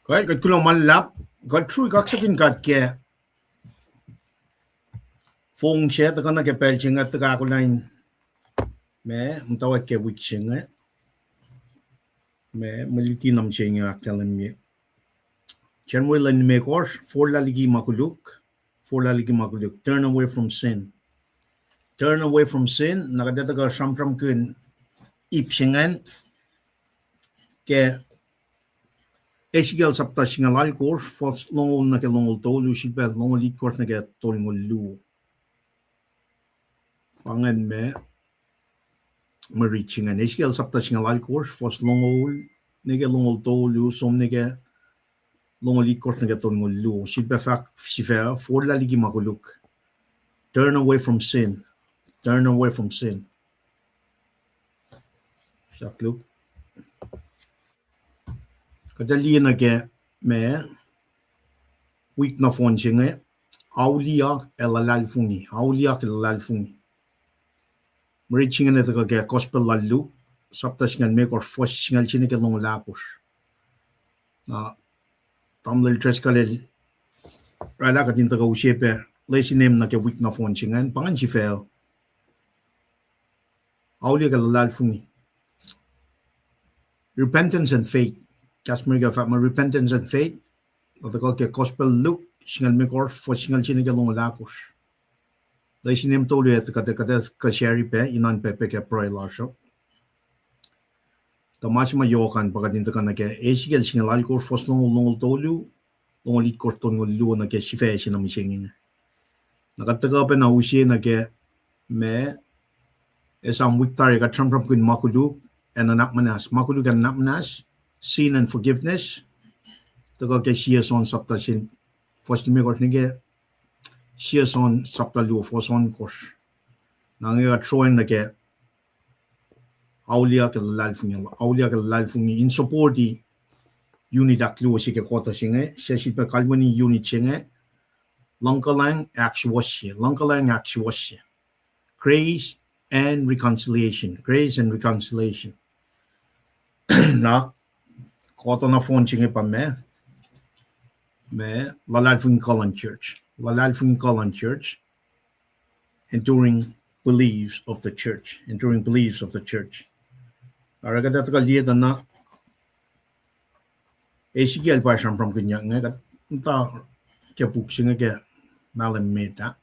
Cái kulang malap cái chui các sakin kat ke phong che ta kana ke pel chinga ta ka kulang me mtawa ke wik chinga me militi nam chinga kalam me chen we len me kor for la ligi makuluk turn away from sin, turn away from sin nakadata ka samtram kun ip chingan ke Ezekiel sapta singalal kor fos longol na ke longol to lu shibel longol lit kor na ke tolingol lu pangan me reaching Ezekiel sapta singalal kor fos longol nege longol to lu som nege longol lit kor na ke tolingol lu shibel fak shifer for la ligi makuluk turn away from sin, turn away from sin shakluk kadali na ke me week na fon chinge aulia elalal fungi reaching in the gospel lalu sapta singal make or first singal chine ke long lakos na tamlil treskale rala ka tin taga ushepe lesi name na ke week na fon chingan pangan chi fail aulia ke lalal fungi repentance and faith kasmer ga fatma repentance and faith the ke gospel look singal make or first singal chine ke long lakos lesi name to le ka share pe inan pepe ke pro lasho Tamasima yokan pagdating ka na ke Ezekiel singalal ko first long tolu long lit ko ton lu na ke sife sinam singin nakataga pa na usi na ke me esam wiktar ka tram kun makulu and anapmanas makulu kan anapmanas sin and forgiveness taga ke siya son sapta sin first me ko nige siya son sapta lu first on course nangyayat throwing na ke aulia ke lalfungi in support di unit aklu si ke kota singe se si pe kalmani unit singe langkalang actually grace and reconciliation na kota na phone singe pa me lalfungi kalan church enduring beliefs of the church Aragada ka liya na Ezekiel pa siyang from kanya nga ta ke buksinga ke malam meta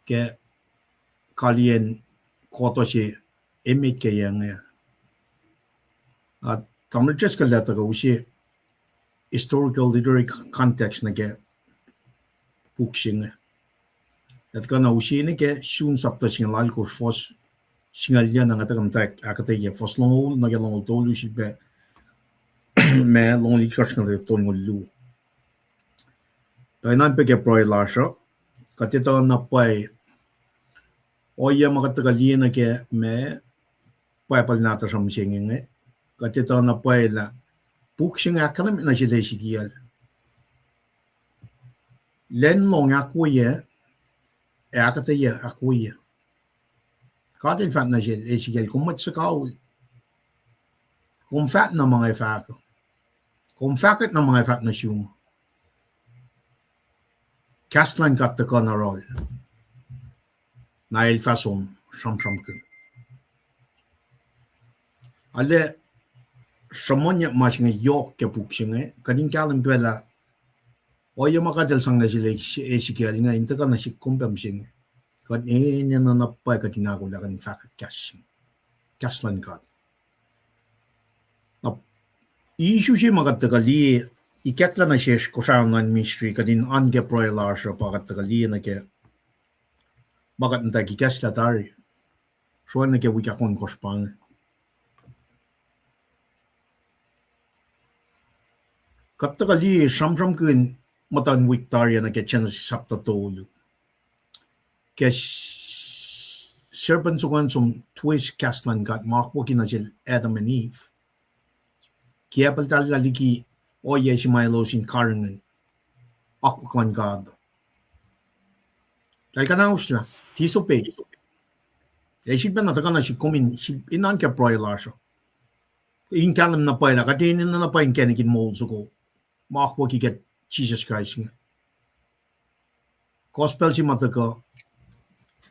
ke kalien koto si emit ke yang at tamil just ka lata ka usi historical literary context na ke buksinga at ka na usi ni ke soon sapta singalal ko fos singal yan ang atakam tak akatay fos long nagalong tolu si be me long li church na ton lu tainan pe ke pro lasho katita na pai oya makatagali na ke me pai pal nata sam singing katita na pai la book sing akalam na si Ezekiel len long akuye akatay akuye Katin fat na si Ezekiel kumat sa kaul kung fat na mga fat kung fakit na mga fat na siyum Kaslan kat the na rol na il fason sam kun ale samonya mas nga yok ke buksinge kading kalam bela oya makadal sang na si Ezekiel nga inta na si kumpam sing kad enya na napay kadinago la kan fakit kaslan kat issue si makatagali ikatla na siya kusangan mystery kadin ange proilar siya pakatagali na ke bakat nta kikasla tari so na ke wikakon kospang katagali samsam kun matan wiktari na ke chance sapta tolu ke serpent sukan som twist kaslan kat makwakin na siya Adam and Eve kaya paltal laliki oye si Milo sin karangan ako kwan God dahil ka na usla tiso pe si pa nataka na si kumin si inan ka proilar siya in kalam na pa na katinin na pa in kenikin molds ko Makwa get Jesus Christ. Gospel si mataka.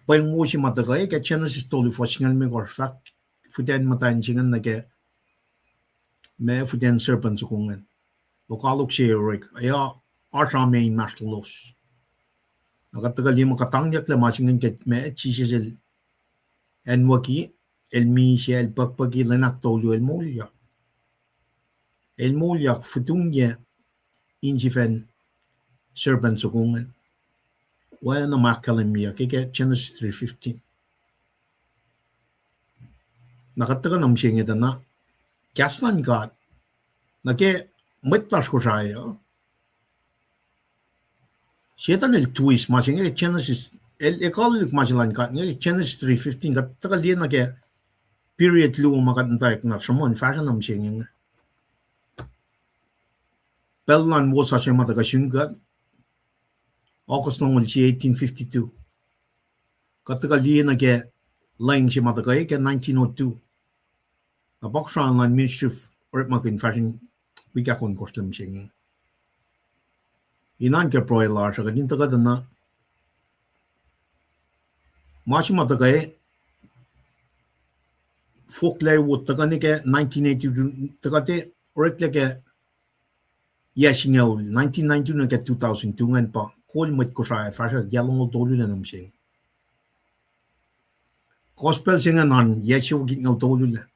Pweng mo si mataka get Genesis tolu for singal me or fact. Fuden matayin singan na ke me fuden serpent sukungan. Lokalok siya rik. Aya arsa main master los. Nakatagal yung makatangyak la masingan ke me Jesus el waki el mi siya el pagpagi lanak tolu el mulya. El mulya futungya injifen serpent sukungan. Wala na makalimya kaya Genesis 3:15. Nakatagal nam siya ngita na kaslan God na ke mitlas ko siya. Siya el twist masingan Genesis el ekololik masilan God nga Genesis 3:15 katagal dia na ke period lu makatantay na samon fashion nam siya nga. Pellan mo sa siya matagasyong God. August ng 1852. Katagal dia na ke lang siya matagay ke 1902. Kapaksan lang Ministry of Earthmark Fashion wikakon kostum siya nga. Inan ke proilar siya kadin tagad na Mashi matagay folklore wood tagani ke 1982 tagate orekle ke yashingaw 1992 na ke 2002 ngan pa kol mit ko sa fashion yalong tolu na nam siya. Gospel siya nga nan yashiw gingal tolu na.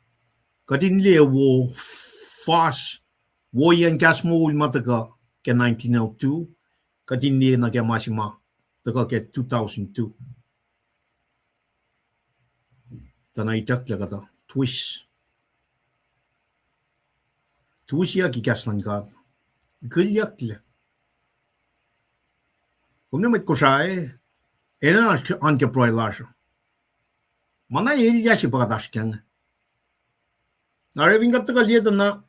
Kadin liya wo fast wo yan gas mo mataga ke 1902 kadin liya na ke masima taga ke 2002. Tanaitak la kata twist ya ki kaslan ka gulyak la kumne met ko sai ena an ke proilash mana ilya shi pagadash kan na reving kat ka liya na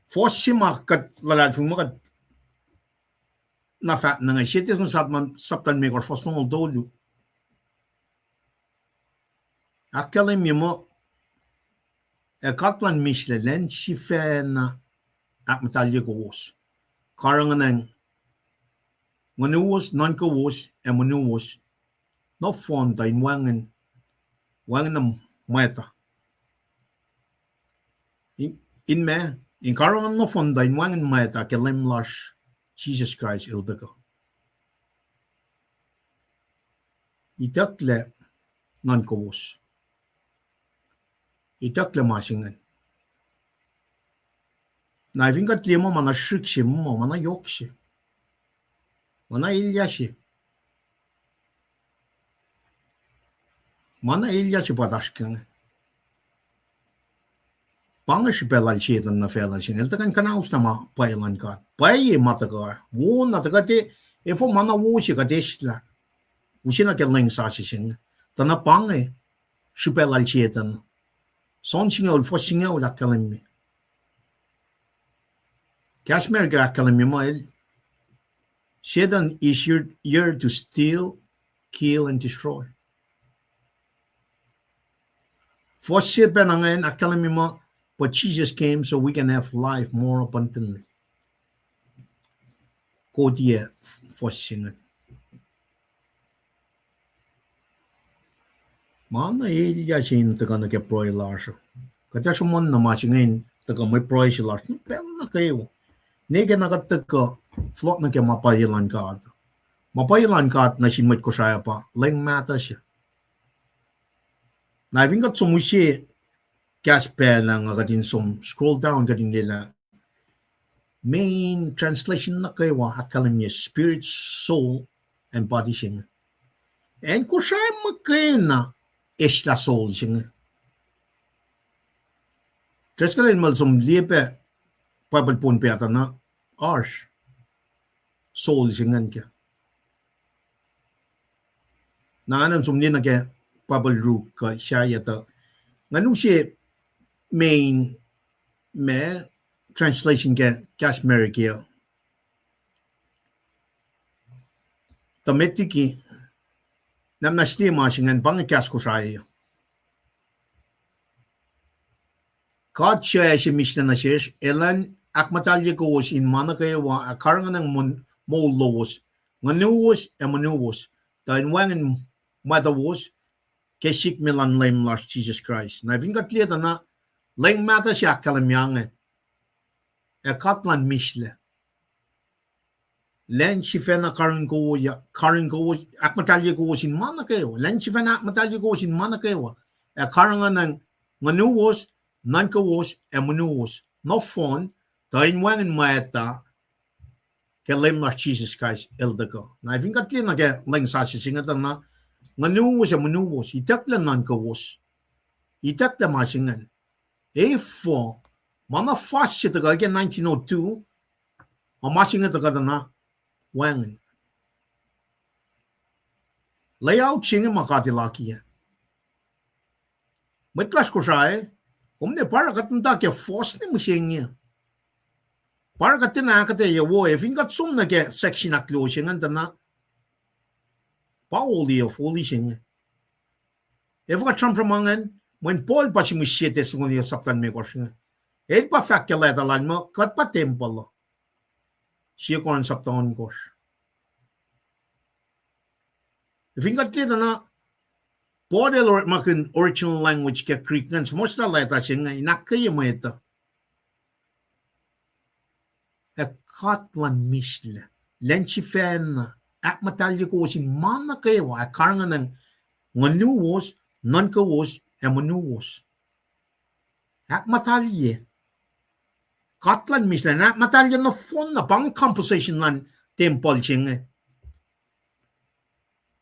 fossima kat lalad fu makat na fat na nga shit kun saptan me kor fosno dolu Akalim mo katlan mishlelen shifena at metalye ko was. Karangan manuwas non ko was e manuwas no fonda in wangan ng meta. In me in karangan no fonda in wangan meta kelim lash Jesus Christ ildako. Itakle non ko was. Itakle masingan. Na vingat limo mana shikshi mo mana yokshi. Mana ilyashi. Mana ilyashi padashkan. Pangashi pelal chetan na felashin. Eltakan kanaus na ma pailan ka. Pai mataka. Wo natakate efo mana wo shi ka deshla. Usina ke ling sashi sing. Tana pange shipelal chetan. Sonsingaw fosingaw la kalimi. Kashmir ga kalimi mo Satan is here to steal, kill, and destroy. Fosit benangain akalimi mo, but Jesus came so we can have life more abundantly. Kodie fosingan. Mana ilya sin taga na ke proy larsho. Kata sumon na masingin taga may proy si larsho. Pero na kayo. Nega nakataga flot na ke mapayilan ka ato. Mapayilan ka at na simit ko siya pa. Lang mata siya. Na vingat sumushi kaspe lang agatin sum scroll down gadin nila. Main translation na kayo akalim niya spirit, soul, and body siya. And ko siya magkaya Esta soul siya. Tres ka rin mal som lipe papalpun piyata na arsh. Soul siya nga kya. Na anan som nina kya papalru ka siya yata. Nga nung siya main me translation kya Kashmir kya. Tametiki namnasti masingen bangikas ko saya. God siya si Mishna na siya, elan akmatalye ko in mana kayo wa akarangan ng mo lowos nganuos e manuos dahil wangin matawos kesik milan lem Lord Jesus Christ na vingat lieta na leng mata siya kalamyange e katlan misle len chifena karin ko akmatalye ko in mana kayo len chifena akmatalye ko in mana kayo e karangan ng nganuos nankawos e manuos no fon dahil wangin maeta kelem Lord Jesus Christ eldako na vingat lieta na ke leng sa singatan na nganuos e manuos itakla nankawos itakla masingan A4 mana fast ito ka again 1902 ang masingan ito ka na wangin layout singa makatilaki ya mitlas ko siya kumne para katunda ke force ni masinga para katina kate ya wo vingat sum na ke section aklo singa na Pauli of Holy singa Eva champramangan when Paul pa si misyete sungun ya saptan me ko singa pa fakela dalan mo kat pa temple siya ko ang saptan ko vingat kita na Paul or makin original language ke Greekans most la leta singa inakaya mo ito katlan misle lenchifen akmatalye ko sin mana kayo akarangan ng nganuos nankawos e manuos akmatalye katlan misle akmatalye na fon na pang composition lan temple singa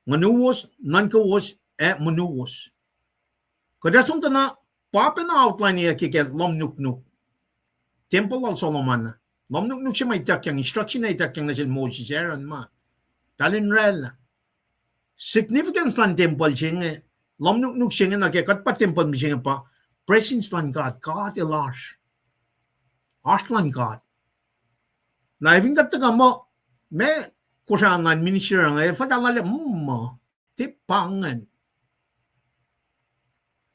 nganuos nankawos e manuos kadasong na papa na outline niya kike lomnuk temple al Solomon lomnuk siya may takyang instruction na itakyang na siya Moses Aaron ma talin rel significance lan temple siya lomnuk siya na kaya katpa temple mi siya pa presence lan God ilash lan God na even kataga mo me kusaan lan minister nga fatalala tipangan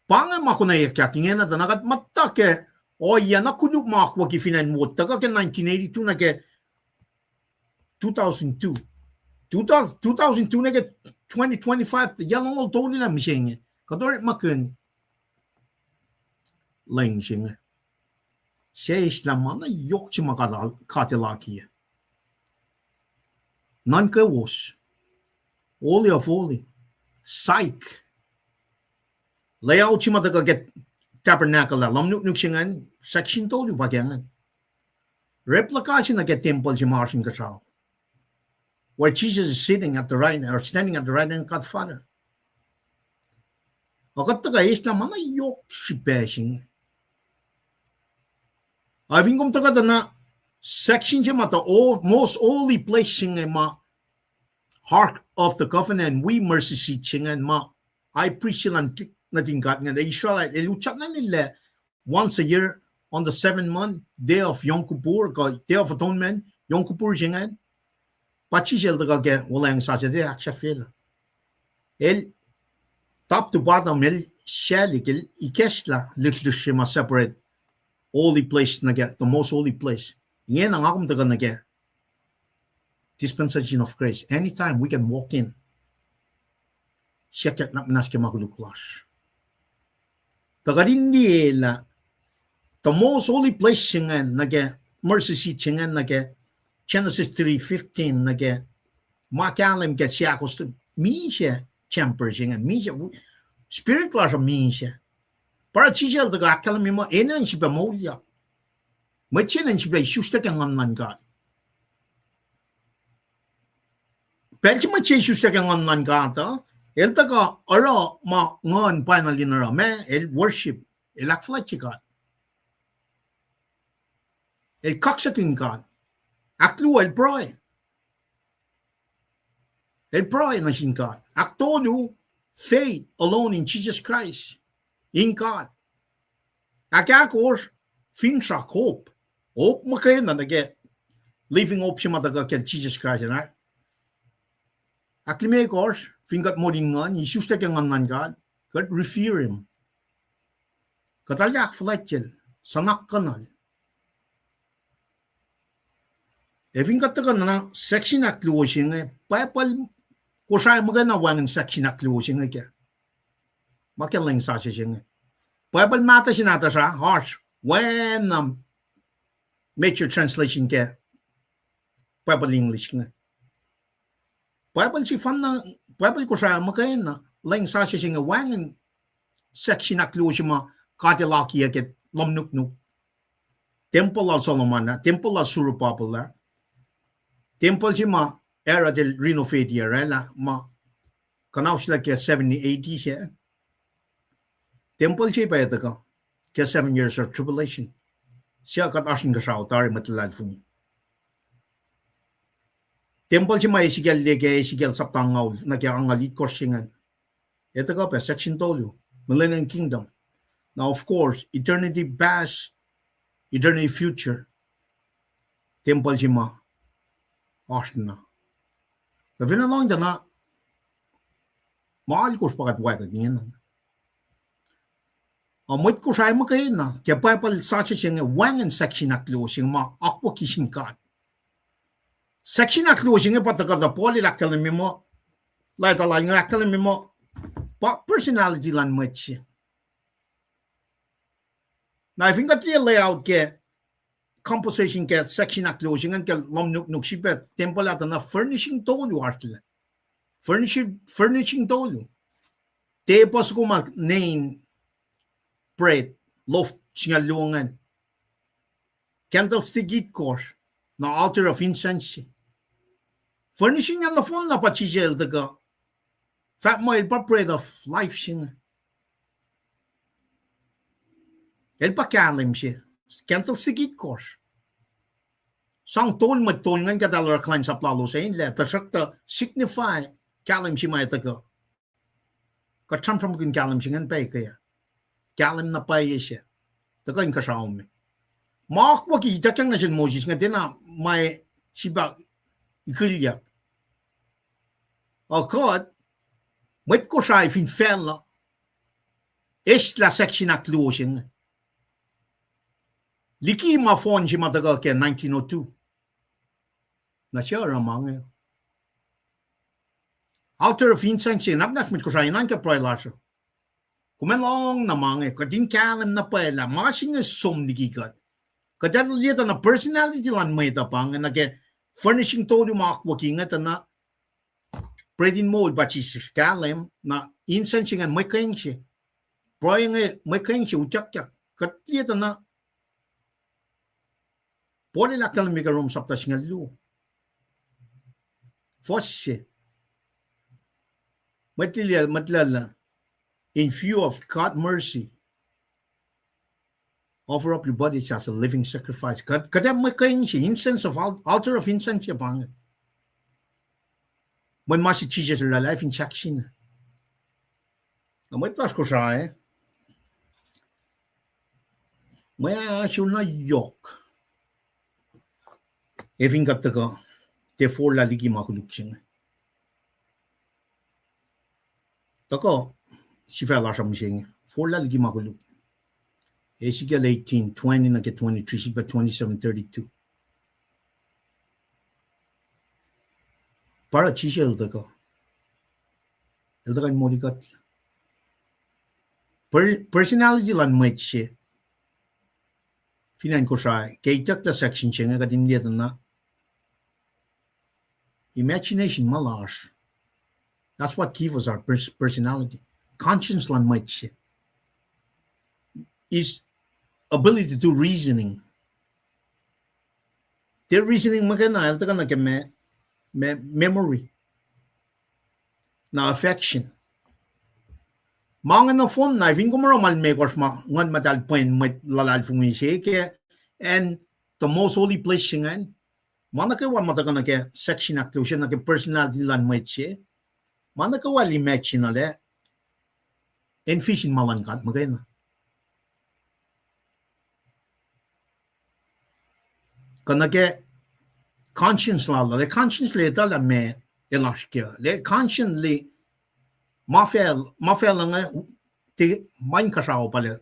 pangan makunay kakingen na nakat matake yan ako makwa ki finan mo taga ke 1982 na ke 2002 na ke 2025 yan ang toli na mising kador makun lang sing siya islam na yok si makadal katilaki non kawos holy of holy psych layout si mataga get tabernacle la lomnuk singan section tolu bagangan replica na get temple si Martin Kasao where Jesus is sitting at the right or standing at the right hand of God Father Akataga islam na yok si bashing I've come taga na section si mata most holy place singa ma Ark of the Covenant we mercy seat singan ma I preach lan natin kat nga the Israelite eluchat na nila once a year on the 7th month day of Yom Kippur day of atonement Yom Kippur singan pachi siya taga ke wala yung sacha de aksha fela el top to bottom el shalik el ikesla little shima separate holy place na get the most holy place yan ang akom taga na get dispensation of grace anytime we can walk in siya kat na minas ke maguluklas tagadindi la the most holy place singan nage mercy seat singan nage Genesis 3:15 nage makalim get siya kost mi siya champer singan mi siya spirit class mi siya para chichel daga akalam mo enan siya molya machinan siya shusta kang amnan God Pelchi machi shusta kang amnan God El taga ara ma ngon final dinara me el worship el akflachi God. El kaksakin God. Aklu el pray. El pray na sin God. Aktolu faith alone in Jesus Christ. In God. Akakor finsa hope. Hope makaya na nage living hope siya mataga kay Jesus Christ na. Aklimay kors Fingat mo din nga, Jesus na kang ngan God, God revere him. Katalyak fletchel, sanak kanal. Evin katta na section akluosing Bible kusay magana wangan section akluosing ke. Makelang sa sing. Bible mata sinata sa harsh when major translation ke Bible English nga. Bible si fan na Bible kusay magana lang sa sing wangan section akluosing ma katilaki ke lomnuk Temple al Solomon, Temple al Surupapula, Temple si ma era del Renovadia, ma kanaw sila kaya 70, 80 siya. Temple si pa ito ka, kaya 7 years of tribulation. Siya kat asin ka sa altar, matalad po niya. Temple si ma Ezekiel de kaya Ezekiel saptangaw, na kaya ang alit korsingan. Ito ka pa, section tolo, Millennium Kingdom. Now of course, eternity past, eternity future, temple si ma, asin na. Tapi na lang na, mahal ko sa pagkatwag niyan. Amoy ko sa mo kayo na, kaya Bible sa siya nga, wangan section na closing, ma, akwa kising ka. Section na closing, patakata poli lakalim mo, lahat alay nga lakalim mo, personality lang mo siya. Na if nga tiya layout ke composition ke section na closing ke lomnuk sibet temple ata na furnishing tolu artila. Furnishing tolu. Te pas ko mag name bread loft singa luangan. Candlestick git course na altar of incense. Furnishing ang lafon na pachijel daga. Fat mo pa bread of life singa. El pa kalim siya. Kental sigit course. Sang tol matol ngan kadalar klein sa plalo sa inle. Tasakta signify kalim siya may taga. Katamtam kun kalim siya ngan pay kaya. Kalim na pay siya. Taga yung kasaom. Maak waki itakang na siya Moses nga din na may siba ikilyak. Akot, may ko siya ifinfella. Est la section na closing. Liki ma phone si matagal ke 1902. Na siya ramang. Altar of incense, napnak mit ko sa inan ka prailasa. Kumelong namang kadin kalam na pala, masing som nigigat. Kadal lieta na personality lan may tapang na ke furnishing todo makwakinga na breading mold bachis kalam na incense nga may kaing siya. Proyeng may kaing siya utyak-yak. Kadlieta na Poli la kalmiga rom sapta singalu. Fosse. Matlala. In view of God's mercy, offer up your body as a living sacrifice. Kadam makain siya, incense of altar of incense siya pang. When masi Jesus la life in section. May tas ko sa May asyul na yok. Evin katta ka, te for la ligi makuluk siya. Tako, si fella siya siya. For la ligi makuluk. Ezekiel 18:20 na ke 23, siya 27:32. Para siya ilta ka. Ilta ka mo dikat. Personality lan may siya. Finan ko siya, kaya itak na section siya nga kadin liya na imagination malas. That's what gives us our personality. Conscience lan might is ability to do reasoning. Their reasoning magana ito ka na memory. Na affection. Mga na phone na, even kung maromal may kors ngan matalpuin lalad fung siya kaya and the most holy place siya Mana ka wa mataga na ke section activation na ke personality lan may siya. Mana ka wali match na le. En fishing malan kat magay na. Kana ke conscience la le conscience le tala me elashkia. Le conscience le mafel nga ti man ka sao pala.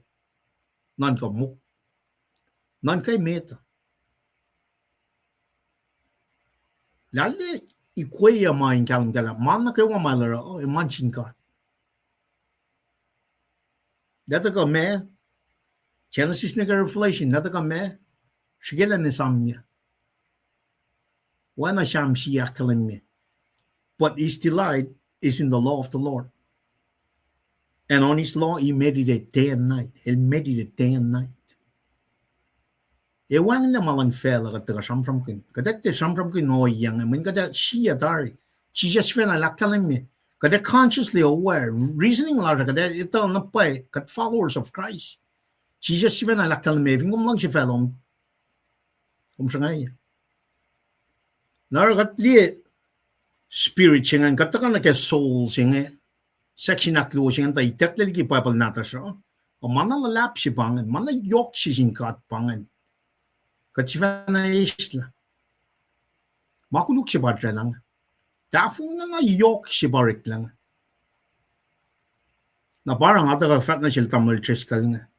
Nan ka muk. Nan kay meta. Lalle ikuya main kalam kala man na kawa malara oh manchin ka. Data ka me Genesis na Revelation data ka me shigela ni samya. Wana sham siya kalim me. But his delight is in the law of the Lord. And on his law he meditated day and night. He meditated day and night. E wang na malang fela kata samsam kin. Kata te samsam kin no yang. Min kata siya dari. Siya fela lakalim me. Kata consciously aware, reasoning lara kata ito na pay kat followers of Christ. Siya fela lakalim me. Vingum lang siya fela sangay. Nara kat liye spirit siya nga kata ka na kaya soul siya nga. Section aklo siya nga tayo itak lagi Bible nata siya. O manalalap siya pangan. Manayok siya singkat pangan. Kat siya na isla. Makuluk siya badra lang. Tafong na yok siya barik lang. Na parang ata ka fat na siya tamal triskal nga.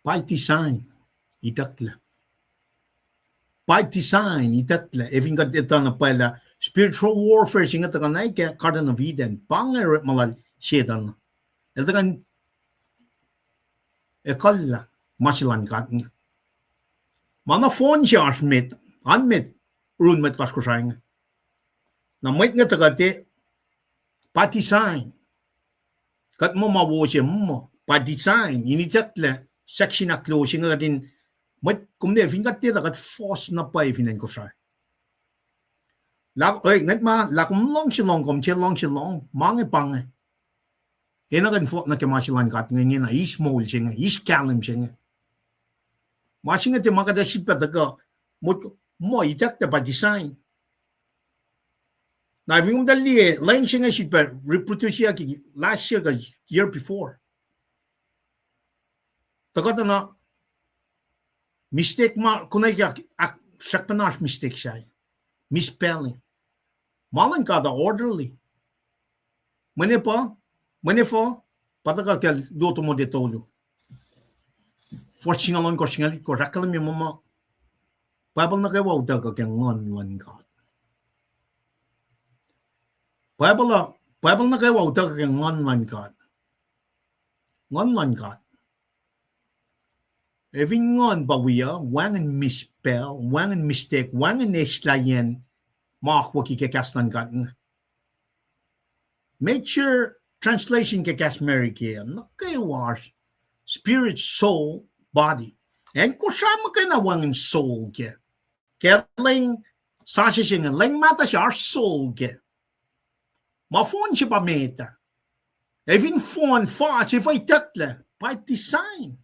By design, itakla. By design, itakla. Even kat ito na pala, spiritual warfare siya nga takanay kaya Garden of Eden. Pangar malal siya na. Ito kan, ekala, masilan kat nga. Mana phone siya anmit, runmet pas ko siya nga. Na may nga tagate, pa design. Kat mo mawo siya mo, pa design. Initakla, section na closing nga din, may kumde, fingat tira kat force na pa ifinen ko siya. Ngat ma, lakum long silong, long silong, mange pange. Ina kan fort na kemasilan kat ngayon na, is small siya nga, is kalim siya nga. Masing nga ti makada sipa taga, mo itakla pa design. Na vingum dali lain siya nga sipa reproduce siya last year ka year before. Takata na mistake ma kunay ka sakpanas mistake siya. Misspelling. Malang kada orderly. Mane po, patagal ka doto mo detolo. For singalon ko singalit ko rakalam yung mama. Bible na kayo wag daga kang ngon God. Bible na kayo wag daga kang ngon God. Ngon God. Eving ngon bawiya, wangan misspell, wangan mistake, wangan neslayan, makakwa kikakaslan God. Make sure translation kakas Mary kaya, nakayawas, spirit, soul, body. And kusama ka na wangan soul kaya. Kaya lang, sasya siya nga, lang mata siya, our soul kaya. Ma-phone siya pa meta. Even phone, siya pa itakla, by design.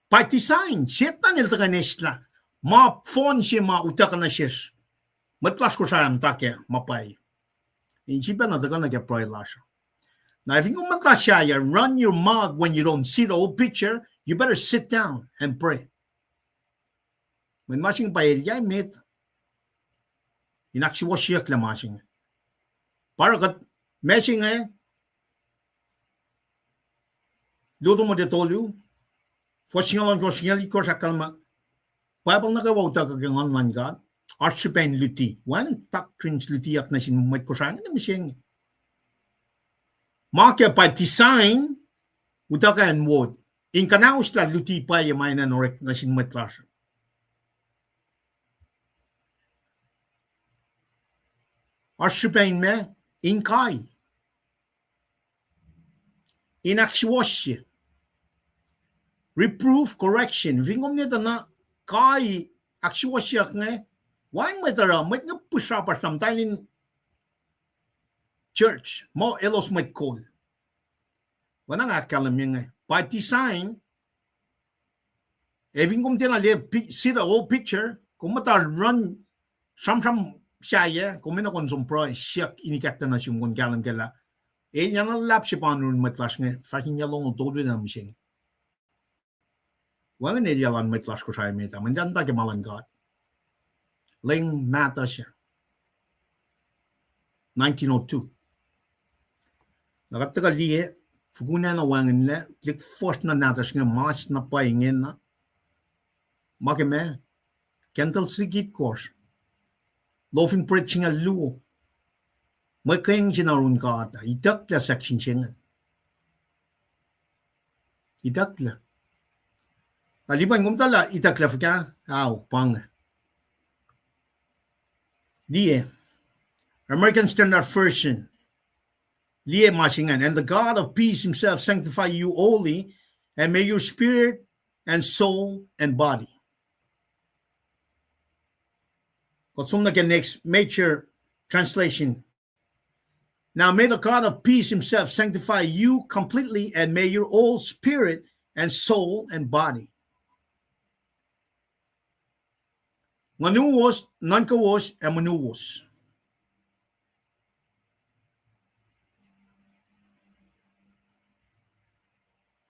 By design, siya na nilta ka nesla. Ma-phone siya, ma-utaka na siya. Matlas ko siya ang takya, mapay. Hindi ba na taka nag-apply lasya. Now, if you matlas siya, run your mouth when you don't see the whole picture, you better sit down and pray. When masing paella, met, inaksiwa siya kla masing. Para kat, masing luto mo detolyo, for singalan ko sa kalma, Bible na kawaw ta kagangan man God, Archipane luti, wan doctrines luti at na sinumay ko sa na masing. Maka by design, utaka and word, in kanaus la luti pa yung may nanorek na sinumay klasa. Archipane me, in kai. In akswasya. Reproof, correction. Vingom nito na kai akswasya nga. Why may tara, may nga pusha pa samtayin church. Mo elos may call. Wala nga kalam yung nga. By design, vingom tinali, see the whole picture, kung mata run, sam siya, kung may na konsumpro, siya inikakta na siyong kung kalam kala. Yan ang lap siya pa nun may klas nga, fakin niya lang ang todo na mising. Wala nga yalan may klas ko siya meta, mandiyan tayo malang God. Ling mata siya. 1902. Nakatagal liye, fukunan na wangan na, klik first na natas nga, March na paingin na. Makime, kental sigit course. Lofin preaching a lu. Making jinarun kata. Itakla section chingan. Itakla. Aliban gumtala itakla fika. Aw, pang. Liye. American Standard Version. Liye machingan. And the God of peace himself sanctify you wholly, and may your spirit and soul and body. Kotsum na next major translation. Now may the God of peace himself sanctify you completely, and may your whole spirit and soul and body. Manuos, nankawos, and manuos.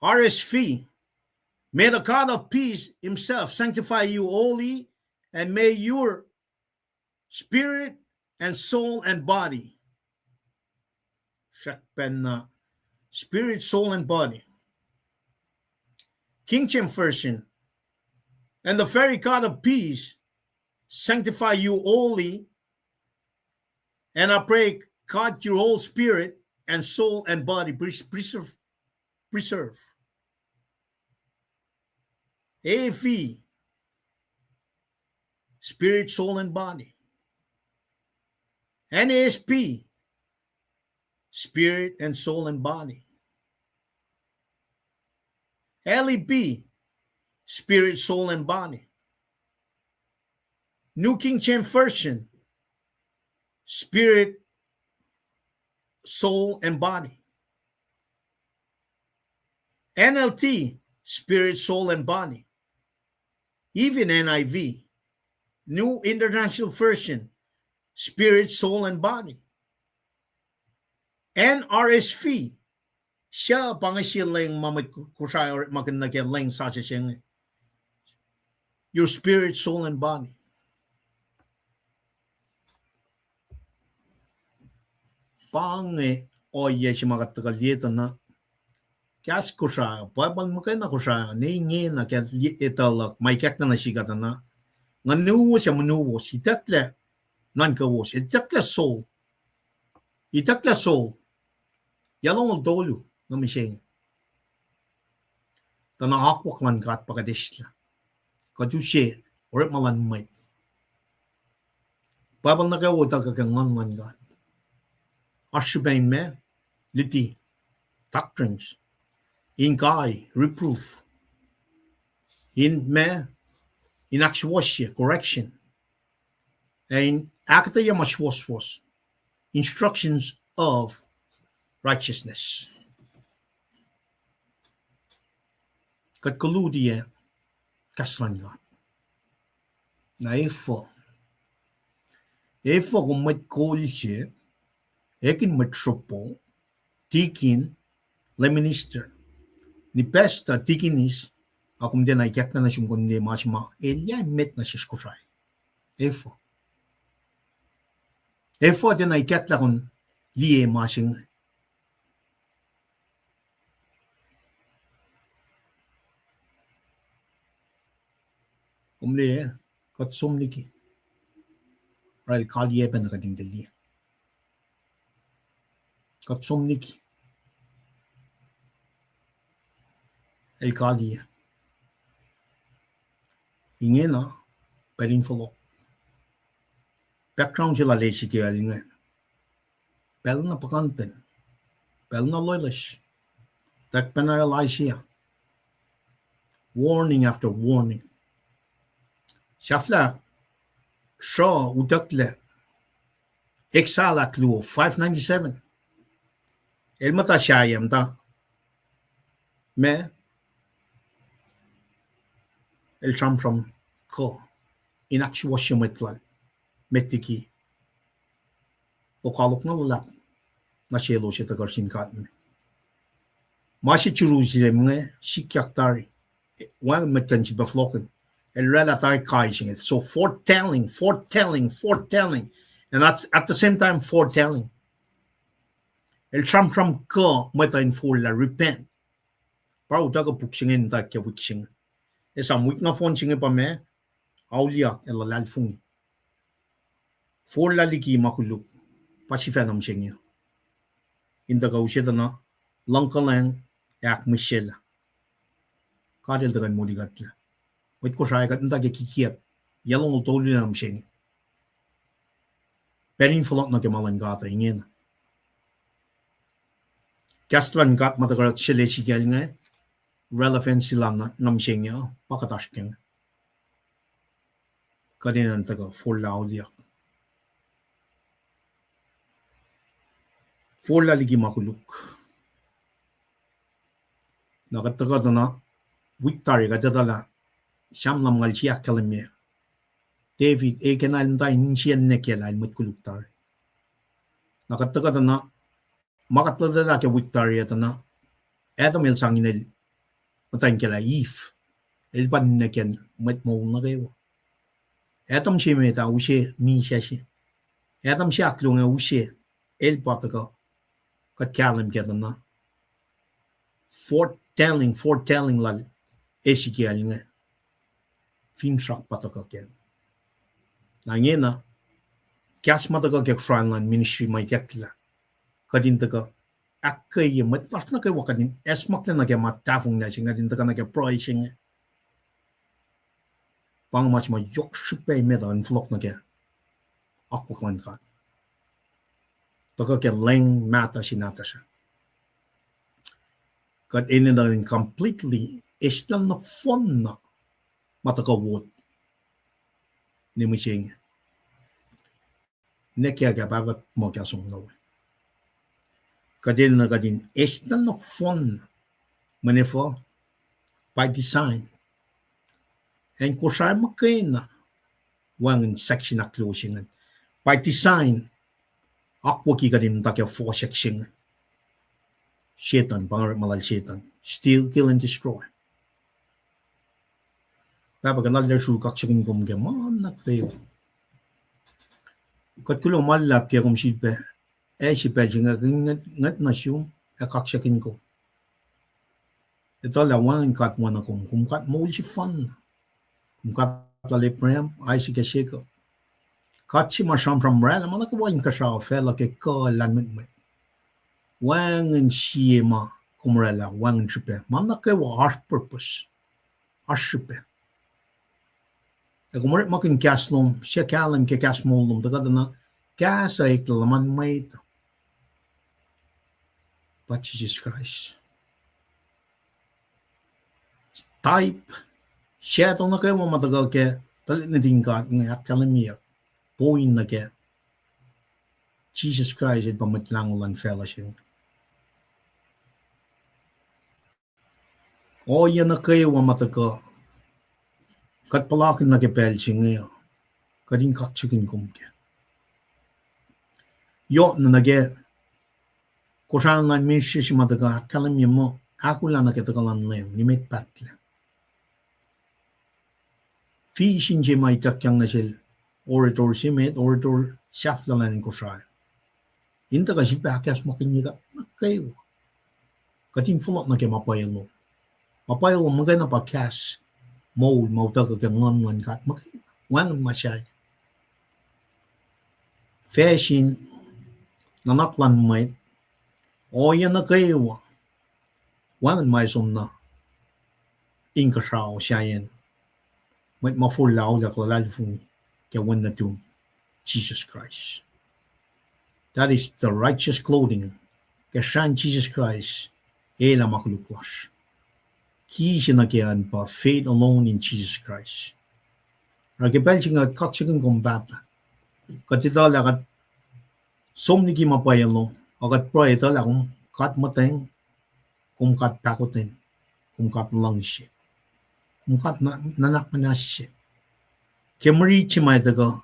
RSV. May the God of peace himself sanctify you wholly, and may your spirit and soul and body. Shakpen spirit, soul, and body. King James Version. And the very God of peace sanctify you wholly, and I pray God your whole spirit and soul and body preserve. AV, spirit, soul, and body. NASP, spirit and soul and body. LEB, spirit, soul, and body. New King James Version, spirit, soul, and body. NLT, spirit, soul, and body. Even NIV, New International Version, spirit, soul, and body. NRSV, siya pangasilang mamakusay or makinagyalang sa siyang your spirit, soul, and body. Pange oye siya makatagal dito na Kas kusha, babal makay na kusha, ningi na kaya italak, may kak na nasigat na. Nga nuwas ya manuwas, itakla nan kawas, itakla soul. Itakla soul. Yalong ang dolo na mising. Tanahakwak man kat pakadisla. Kadusye, orit malan may. Babal na kawo tagakangan man kat. Ashubain me, liti, doctrines. In guy, reproof. In me, in actuasya, correction. And akataya mashwaswas, instructions of righteousness. Katkaludiya, kaslangat. Na efo kung mat kolsye, ekin matropo, tikin, le minister. Ni pesta tikinis, akum din ay kyak na nasyong kundi masma, elia met na siya skusay. Efo din ay kyak na kun liye masing. Kumliye, katsum niki. Ral kaliye pa nakading dali. Katsum niki. El kaliye. Ingin na, perin follow. Background sila lesi kaya ingin. Pel na pakanten. Pel na loyalish. Tak penalay siya. Warning after warning. Shafla, Shaw, utakle. Exile at Luo, 597. El mata shayam ta. Me. El tram from ko. Inakswasya metlal. Metiki. Okalok na lalap. Nasyelo siya tagar sinkat. Masya Jerusalem nga, sikyaktari. Wang metkan si bafloken. El relatar kaising it. So foretelling. And that's at the same time foretelling. El tram ko meta in full la repent. Para utaga puksingin ta kya wiksing. Esam wik na fon singe pa me. Aulia el lalfungi. For laliki makuluk pasifenam singyo. Inda ka ushedana langkalang yak Michelle. Kadel dagan modigatla. Wait ko siya kat inda ke kikiap. Yalong utoli nam sing. Perin folot na ke malangata ingin. Kastlan kat matagarat Sin-Ezekiel nga relevant sila nam singyo pakatash keng. Kadinan taga for laudiak. For laliki makuluk. Nakataga na Victory kadadala siyam lam ngal siya kalimye. David kenal tayo siyan nekela mutkuluk tar. Nakataga na makatadala ke Victory at na Adam el sangin matayin kela Eve. El pan neken mat mo na kayo. Adam siya meta usye mi siya siya. Adam siya aklo nga usye el pataga kat kalim keda na foretelling lal Ezekiel nga finshak pataka ken. Nangena kas mataka ke Christian ministry may kakla. Kadin taka akkay matlas na kay wakadin esmak na ke matafung na singa din taka na ke pricing. Pang mas ma yok shipay meda in flok na ke ako klan ka. Taka ke leng mata sinata siya. Kad inina rin completely islang na fun na matakawot ni Mishing. Nekia gabagat mo kasong nawe. Kadil na kadin islang na fun manifo by design. And kusay makina wang section na closing. By design, akwa ki kadin takya 4 section. Satan, pangarap malal Satan. Steal, kill, and destroy. Kapag nalar sukak sa kong man naktayo. Kat kulo malap kaya kong sipe. Sipe nga ngat na siyong kaksakin ko. Ito lawang kat mo na kong. Kung kat mo si fun. Kung kat taliprem, ay si kasiko. Kat si masyam from rala, manakawain ka siya, fela ke ka lanmit mo. Wang and siema kumrela wang chipe manake wa harsh purpose ashipe kumre makin kaslom shekalam ke kasmolum dagadana kasa iklaman mait but Jesus Christ type shato na kayo matagal ke talit na tingkat ng akalamia point na ke Jesus Christ at pamatlangulan fellowship. O yan na kayo wa mataka. Kat palakin na kepelching ngayon. Kading kakchikin kumke. Yo na nage. Kusang na minshi si mataka. Kalam niya mo. Ako lang na kitakalan lem. Nimit patla. Fishin siya may takyang na sil. Orator si met. Orator shafla lang kusay. Inta kasi pakas makinyigat na kayo. Kating fulot na kaya mapayalo. Mapayalo magay na pa cash. Mauta ka ngon kat. Wangan masyay. Fashion. Nanaklan may. O yan na kayo. Wangan may sumna. Inkasao siya yan. May mafulaw na kalalifong. Kaya wan na to. Jesus Christ. That is the righteous clothing. Kashan Jesus Christ. Ela makuluklas. Kisha na kiyan pa. Faith alone in Jesus Christ. Ragipel siya nga kaksikin kong bata. Katita lakat. Somniki mapayalo. Akat pray ito lakong kat mateng. Kung kat pakutin. Kung kat lang siya. Kung kat nanak na siya. Kemari siya may taga.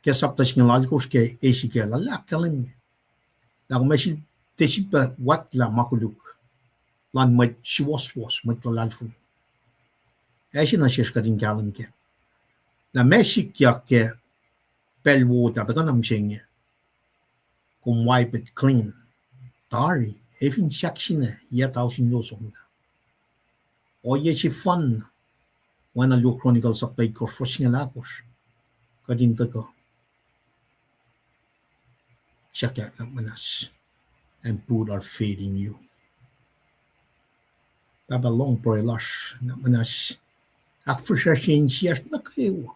Kaya saptas nga lalikos kaya Ezekiel, lalak kalim. Lakong may tesipa watla makuluk. Lan may siwas-was, may talalfo. Eshi na siya kading kalim kaya. La mesik kaya kaya pelwo tataga nam siya niya. Kung wipe it clean. Tari, even siyaksi na, yataw sinlosong na. O ye si fun. Wana Luke Chronicles sa play ko, fresh nga lakos. Kading taga. Check manas and put our faith in you. Baba long pray lash manas akfisha shin sias na kayo.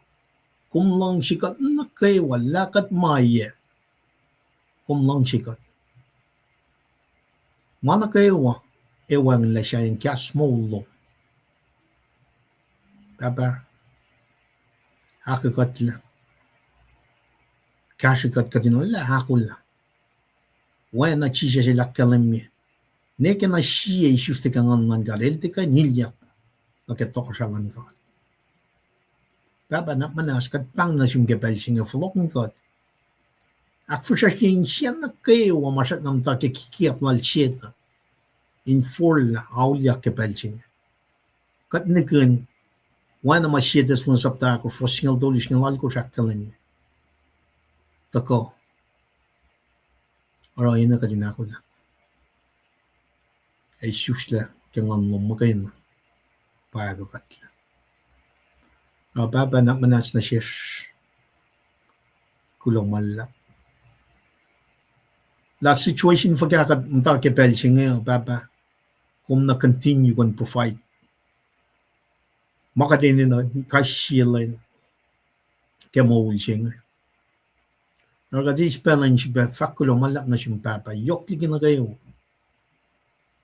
Kung lang sikat na kayo lakat maya. Kung lang sikat. Mana kayo ewang la siya yung kias mo. Baba hakikat la. Kashikat katino la hakula. Wena chisha sila kalamye. Neke na siya isuste ka ngan galete ka nilyak. Naketoko siya lang ka. Baba na manas kat pang na siyang gabal siya flokin ka. Ak forsashin siya na kayo masak nam ta ke kikiap mal sieta. In full aulia gabal siya. Kat nikun wena ma sieta swan sapta ko fosingal dolis ng laliko siya kalamye. Tako. Ora ina ka din ako na. Ay susla kang ang lumakayin na. Pagakat la. Baba na manas na siya kulong malap. La situation fagkakat mta ke pelching ngayon, baba. Kung na continue kon provide. Makadinin na kashilan ke mawul siya ngayon. Nagadi spelling siya fakulong malap na siyang baba. Yok ligin na kayo.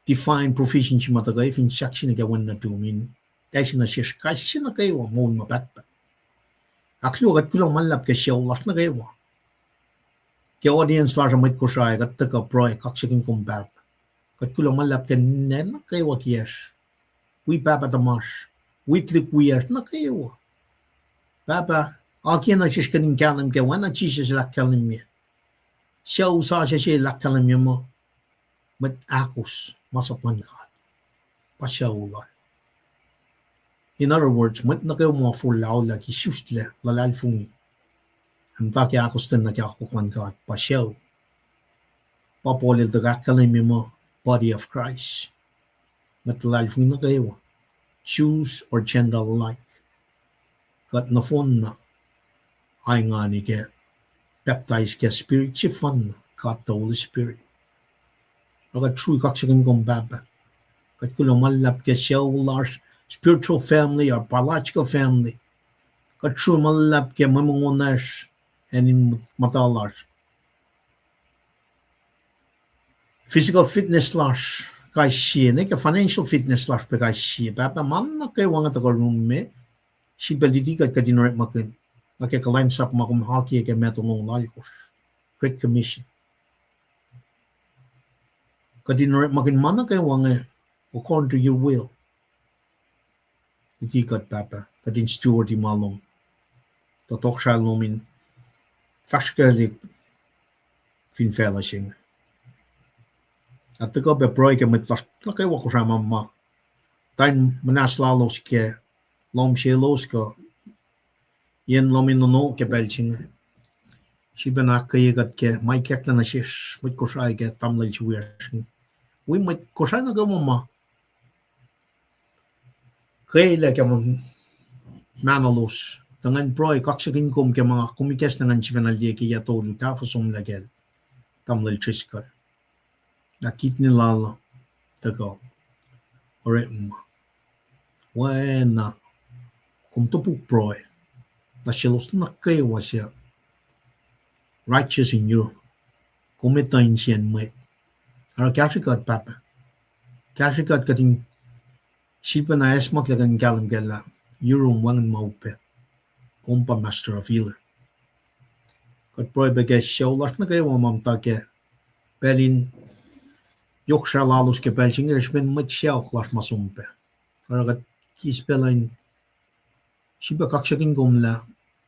Define proficiency matagay fin section na gawan na tumin. Dahil na siya kasi na kayo mo mapatpa. Aklo kat kulang malap ke siya ulas na kayo. Ke audience la ramit ko siya kat taga proy kaksikin kong bab. Kat kulang malap ke nen na kayo kiyas. We baba tamas. We tlik wiyas na kayo. Baba akin na siya kanin kalim ke wana siya sila kalim niya. Siya usa siya kalim niya mo. Mat akos masapman ka. Pasya ulay. In other words, mat na kayo mga fulaw lagi susla lalalfungi. Ang taki akostan na kaya kuklan ka at pasyaw. Papolil daga kalimi mo, body of Christ. Mat lalalfungi na kayo. Choose or gender alike. Kat na phone na. Ay nga ni kaya baptize kaya spirit si fun na. Kat the Holy Spirit. Kat true kaksikin kong baba. Kat kulang malap kaya siya large spiritual family or biological family. Kat true malap kaya mamungunas and in matalas. Physical fitness lash kay siya. Nika financial fitness lash pa kay siya. Baba man na kayo wang atagar rumme. Si balitikat ka dinoret makin. Nakikalain sa makumahaki kay metulong lalikos. Great Commission. Kadinoret makin mana kayo wang according to your will. Itikat papa. Kadin steward di malong. Totok siya lumin. Fashkalik. Finfela siyang. At ito ba broy ka mitlas. Nakayawa ko siya mama. Tayo manaslalos ka. Lom siya los ka. Yan lomin no ka belching. Siya ba nakayagat ka. May kakla na siya. May ko siya ka. Tamlay siya wear. We may ko siya na ka mama. Kaya ka mong manalos. Tangan broy, kaksakin kom kaya mga kumikas nangan si Vanalye kaya tolu tapos umlagel. Tamlay triskal. Nakit nilala. Tago. Ore mo. Wena. Kung tupuk broy. Nasilos na kayo wa siya. Righteous in you. Kumitain siyan mo. Ara kasikat papa. Kasikat kating sipa na esmak lagan galang gala. Yurum wangan maupe. Kumpa master of healer. Kat broy bagay siya ulas na kayo mamamta kaya. Pelin yok siya lalos ke belching ersmen mat siya uklas masumpe. Ara kat kispelain sipa kaksakin kumla.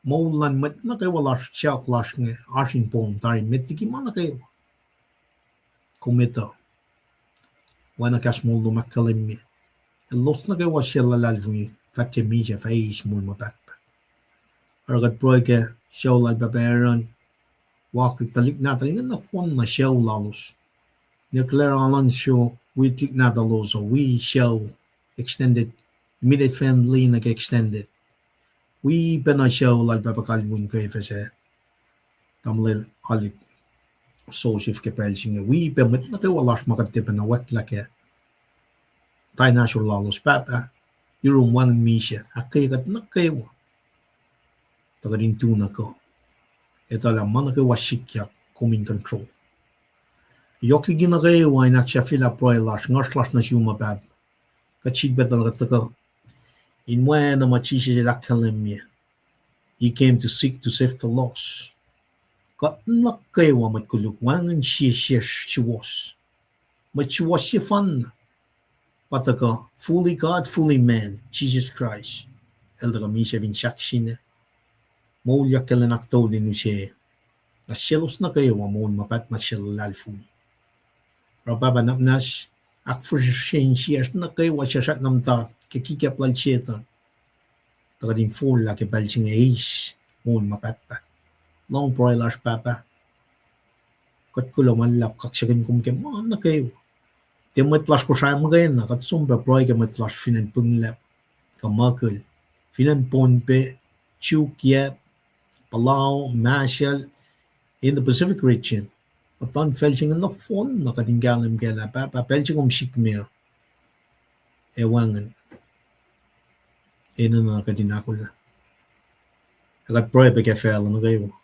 Maulan mat na kayo walas siya uklas nga asin pong tarin metiki mana kayo. Kumita. Wana kas muldo makalimmi. Los na kayo was siya lalalvungi. Fatimi siya fais mul mapatpa. Aragat broy ke siya ulad babayaran. Wakik talik natin na kung na siya ulalos. Niklaralan siya witik nadalos o we siya extended. Immediate family nag-extended. We pa na siya ulad babakalwin kayo fa siya. Tamlil alik. so sif ke pelsinge we pe met na ke wala makat te na wek la ke tai national laws papa yurum wan misha akai kat na ke wa tagarin tu na ko eta la man ke washikya coming control yoki gina ke wa ina chafila pro lash ngars na shuma pap ka chik betal ka in when na machisha la kalemia he came to seek to save the lost got na ke wa mat kuluk wan shi was but she was she fun pataka fully God fully man Jesus Christ elder misha vin shakshine Moulia Kelenak din siya. Nasyelos na kayo mo mapat masyal lalfumi. Rababa napnas akfurshensiyas na kayo wasyasat nam ta kikikap lalcheta. Tagadin full la ke balching ace mo mapat pa. Long broilers papa. Kat kulo malap kaksagan kum ke na kayo. Tiamatlas ko sa magayon na kat sumbra broy ke matlas finan punglap. Kamakul. Finan ponpe. Chukya. Palau, Marshall, in the Pacific region. At on felching in the phone, nakatinggalam kaya papa, felching shikmir. Ewangan. Ino na nakadinakula. Agat proy pa kefel, ano kayo?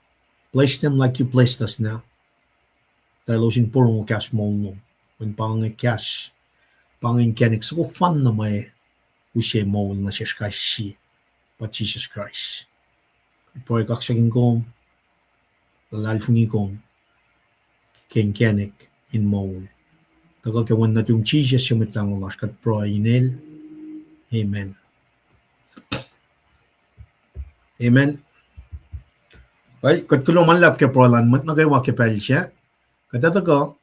Place them like you placed us now. Tayo losing purong cash mo no. When pangay cash, pangay kenik, so fun na may ushe mo na siya shi, but Jesus Christ. Proy kaksagin ko, lalfungi ko, ken kenik in mole. Tagakawan na yung Jesus yung mitlang ulas kat proy inel. Amen. Amen. Ay, kat kulong manlap ke prolan, mat na kayo wakipel siya. Katata ko,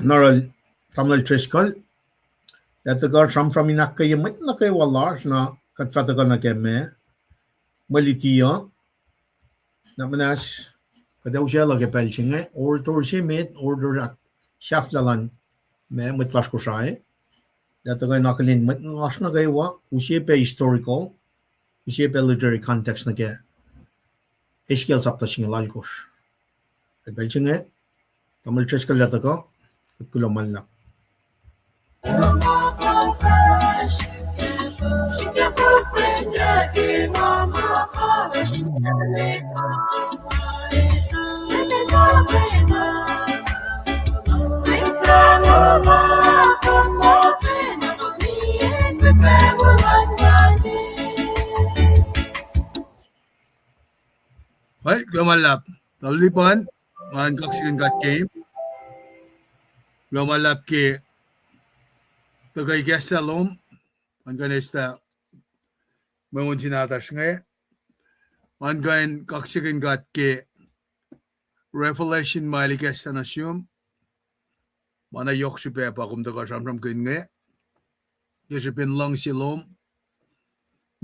naral, tamlal triskal, data ko, from inak kayo, mat na kayo walas na katfata ko na keme, malitiyo, na manas, kadaw siya lagi pelching order siya met, order shaflalan, me, matlas ko siya data ko nakalin, matlas na kayo wa, usiya pa historical, usiya pa literary context na kaya, Ezekiel sapta siya lalkos. Pelching tamal triskal data ko, katkulang manlap. Right, lumalap. Taulipan, man kaksikan kat game. Lumalap ke tagay kesalom, man kanesta mawon sinatas nga. Man kan kaksikan kat ke Revelation malikas na nasyum. Mana yok si pepa kum taga samsam kin nga. Yesi pin lang silom.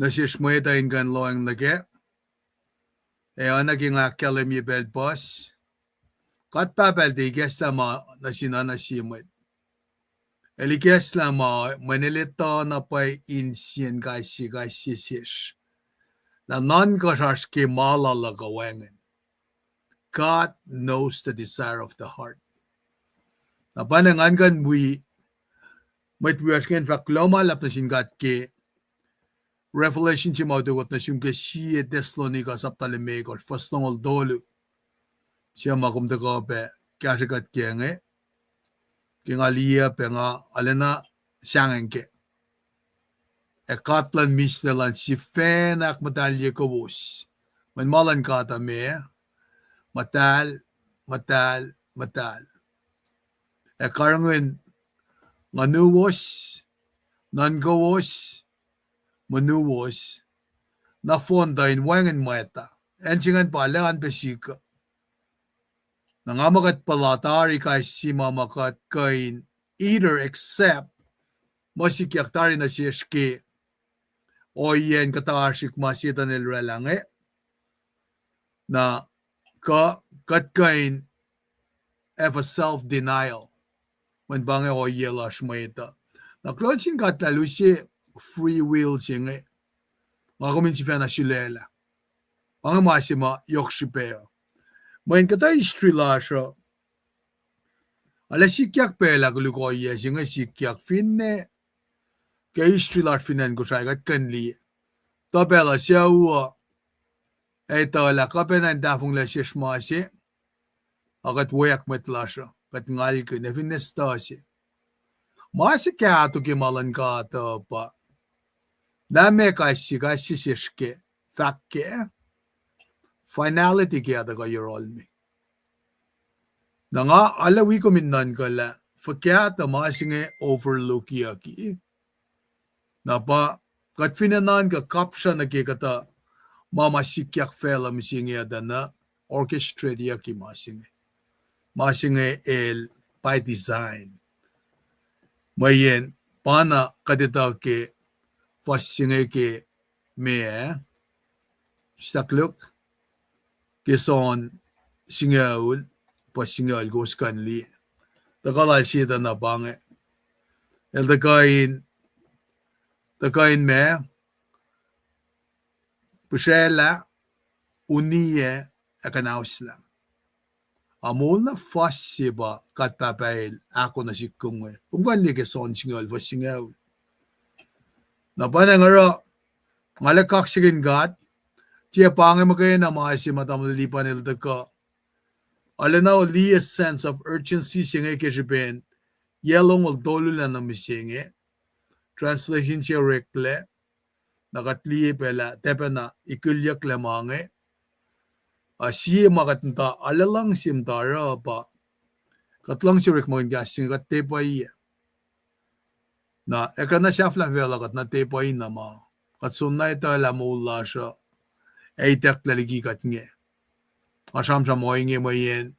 Nasis mweta in kan loang lage. Naging akalim yung bed boss. Kat papel di gesla ma nasimit. Eli gesla ma manilito na pa'y insien gaisi sis. Na non kasas ki malalagawengan. God knows the desire of the heart. Na panangan kan we askin fakloma lap na singat ki Revelation si maudugot na siyang kasiye Thessalonica sa Ptalemegos, first nongol dolo. Siya makumdaga pe, kaya siya kat kaya nga, kaya nga liya pe nga, alena siyang ke. Katlan misnalan si fenak matalye kawos. Man malan kata me, matal. Karangan, nga nuwos, nangawos, manuwas na fonda in wangan mata. Ensingan pa lehan pesika. Nangamakat palatari kay si mamakat kain either except masikyak tari na siyashki o yen katarasik masita nilrelange na kat kain have a self-denial when bange o yelash maita. Na klonsin kat lalusi free will singe. Nga kumin si fena silela. Panga masima yok sipeo. Main kata history la siya. Ala sikyak pela gulukoye singa sikyak finne ke history la finnen ko siya kat kanli. To pela siya uwa. Ito la kapenan dafung la siya smasi. Akat wayak metla siya. Kat ngal ko na finnes tasi. Masi kaya to kimalan ka to pa. Dame kasi sishke. Fakke. Finality kaya to kayo rol me. Na nga alawi ko minnan ka la. Fakya ta masinge overlook yaki. Na pa kat finanan ka kapsya na kikata mamasikyak fela misinge adana orchestrate yaki masinge. Masinge el by design. Mayen pana kadita ke fasinge ke me stakluk ke son singaul pasingal goskan li. Takala siya na bange. El takain me pushela uniye akanausla. Amol na fasya ba kat papail ako na sikung eh. Kung kan li ke son singal pasingaul. Napana ngara ngalakak sigin gat Tia pange makaya na maasi matamalipan nila ka. Alana li a sense of urgency singe keshipen. Yelong ol dolu na namisinge. Translation siya rekle. Nakatliye pela tepe na ikulyak lamange. Siya makatanta alalang simtara pa. Katlang siya rek mga gasing kat tepa iya. Na ekrana siya flang vela kat na tepa iya na ma. Kat sunay ta lamula siya. Eitak laligi kat nge. Asam sa mo inge mo yen.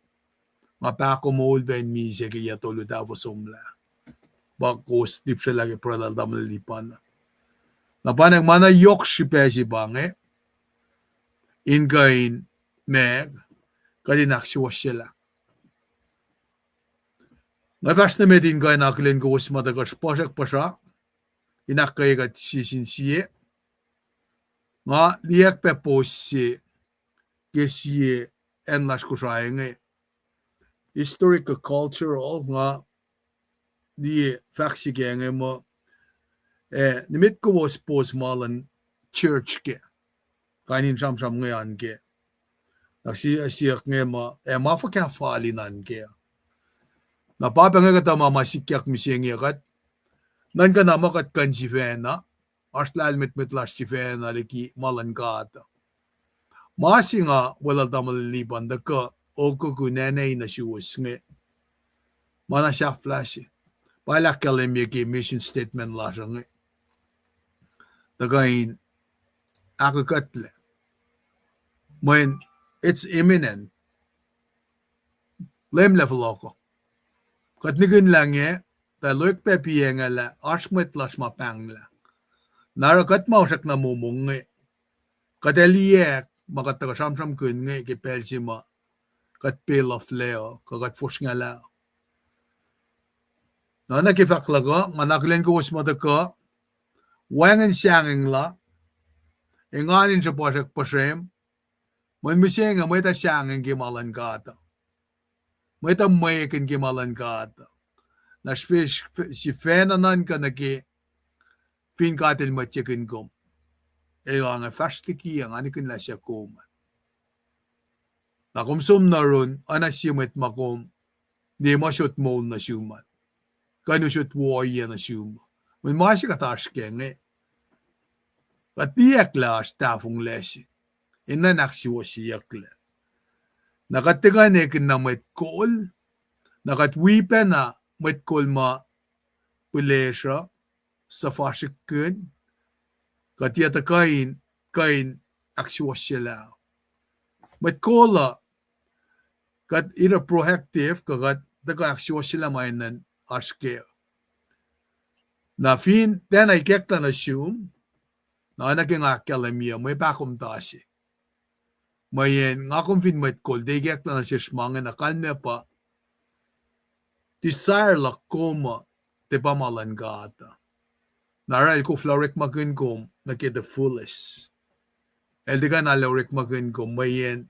Mapako mo ulben mi siya kaya tolo dapo sumla. Bakos dip siya lagi pradal damal lipan. Napanang mana yok si pesi bange. Ingain meg. Kadinak siya sila. Ngakas na medin kain nakilin ko was madagas pasak pasa. Inak kaya kat sisin siye. Nga liyak pe posi. Kesiye en las kusainge. Historical cultural nga die faxigenge mo nimit ko was pos malan church ke kanin sam ngayon ke asiyak nge mo mafaka falinan ke napapanga kata mamasikyak misenge kat nan ka na makat kanjivena aslal mit lastifena liki malan kata masinga wala damal liban da ka Oko kunene na siwis nge. Mana siya flash. Palak kalim yung mission statement la siya nge. Dagain, ako katle. When it's imminent, lem level ako. Katnigun lang ye, taloik pepiye nga la, asmet las mapang la. Narakat mausak na mumung nge. Kataliyek, makatakasamsam kun nge, kipelsi ma. Kat pale of leo, kagat fos nga lao. Na nakifakla ko, manakilin ko was mataka, wangan siyangin la, inganin siya pasak pasem, man misya nga may ta siyangin kimalan kata. May ta mayakin kimalan kata. Na si fenanan ka naki, fin katil matyakin kom. Ila nga fastiki ang anikin la siya kuman. Nakumsum na ron, anasiyamit makom, di masyot mo na siyuman. Kano siyo't woye na siyuma. May masya katash kenge. At diyak la stafong lesi. Ina naksiwa siyak la. Nakatigan ekin na may kol. Nakatwipe na may kol ma pilesya sa fashikin. Katiyata kain aksiwa siya la. May kola kat ina proactive kagat daga aksyon sila mainan aske. Na fin den ay kekta na siyum na naging akalamia may bakom tasi. Mayen ngakong fin may kol day kekta na siya smangan na kalme pa desire la koma te pamalan gata. Naral ko florek magin kom na ke the fullest. El di ka na florek magin kom mayen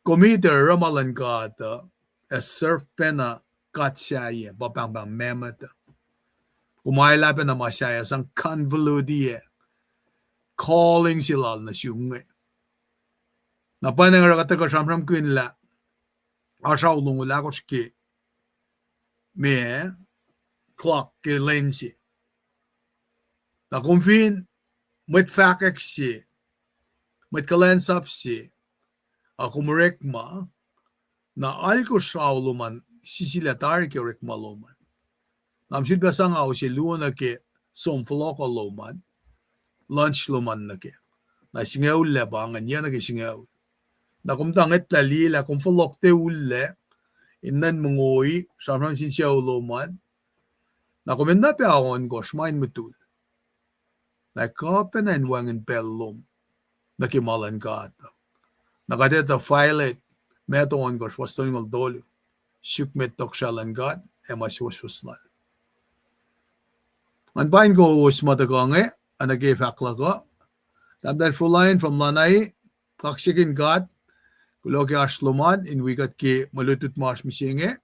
committer ramalan gata as surf pena katsaya papang bang memata. Umaylapen na masaya sang convolutie calling sila na siyungay. Napanang rakataka samram kunla asaw lungula ko ski me clock ke lensi. Na kumfin met fakek si met kalensap si akumrek ma na alko sauluman sisilatari ke rek maluman. Namsid basang ako si luona ke somfloko luman lunch luman na ke. Na singaw lebangan niya na ke singaw. Na kumtangit talila kung falok te ulle inan mungoy samram sinsiyaw luman. Na kumenda pe awon ko shmain mutul. Na kapenan wangan pelum na kimalan kata. Nakadeta filet meto on ko shwastol ngol dolu. Shukmet tok shalan gat emas waswaslal. An bain ko usmatagange anagay fakla ko. Tamdal fulain from lanay praksikin gat kuloki ashloman in wigat ki malutut mas misinge.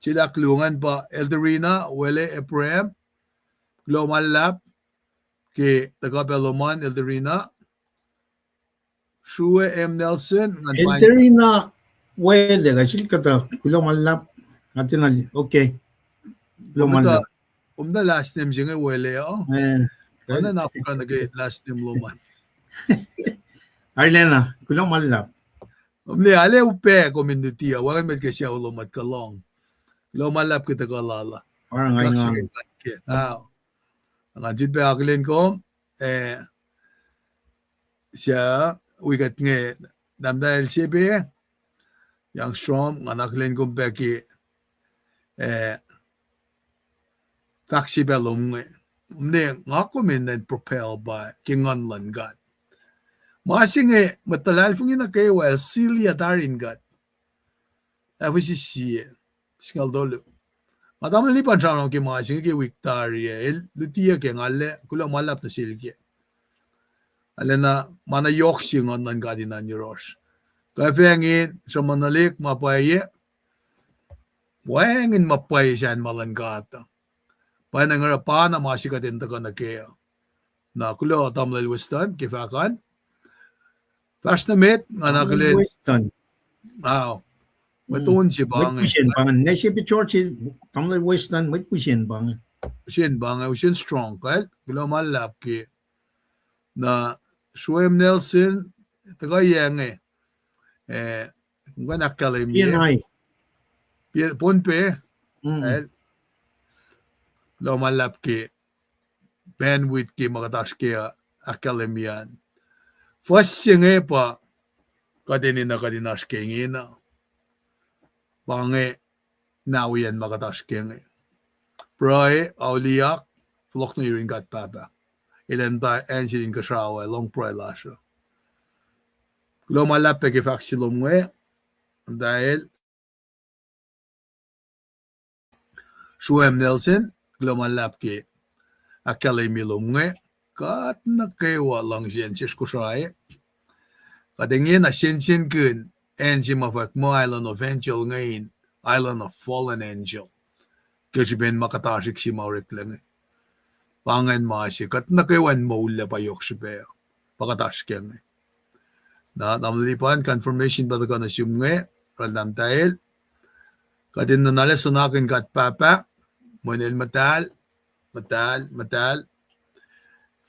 Sila klungan pa Elderina wele Ephraim glomalap ki tagapeloman Elderina Shue M. Nelson Elderina wele kasi kata kulomalap natin na okay kulomalap. The last name singe wele ano na ako nagay last name luman. Arlena kulomalap. Ale upe komindutia wagan med kasi ulomat kalong. Lumalap kita kalala. Parang ngayon. Ang anjid pa akilin ko, siya, wigat nga, damda LCB, yang strom, ang akilin ko peki, taxi belum nga. Nga ko minnan propel ba, kinganlan gat. Masing matalal fungin na kayo, silya tarin gat. Ako si siya. Singal dolo. Madam lipan siya nung kimasing ki Victoria. Lutia ke ngale kulang malap na silke. Ale na manayok siya ng gadinan ni Rosh. Kaya fengin sa manalik mapaye. Wengin mapaye siya malangata. Paya nangarapa na masikatin taka na kaya. Na kulo tamlal westan kifakan. Flash na met nga nakalin. Westan. Wow. Matuon si bang. Kusyen bang. Nasi church is tamlay western with kusyen bang. Kusyen bang. Kusyen strong. Kaya kilo malap ki na Swem Nelson tagayang kung nakalim PNI. Punpe. Kaya kilo malap ki bandwidth ki makatash ki akalimian. First singe pa kadinin na kadinash ki ngina. Bange nawiyan makatash keng Proy auliak flok na yung gat papa. Ilan ta ensin kasawa long proy lasho. Kulo malap pe ke faksilom we dahil Shuem Nelson kulo malap ke akalimilom we kat na kewa lang siyan siskusay. Kadingin na sinsin kun ensin mafak mo Island of Angel ngayon, Island of Fallen Angel. Kasi ben makatasik si Maurik lang. Pangan masik at nakiwan mo ula pa yok si Peo. Pakatasik yan. Na namalipan, confirmation ba ka na siyong randam tahil. Kadin na nalas na akin kat papa. Munil matal.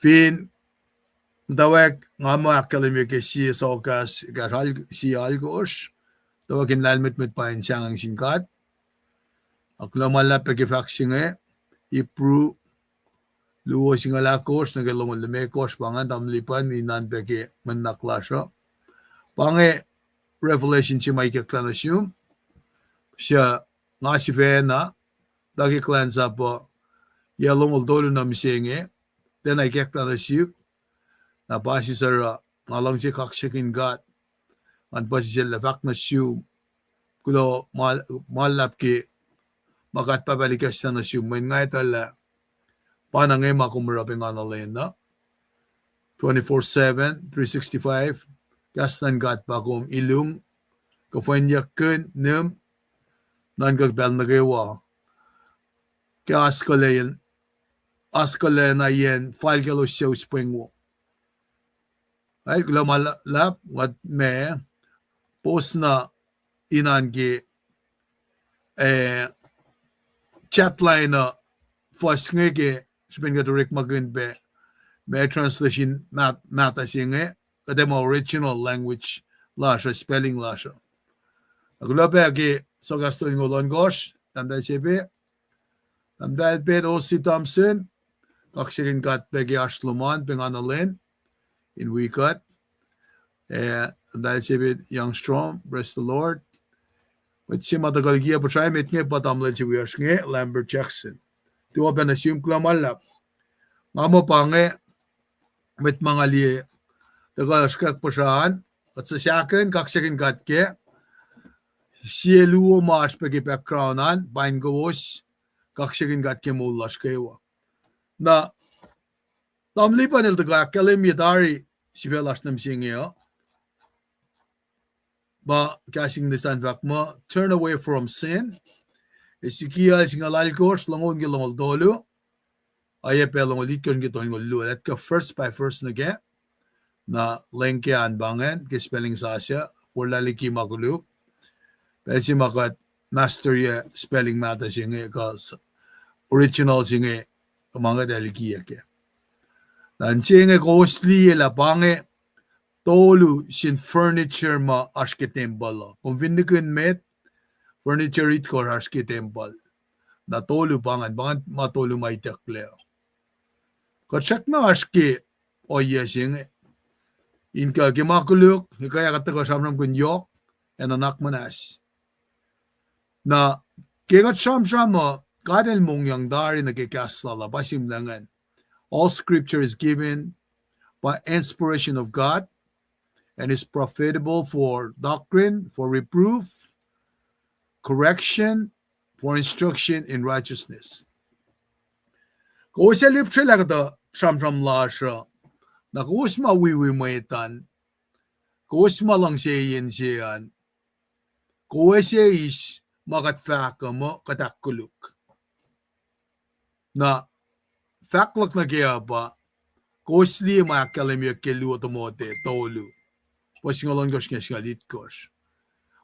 Fin dawag nga mo akalimik si Sokas si Algos. Dawagin lalmit pa yung siyang singkat. Akla malap pagkifaksin Ipru luwo singa lakos nagalungon lumekos pangan tamlipan ni nan pagki manaklasyo. Pange Revelation si may kaklanasyon. Siya nga si Vena dagi klansa po yalong dolo na misinge. Then ay kaklanasyon. Napasi sara ngalang si kaksikin gat an pasi sila fak na siyum kulo malap ki makat pabalikas na siyum main nga itala panangay makumurapin nga nalayin na 24/7 365 Gastan gat bagum ilung kafanyakun nem nan gagbel na gawa. Kaya askale na yen file galo siya spring wo. Ay glamalap wat me post na inangi chat line na first ngege spring gato rik magunbe me translation mata singe kadem original language lasha spelling lasha. Aglabe agi so gasto ngolon gosh tanda sebe tanda bet Osi Thompson kaksigin kat begi ashluman penganalen in wikat tanda sebe young strong bless the Lord with si matagalgia po siya met nge patamlet si Wiyash nge Lambert Jackson tuwa pa nasyum klamalap mamo pange met mga liye tagaskak po siyaan at sa siyakin kaksigin kat ke Sieluo march pegi backgroundan bain gawos kaksigin gat ke mullash kewa. Na tamli panel daga kalim yadari sivelash nam singeo. Ba kasing nisan vakma turn away from sin. Ezekiel singalal course langon gilong dolo. Aye pelong likon giton ngulu. That ka first by first nage na lenke anbangen ke spelling sasya for laliki makuluk. Pwede makat master ya spelling mata singe kas original singe mga dalikiya ke. Dan singe costly la pange tolu sin furniture ma aske temple. Kung vindikun met furniture it ko aske temple. Na tolu pangan ma tolu may takle. Katsak na aske o iya singe. Inka kimakuluk kaya katako samram kun yok en anak manas. Na kegat sham kadel mong yang dari nagkikasla basim langan. All scripture is given by inspiration of God and is profitable for doctrine, for reproof, correction, for instruction in righteousness. Kung salip sila kada sham lasha na kusma wiwi maitan, kusma lang siyan siyan, kuwese is makatfaka mo katakuluk. Na faklak na kaya ba, kusli makalim yung kilu otomote, tolu. Pasingalon gosh nga singalit gosh.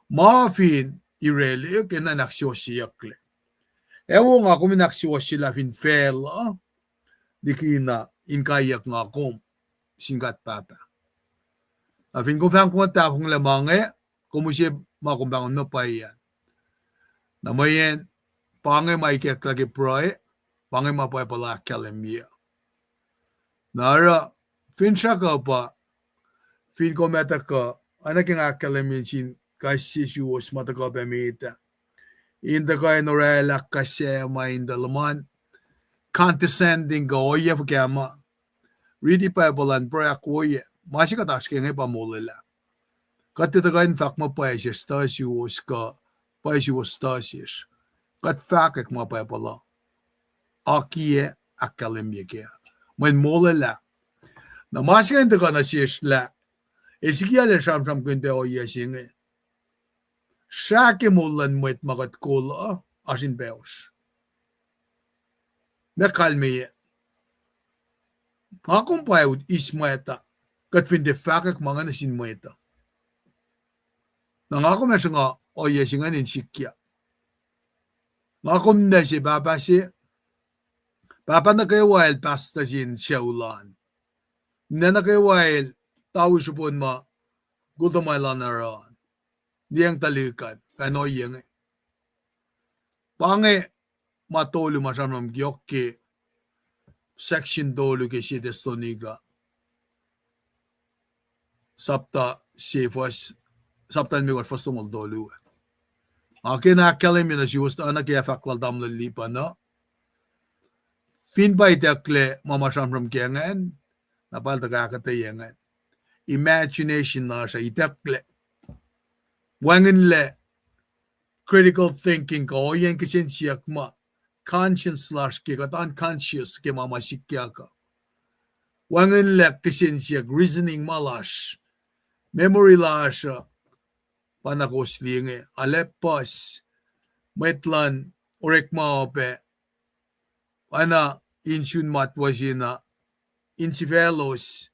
Maafin, ireli, yung kinanaksiyosiyakle. Ewo nga kung minaksiyosila fin fel, di kina, inkayak nga kung, singkat papa. Afin kung fang kumatapong lamange, kumusib makumbangon no pa yan. Namayan, pangay maikyak lagi proy, pangay mapay pala kalemya. Nara, fin siya ka pa, fin ko meta ka, anak yung akalemya sin, kasi siyos mataka pa mita. Inda ka inorelak kasi mainda laman, condescending ka oye pagkama, ready pa palan proy akwoye, masih katash kaya ngay pamulila. Katita ka in fact mapay siya, stasiyos ka, Paisiwostasish. Kat fakek mapay pala. Akiye akalemye kaya. Men molala. Na masken de kana sishla. Ezekiel sham kunte o yesinge. Shake molan met magat kola asin beos. Me kalmeye. Akong payud ismeta. Kat finde fakek mga nasin meta. Nangako me nga o yesingan in sikya. Ngakom na si Papa na kayo while pasta sin siyaulan. Na kayo while tao supon ma gudomailan na ron. Diyang talikan. Kano yung pange matolo masamam gyokke section dolo ke si Testoniga. Sapta sifos saptan mi war fastungol dolo. Akin akalim yun na siya was na anak kaya faklal damla lipa na. Fin ba itakle mamasam from kengan, napalta kakatayangan. Imagination na siya itakle. Wangin le, critical thinking ko, yan kasi siyak ma, conscience slash kaya, unconscious kaya mamasikya ka. Wangin le kasi siyak reasoning malash, memory la siya panakoslinge alepos metlan orek maope ana inchun matwasina inchivelos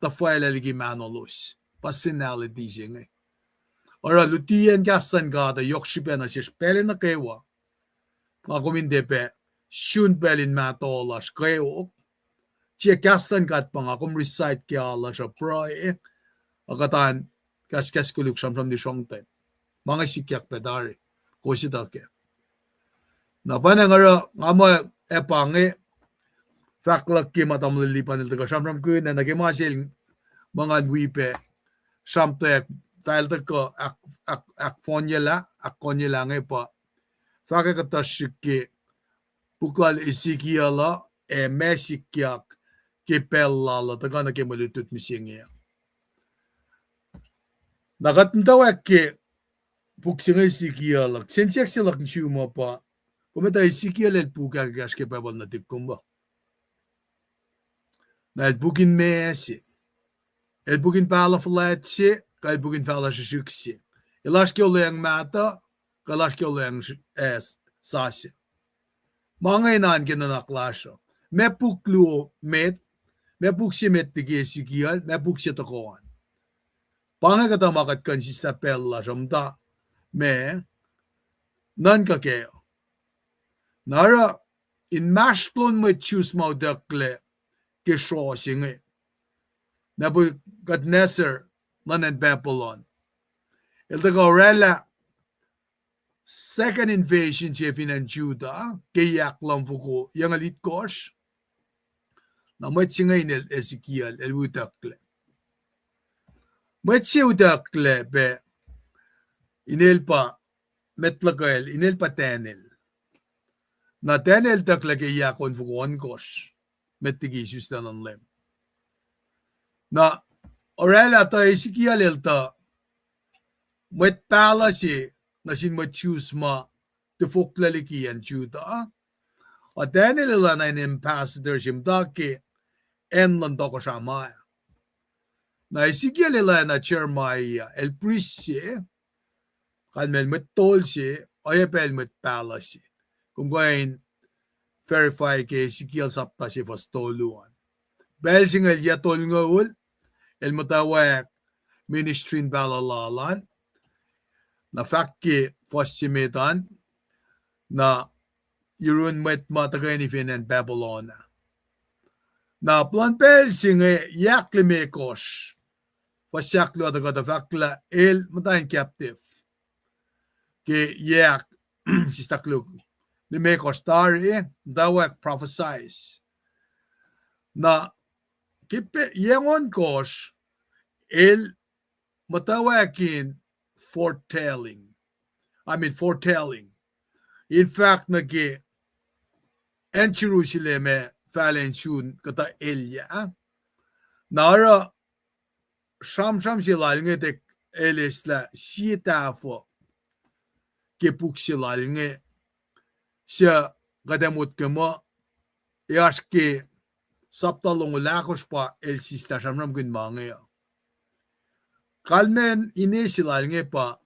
ta file ligi manolos personality singe ora lutien gastan gada yokshipena sis pelena kewa ngakumindepe shun pelin matolas kewo chia gastan gat panga kum recite kyala sa proe agatan kas kuluk from the shongten mga sikyak pedari kosidake na panangara ngamo epange faklak ki matam lilipan nil taga samram ku na nagimasil mga wipe samtek tal ko ak fonyela ak konyela ngepa fakakatashiki pukal Ezekiel e mesikyak ki pellala taga nagimalutut misinge nagatntawak ki puksinga Ezekiel sensiak silak nchuma pa kumita Ezekiel el puka gaske pebal na tikkumba na el bukin mesi el bukin pala flatsi ka el bukin pala shiksi ilaske oleng mata kalaske oleng es sasi mga inan ginanaklasyo me puklu met me puksi met tigi Ezekiel me puksi tokoan pangakata makat kansi sa pella samta me nan kakeo nara in mashlon me choose mau dakle Geschosinge. Nebuchadnezzar lanen Babylon. El de gorella second invasion chefin en Judah kayak lamfuko yang alit kosh. Na matchingay nel Ezekiel el udakle. Matchi udakle be inel pa metlakael inel pa tenel. Na tenel dakle kayak onfuko on kosh. Mettigisus tanan lem. Na orela ta Ezekiel elta met palasi na sin choose ma te foklaliki en Judah. A Daniel na in ambassador simdaki en landoko shamaya. Na Ezekiel na Jeremiah el prisi kalmel met tolsi ayapel met palasi. Kung gain verify ke Ezekiel sapta si fastoluan. Belsing el yatol ngawul, el matawak ministrin balalalan, na fakki fasimitan, na yurun met matakanifin en Babylona. Na plan belsing e yakli mekosh, fasyaklo atagata fakla el matayin captive. Ke yak, sistaklo, ni mekosh tari, dawak prophesize. Na kipe yengon kosh el matawakin foretelling. In fact nagi en Jerusalem falen chun kata elya. Nara sham silal ngedek elesla sietafo kepuk silal nge siya kadamut kema yaske saptalong lakos pa el sista shamram gun mange. Kalmen inesilal nge pa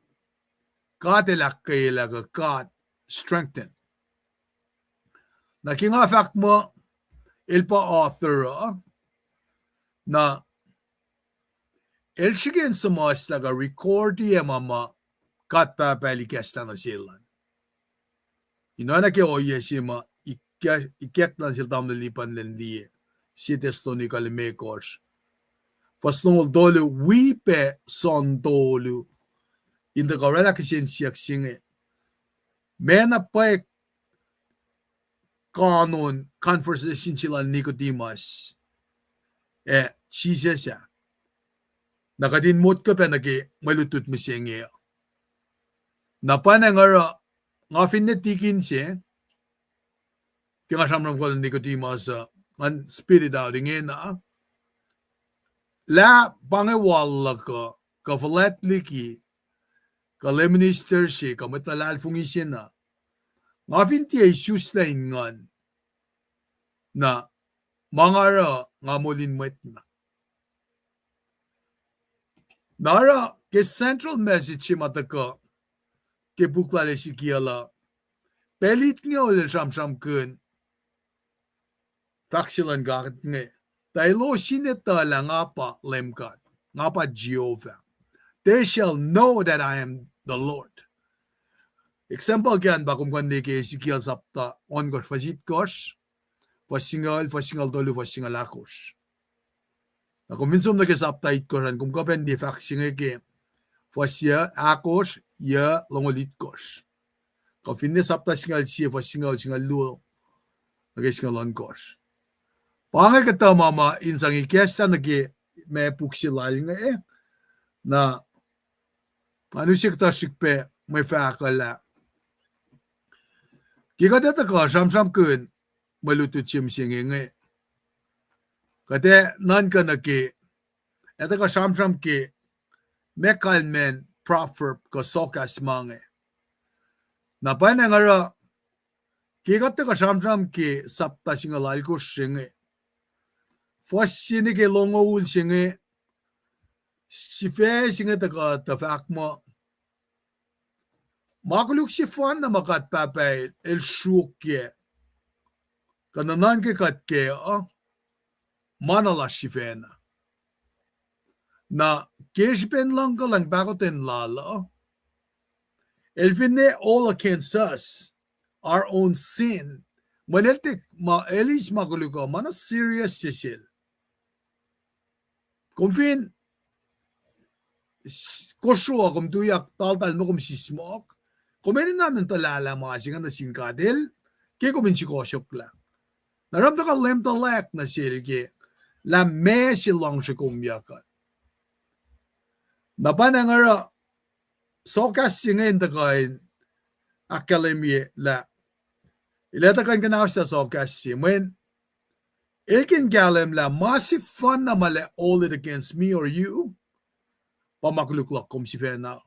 katelak kailaga kat strengthen. Nakinga fact mo el pa author na el shigen samas laga record ya mama kat pa palikesta na silan. Inana ke oye sima ikek lan sil tam lipan len die. Si testonika le mekos. Fastong dolu wipe son dolu. In the gorilla kisin siyak singe. Mena pa kanon conversation sila Nicodemus. Jesus ya. Nakadin mot ka pa nagi malutut mo singe. Napanangara nga finetikin siya. Kaya samram ko Nicodemus an spirit out ingena. La pangewala ka kafalatli ka minister siya ka matalal fungisyen na. Nga finti ay sus na ingan na mangara nga molin met na. Nara ke central message mataka ke bukla le sikiala pelit nga ol sham kun faxilan gart nge tailo sineta la ngapa lemkat ngapa Jehovah. They shall know that I am the Lord. Example again bakum kandi ke Ezekiel sapta on gor fazit gosh fasingal tolu fasingal akos. Na kuminsum na ke sapta it koran kum kapen di faxinge ke fasia akos ya longolit gosh. Ka finne sapta singal si fasingal singal lu na ke singal on gosh. Pange kata mama insang ikesta na ke me puksilal nga na anusik ta shikpe may fakala. Kika data ka sham kun maluto chim singe nga. Kate nan ka na ke eta ka sham ke mekal men proverb ka sokas mange. Na pa na ngara kika ta ka sham ke sapta singalal ko singe. Fasini ke longo ul singe si fe singe ta ka ta fakma makuluk si fan na makat papay el shukye kananan ke katke manala si fena na keshpen lang ka lang bakoten lala el finne all against us our own sin maneltik ma elis makuluk mana serious sisil kumfin kosho kum tuyak tal mo kum sismok kumenin namin talala mga singa na singkadil ke kumin si kosyok lang naramda ka lem talak na silke la me silang siya kumyakan napanangara sokas singin takain akalemye la ilatakan ka na sa sokas simen ilkin galem la massive fun na male all it against me or you pamakuluklak kum si fena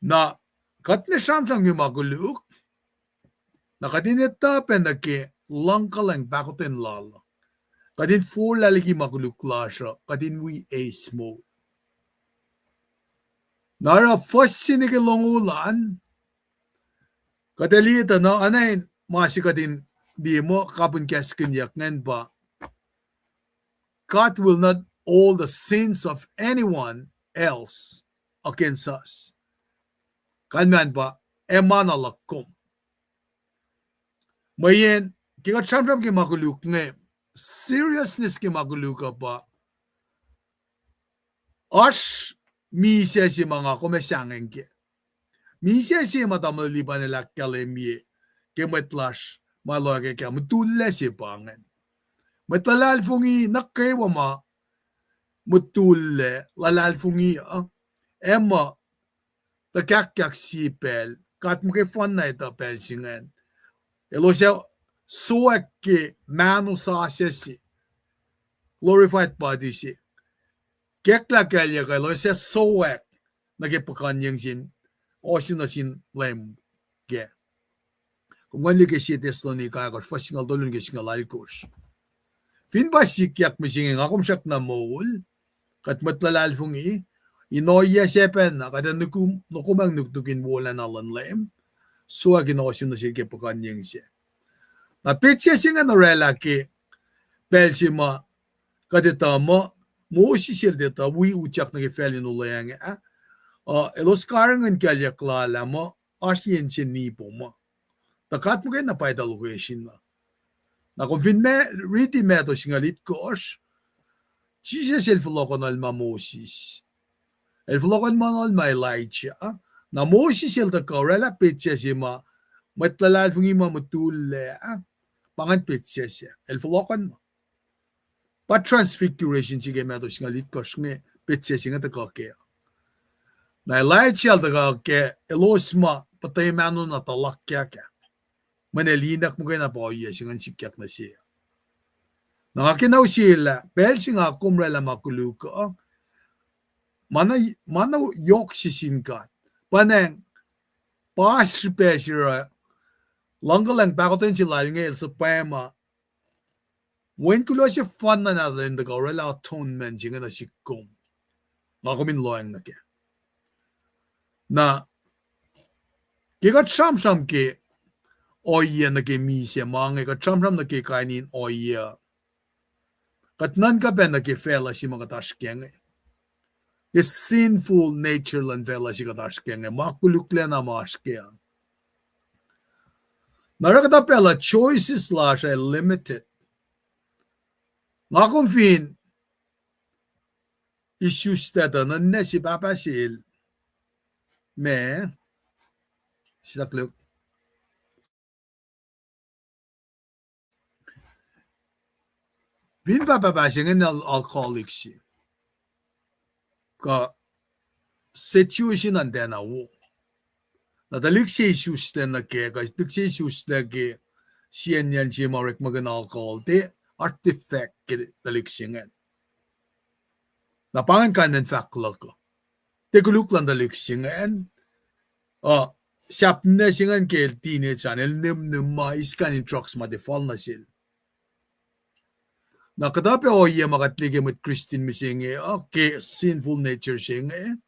na katne shamsang yung makuluk na kadinita penake langkalang bakoten lala kadin full laliki makuluk lasha kadin we ace mode nara first sinike longulan kadalita na anayin masi kadin di mo kapun kaskin yaknen ba God will not hold the sins of anyone else against us. Kanman ba emanalakum. Mayen kika chamram ki makuluk ne seriousness ki makuluk ba ash mi siya si mga kumesangen ke. Mi siya si matamaliban nila kalemye ke metlash maloge ke mutulle si pangen. Metalal fungi nakkewa ma mutulle lalal fungi emma takakyak sipel kat mo ke fan na ita pelsingan. Elo siya suwek ke manu sa si glorified body si. Kekla kalya ka elo siya suwek nagipakanyang sin o na sin lem ke. Kung wali ke si Thessalonica ka fasingal dolun ke singal alkos. Fin ba sikyak misingin akom siyak na mawul kat matlalal fungi inoya sepen na kada nukumang nuktukin wala na lanlem so aginosyon na siya pakanyang siya. Na pitya siya nga narela ke pelsima kadita mo si siya dita wi uchak na kifeli nulayang elos karangan kalya klala mo asyen siya nipo mo. Takat mo kayo napaydalukweshin na. Na kung finme riti meto singalit kosh Jesus el flokon al Moses. El flokon man al Elijah. Na Moses el ta korela pitya sima matlalal fungi ma mutulle pangan pitya siya. El flokon mo. Pa transfiguration sige meto singalit kosh nge pitya singa ta kake. Na Elijah el ta kake elosma patay mano na talakya ka. Manelinak mo kayo na po iya singan sikyak na siya. Nakakinaw sila, pero singa kumrela makuluka, mana yok sisinkat. Paneng, pasipesira, langgalang bakotin sila ngayon sa pema, when kulo siya fan na natin, the gorilla atonement singa na sikum. nga kumin loang na ke na kiga cham ke oya na ke mi se mange ka cham na ke kainin oya katnan ka ben na ke fela si mga tashkenge the sinful nature lan fela si ka tashkenge makulukle na maashke narakata pela choices la siya limited nga kung fin issues tada na ne si Papa Sil me silakluk Vin Papa Sil ng alcoholic si ka situation ang dena wo nadalik si issues na ke ka si issues na ke siyan yan si marek magan alcohol te artifact ke dalik singan napangan kanan fakla ko te kuluk lang dalik singan siap na singan ke teenage channel nim mais kanin trucks ma defall na sil nakadape oya makatlige mit Christian misinge ke sinful nature singe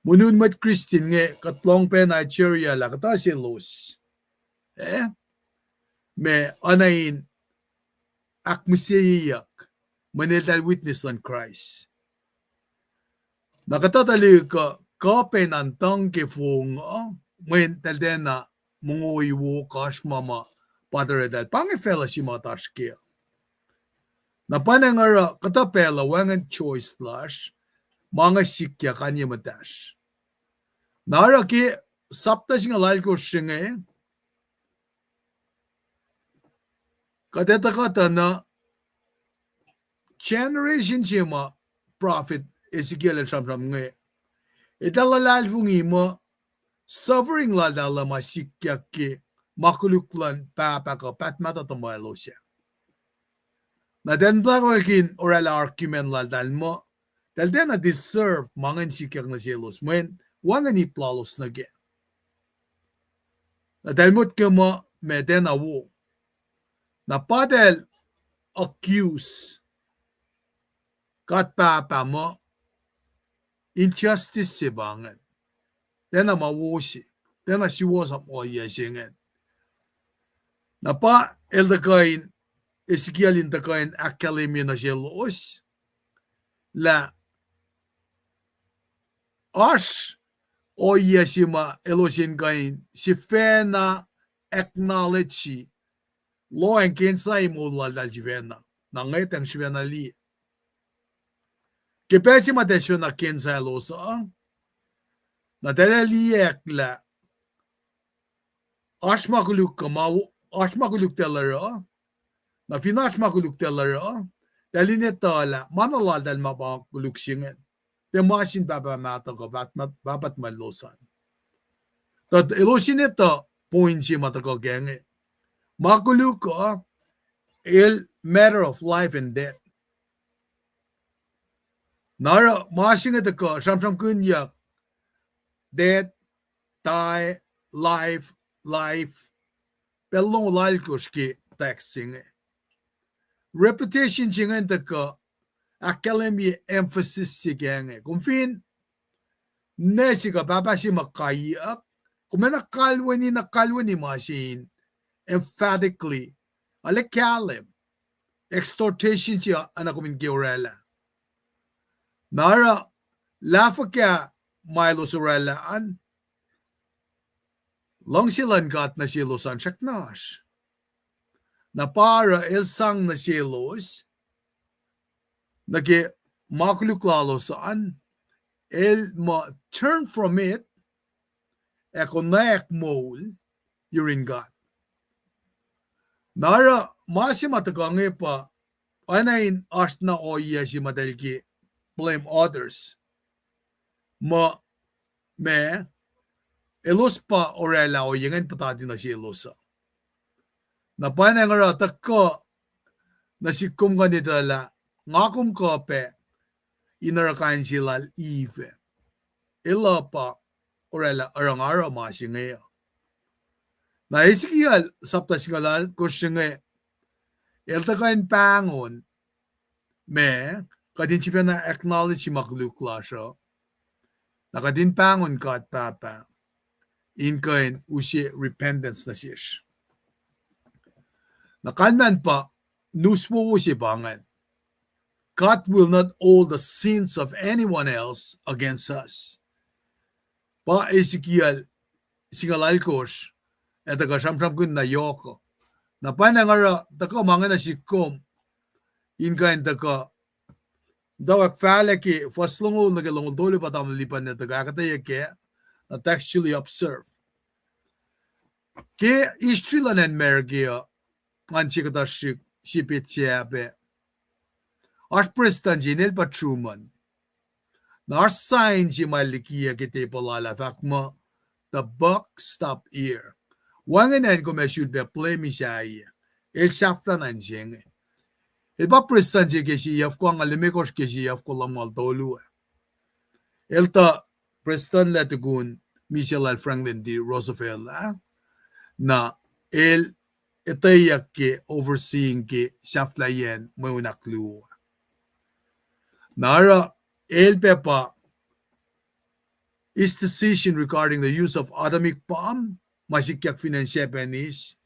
munun mat Christian nge katlong pe Nigeria la kata si los me anain akmisiyak manilal witness on Christ nakatatali ka kape nantang ke fung men taldena mungoy wo kash mama padre dal pange fela si matashke na panangara katapela wangan choice slash mga sikya kanya matash nara ki sapta singa lal ko singa kadeta kata na generation sima prophet Ezekiel at samsam nga italalal fungi mo suffering la dala masikya ki makuluklan papa ka patmata tumayalo siya na den kin oral argument la dal mo dal den na deserve mangan sikyak na sielos when wangan ni plalos na ge na dal mot ke mo me den na wo na padel accuse kat papa mo injustice si bangan den na mawosi den na siwosap o yasingen na pa eldakain Ezekiel indakain academy na sielos la ash o yasima elosin kain si fena acknowledge lo en kensai mo la dal jivena na ngetang shvena li ke pesi ma desvena kensai lo sa na dele li ekla ashma kuluk kamau ashma kuluk telara na finash makuluk telara daline tala manala dal mabang kuluk singen de masin baba mata ko babat malosan tad elosin ito point si mata ko genge makuluk il matter of life and death nara masing ito ko samsam kunyak death die life pelong lalkos ki texting repetition singa ito ko academy emphasis si genge kung fin nesi ka papa si makayak kung may nakalwani masin emphatically alikalim extortation siya anak ko min giorela nara lafa kya Milo Sorella an long silan kat na silos an shaknash na para ilsang na silos nage makuluklalo saan el ma turn from it ekonayak mole you're in God nara masimatagangay pa anayin ashna oya si madelki blame others ma me elos pa orela o yengen patati na si elosa na panangara takko na sikum kanitala ngakum kope inarakain sila ive ila pa orela arangara masingaya na Ezekiel sapta singalal kusinge eltakain pangon me kadin siya na acknowledge si maklukla siya. Nakadin pangon kat papa. Inkain usi repentance na siya. Nakanman pa, nuswo si bangan. God will not hold the sins of anyone else against us. Pa Ezekiel, singalalkos, at kasamsam kun na yoko. Na panangara, taka mga na sikom, inkain taka, dawak fala ki, faslungo nagalong dole pa tamo lipan na taka, kataya ke, na textually observe. Ke istrilanen mergia, anchi kata sipit siyabe. Ars prestan jinel pa Truman. Na ars sign si malikia kite palala fakma, the buck stop here. Wangan en ko me should be play mi siya. El safran an jenge. El pa prestan je ke si yaf ko ang alimekos ke si yaf ko lamal tolu. El ta prestan la tugun Michelle L. Franklin D. Roosevelt na el etayak ke overseeing ke saflayen mo nakluwa. Nara el pepa his decision regarding the use of atomic bomb masikyak finansya penis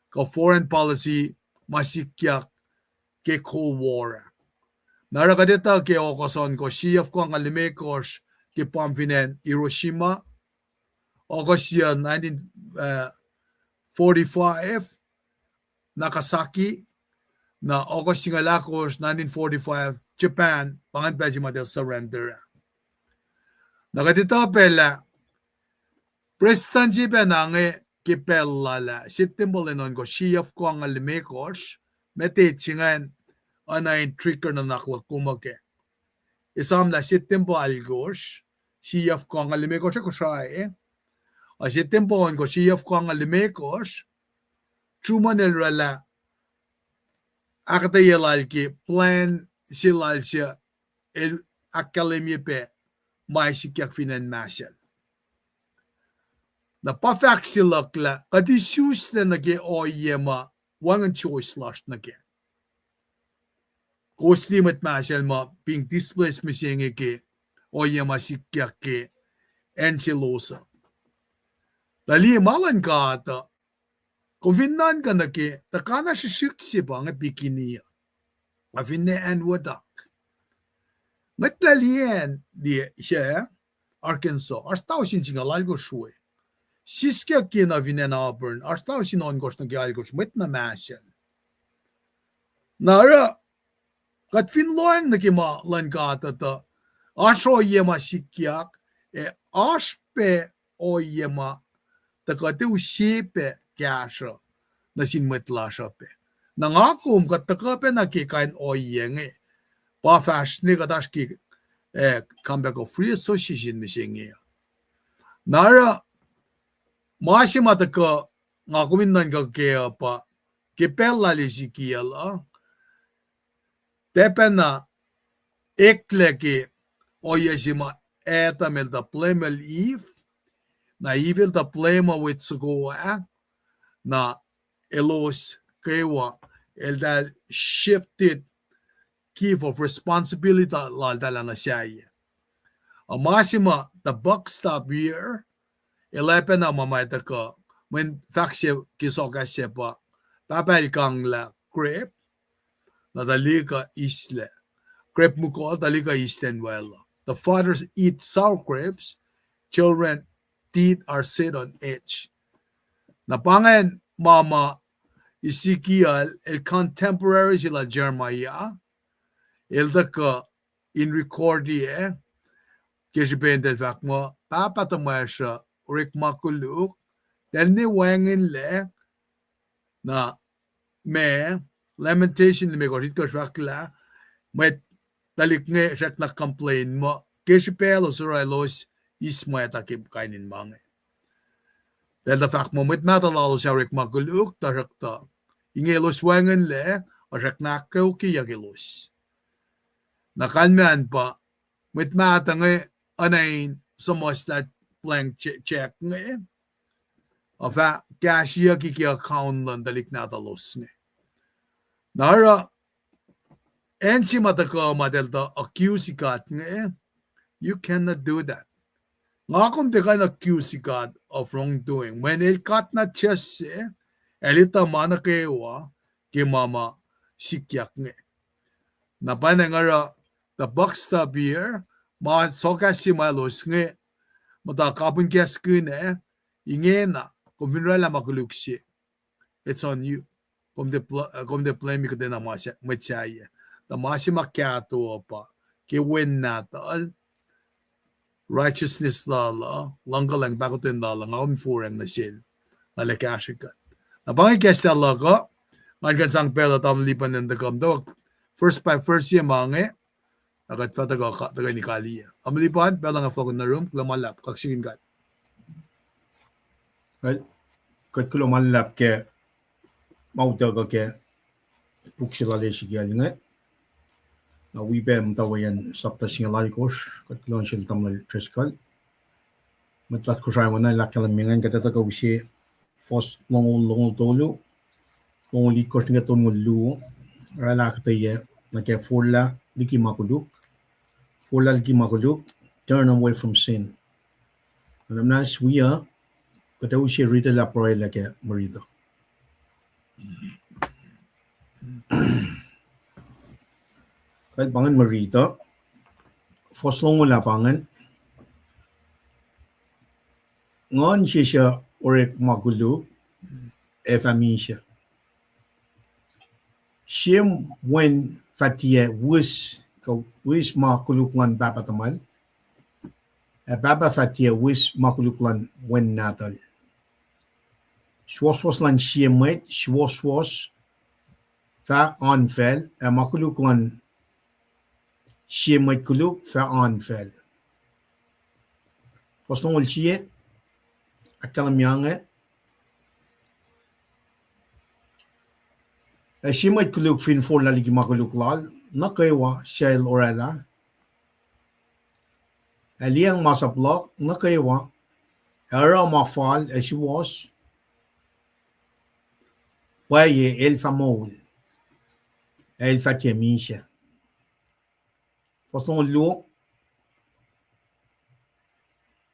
ka foreign policy masikyak ke Cold War. Nara kadeta ke okason ko siyaf ko ang alimekos ke pamfinen Hiroshima August 1945 Nagasaki na August singalakos 1945 Japan pangan pa del surrender. Nakadita pela prestan si penange kipelala September lenon ko siyaf ko ang alimekos mete chingan anayin trigger na naklakumake. Isam la September algos siyaf ko ang alimekos ko siya a September ko siyaf ko ang alimekos Truman el rala akatayalal ki plan silal siya el akademya pe may sikyak finan masyal. Na pa-fact silakla, kadisyus na nage oyema, wangan choice lash nage. Koslimat masyal ma, ping displace misyenge ke, oyema sikyak ke, enchilosa. Dali malan ka ata, kung vinan ka nage, takana siya siksi ba nga bikiniya. Mafinne and wadak. Naglalien di siya, Arkansas, arstaw sin singalalgo shuwe. Siska kina vinen Auburn, arstaw sin ongos na gyalgos, met na masyal. Nara, kat finloeng na kima langkata ta, asho yema sikyak, aspe o yema, takate usipe kyasha, na sinmetla siya pe. Nangakum kat takape na kikain o yenge, pa fashion ka dash ki comeback of free association missing nara masimata ka ngakumin nan ka kaya pa kipella Ezekiel tepena ekle ki oyesima etamel da plemel eve na evil da plema with sugo na elos kewa el that shifted give of responsibility la dala na siya. Masima, the buck stop here, 11 na mamayta ko, when faksya kisoka siya pa, papel kang la crepe, na dalika isle. Crepe mo ko, dalika islen well. The fathers eat sour crepes, children teeth are set on edge. Napangan mama Ezekiel, el contemporary sila Jeremiah, Eldaka in recordie keshipen del fakmo papa tamasha rik makuluk del ni wangin le na me lamentation ni me ko rit ko fakla met dalik nge shak na complain mo keshipelo suralos isma takim kainin mange del da fakmo met matalalo sa rik makuluk tarakta ingelos wangin le o shak nakau ki yagelos nakanman pa mit matange anain samoslat blank check nge afa cashier ki account lan dalik natalos nge nara En si mataka madelta accuse God nga you cannot do that. Nga kung di ka accuse God of wrongdoing, when il kat na chess elita mana kewa mama sikyak nga. Napanangara the backstab here ma soka si malos nga mata kapun kes kune ingena kung pinrala makuluksi. It's on you. Kung de play mi kadena masya machaya. The masya makyato pa ki win natal righteousness lala langgalang bakutin lala ngawin furang na sil nalakashikat. Napangikes lala ko ngayon sang pela tam lipan ng dagam do first year mange agat fataga ka tagay ni kaliya. Amlipan pela nga fog na room klamalap kaksigin kat. Kat kulo malap ke mautaga ke puksilale sigyal nga na wibem tawayan sapta singalal kos kat kulo sil tamlal treskal matlat ko sa mo na lakalanmingan katata ka usi fos longol tolo longol likos nga tonulu rala kataya na ke forla liki makuluk turn away from sin. Alam nas wiya kata usi rita la proy la ke marido. Kahit bangan marito, foslong wala bangan, ngon siya orek magulo, famille siya. Siyem wen fatia wis makuluklan babatamal, baba fatia wis makuluklan wen natal. Swos lan siyem wet, swos fa anfel, makuluklan siyem kuluk fa anfel. Foslong wal siye, akalam yange, siyem kuluk fin for laligi makuluklal, nakaywa shell orela, aliyang masablok, nakaywa, era mafal, siwas, paye el famol, el fatiamisha. Foslong lu,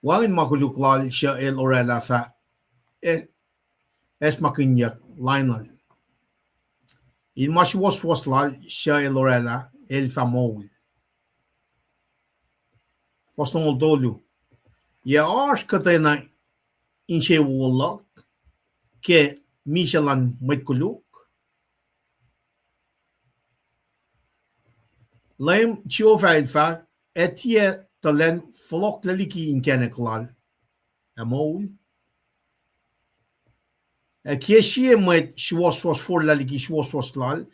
wangin makuluklal siya el orela fa, es makinyak, Lionel. In maswas lal siya el orela el famol. Foslong dolu. Ya arsh katena inche wolok ke Michelan metkuluk. Lem tjofail fa etie talen flok leliki in keneklal. Amol. Kiesie met was for laliki was lal.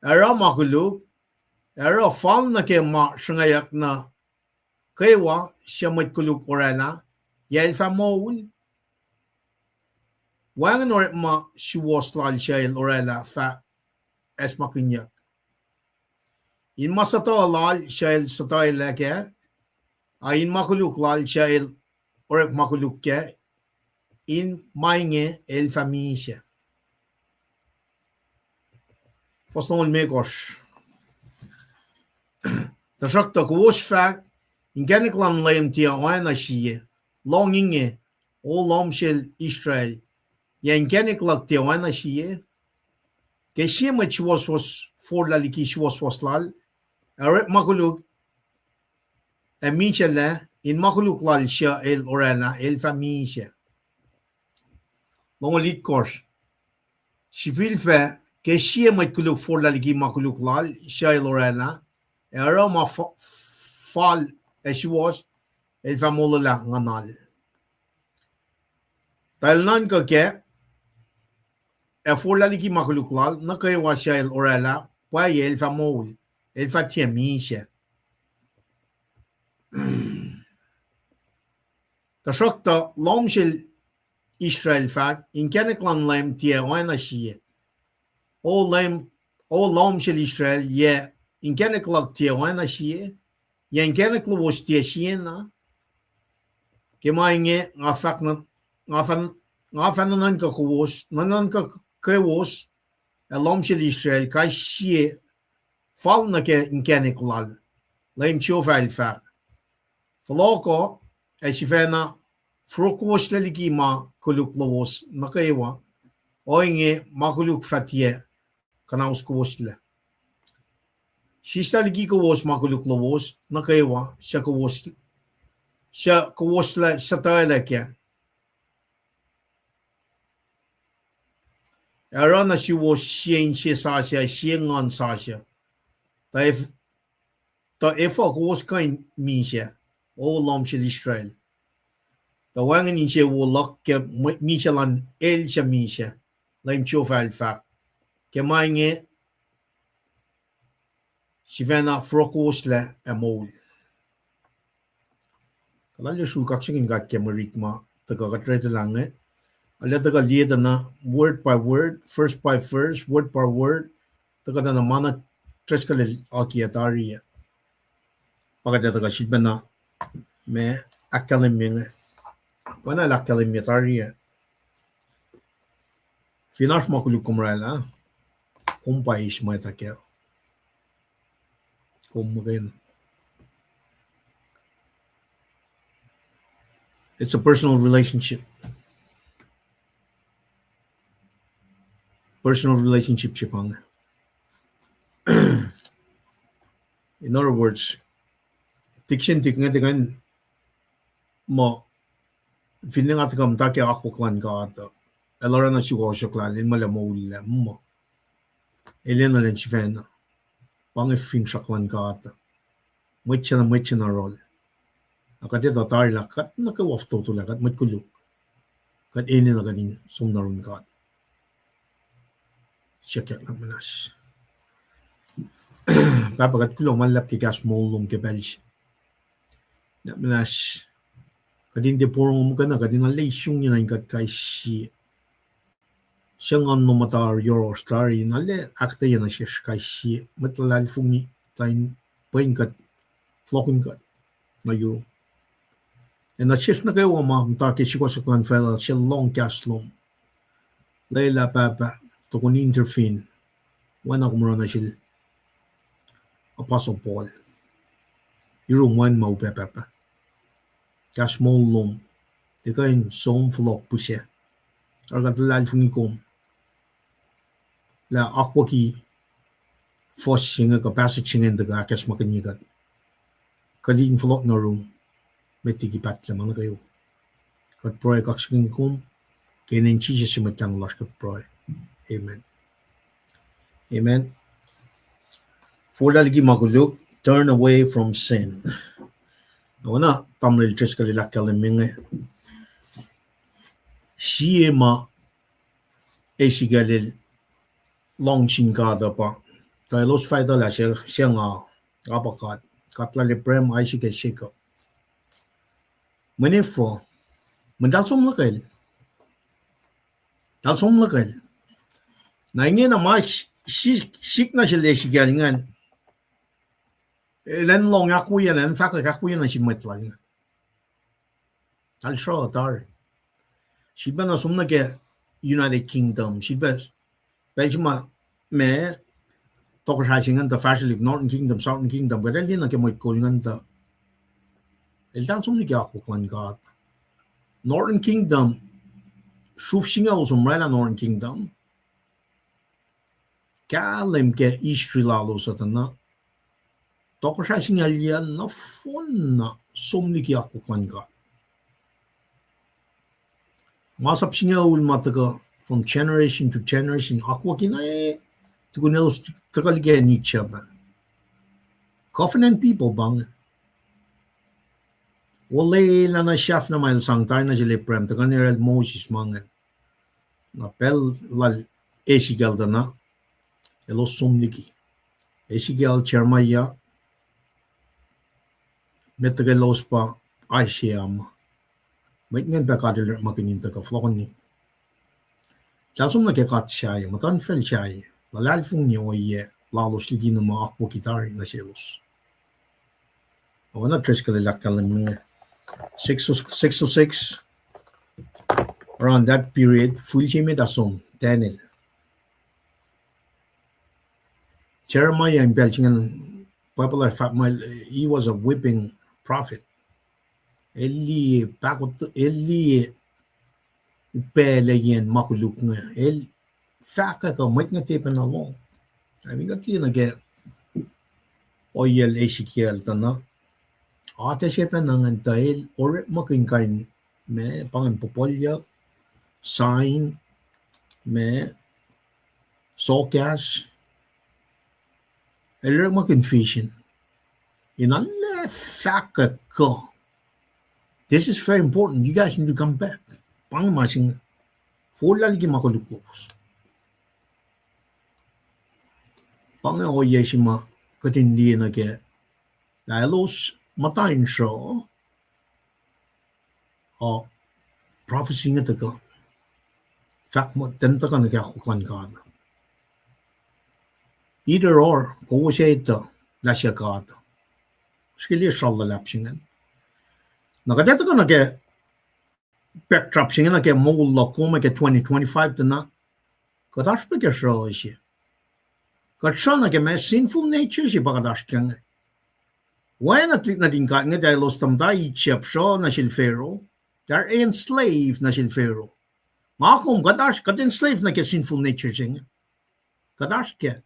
Era makuluk. Era fal na ke ma shangayak na kaywa siya metkuluk orana. Yel famol. Wangan or ma was lal siya el orela fa es makinyak. In masato lal siya el satay leke. Ayin makuluk lal siya el orek makuluk ke. In mainge el famille. Foslong mekos. Tasakta kuos fact in keniklan leim tia oana shie longinge o lomshel Israel. Yan keniklak tia oana shie. Ke shie mach was for laliki was lal. Arep makuluk minchela in makuluk lal shia el orana el famille. Longolit kors. Sipil fe ke shie mat kuluk for laligi makuluk lal shia el orana. Era ma fal was el famola nganal. Talnan ka ke for laligi makuluk lal na kay wa shia el orana pa el famol el fatiamisha. Tasokta lomshel Israel fact in keniklan lem tia oana shie. O lom shel Israel ye in keniklak tia oana shie. Ye in keniklu was tia shie na. Kemainge ngafanan ka kuwos nanan ka kewos lom shel Israel kai shie fall na ke inkenik lal laim chio fail fa faloko e si fena frokos leligi ma kuluk lowos nakaiwa oinge makuluk fatie kanaus kowosle sistaligi kowos makuluk lowos nakaiwa siya kowosle satale ke arana si wo sien si sa sia sien on sa sia ta efo kowos kain mi sia o lom si Israel ta wangen in sia wo lok ke mi sia lan el sia mi sia laim chio fail fa ke mainge si vena frokos le amol kala le shu kak singin gat ke marikma ta ka tre lange ala ta ka lieda na word by word first by first word by word ta ka na mana tres ka le akiatari pagada ta ka shibena me akaleming wana la akalemitaria finas makulu kumrala kumpais mai ta ke kumgen. It's a personal relationship. Personal relationship chipang. In other words, tikshin tikngan mo feeling at kam take ako klan ka ata. Elora na sugo klan in malamol mo. Elena len chifena. Pang fin klan ka ata. Mwitcha na role. Akade ta tar la kat na ka wafto to la kat matkuluk. Kat eni na ganin sumnarun ka. Check it manas. Papagat kulong malap ki gas molong ke belsh. Na manas. Kadin de porong mo kana kadin alay syung ni na kat kay si. Siyang no matar your story nale akta yana siya kay si matlal fungi tain pain kat flokin kat na euro. En na siya na kayo ma mta ke siya sa klan fella siya long gas long. Layla papa to kun intervene. Wana kumura na siya Apostle Paul. Euro 1 mau papa. Gas molong. De kain som flok pusya. Argat lal fungi kom. La akwa ki fos singa kapasa chingen daga akas makanyigat. Kalin flok na room. Metiki patla mana kayo. Kat proy kaksingin kom. Kenen chija simatang las kat proy. Amen. Amen. Fola lagi maguluk. Turn away from sin. Wana tamril tres kalilak kaliminge. Siye ma esigalil long chingada pa. Kaya los faida la siya nga apakat. Katla le prem ay sige shika. Manifo. Mandalsom lakal. Dalsom lakal. Na ingin na ma sik na siya esigalingan. Len long akuya len fakak akuya na siya matla. Alsho atar. Siba na sumna ke United Kingdom. Siba Belgium me toko sa singan ta facility Northern Kingdom, Southern Kingdom. Pero hindi na ke mo ikulingan ta. Eldan sumni ke ako klan ka. Northern Kingdom shuf singa usumrela Northern Kingdom. Kalem ke Eastri lalo sa tana. Toko sa singa liyan na fon na sumni ke ako klan ka. Masap singa ulmataka from generation to generation aqua kinae to kunelos takalige nicha ba. Covenant people bang. Wale la na shaf na mail sang tayo na jile prem takanirel Moses mangan. Na pel lal esigal dana elos sumniki. Esigal chermaya metagalos pa Aishiam. May ngan pa kadil makininta ka flokon ni. Lasum na kekat siya, matan fel siya. Lalalfung niya o iye, lalos ligi na mga akwa kitari na silos. Awa na tres kalilak kalam nga. 606, around that period, full himit asong, Daniel. Jeremiah in Belgium, popular fact, he was a whipping prophet. Eli bakot eli upele yen makuluk nga. El faka ka mat nga tepen along. I mean, got you get oil Ezekiel tana. Ate shepen nangan dahil or makin kain me pangan popolya sign me sokas. Eller makin vision. In alle faka ka. This is very important. You guys need to come back. Pang masing full lagi makulukos. Pang o yeshima katindi na ke lalos matain siya o prophecy nga taga. Fact mo tenta ka nagkakukan ka na. Either or, kung siya ito, lasya ka ito. Skili siya lalapsingan. Nakadeta ka nagka backdrop siya nagka mula ko may 2025 na kadash pa kaya siya. Katsa nagka may sinful nature siya pa kadash kaya nga. Why natlik na din ka nga dahil los tamday chip siya na siya Pharaoh. They're enslaved na siya Pharaoh. Mga kung kadash, enslaved na kaya sinful nature siya nga. Kadash kaya.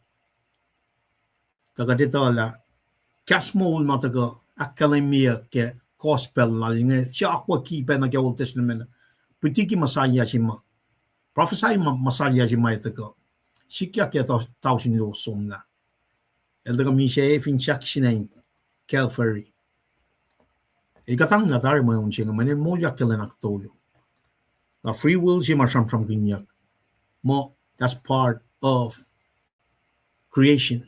Kagadita wala, kasmo ulma taga akademia ke gospel na nga siya akwa kipa na kaya Old Testament. Pwitiki masaya siya ma. Prophesy masaya siya ma ito. Siya kaya tausin losom na. Elda kami siya finchak siya na Calvary. Ikatang na tayo mo yung siya nga manin mo yak kaya naktolo. Na free will siya masamsam kinyak. Mo, that's part of creation.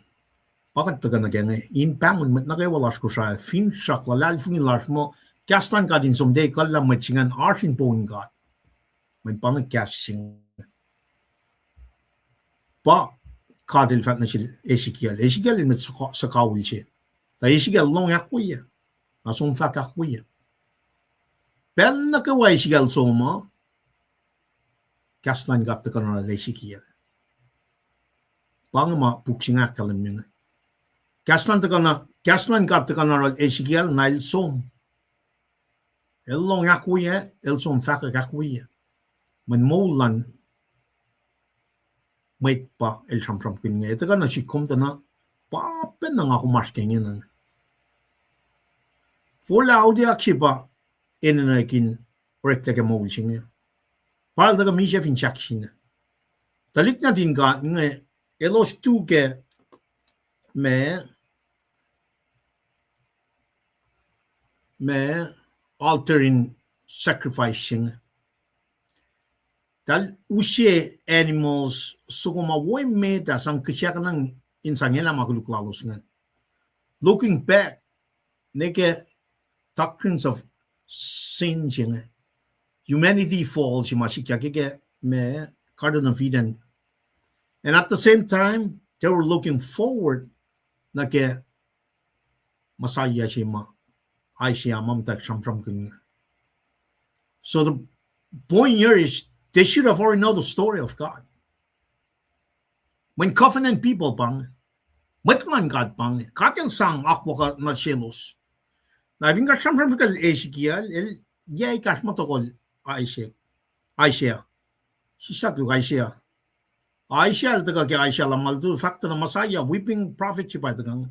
Bakit taga na gana? Impangon mat na kayo walas ko siya. Finchak lalal fungin lars mo. Kastan ka din someday kala matsingan arsin po yung God. May pangkasing. Pa, kadil fat na siya Ezekiel. Ezekiel yung sa kawil siya. Ta Ezekiel long akuya. Nasong fak akuya. Pero nakawa Ezekiel so mo. Kastan ka taga na Ezekiel. Pangama puksing akalam yun. Kaslan ka na Ezekiel na ilsom. Elong akuya, ilsom faka akuya. Man molan may pa el samsam kinya. Ito ka na si kumta na papen na nga kumaskengin na. Fula audio aksipa enanakin rekta ka mawulsing niya. Para daga misya finchaksin na. Talik na din ka nga elos tu ke me altering sacrificing dal usye animals suguma woy me da sang kisya kanang insangela makuluklalos nga looking back neke doctrines of sin nga humanity falls masikya ke me garden of Eden, and at the same time they were looking forward na ke masaya siya so the point here is they should have already know the story of God. When covenant people pang, matman God pang, katil sang akwa ka na selos. Na even ka samsam ka Ezekiel, yay kas matokol Aisha. Sisak yung Aisha. Aisha taga kaya Aisha lamal tu fakta na masaya weeping prophet siya pa tagang.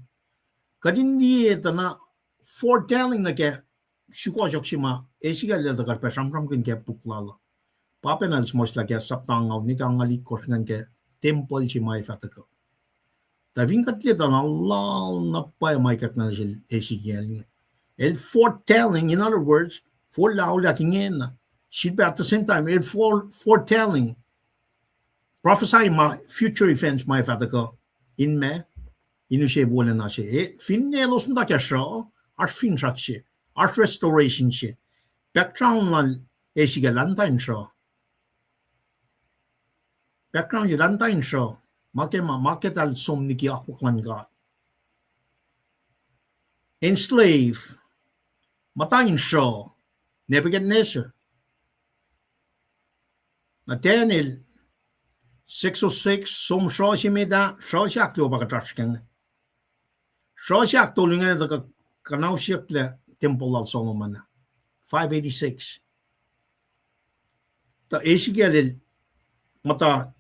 Kadindi ito na foretelling na kaya sukosok si ma Ezekiel ito ka samsam kin kaya puklala. Papenal smos la kaya saptangaw ni ka ngalit kos ngan kaya temple si ma ifata ko. Tabing katlita na Allah na pa may kat na si Ezekiel nga. El foretelling, in other words, forlaula kingen na. She'd be at the same time, el foretelling, prophesying my future events my ifata ko. In me, inu siya bola na siya. Finnelos na kaya siya, as finsak siya, as restoration siya. Background lang, Ezekiel lantain siya. Background yung lantain siya. Market al somniki ako klan God. Enslave. Matayin siya. Nebuchadnezzar. Na Daniel, 606 som shashimida shashak lo bagatashkang shashak to linga da kanaushik le temple of Solomon 586 ta Ezekiel mata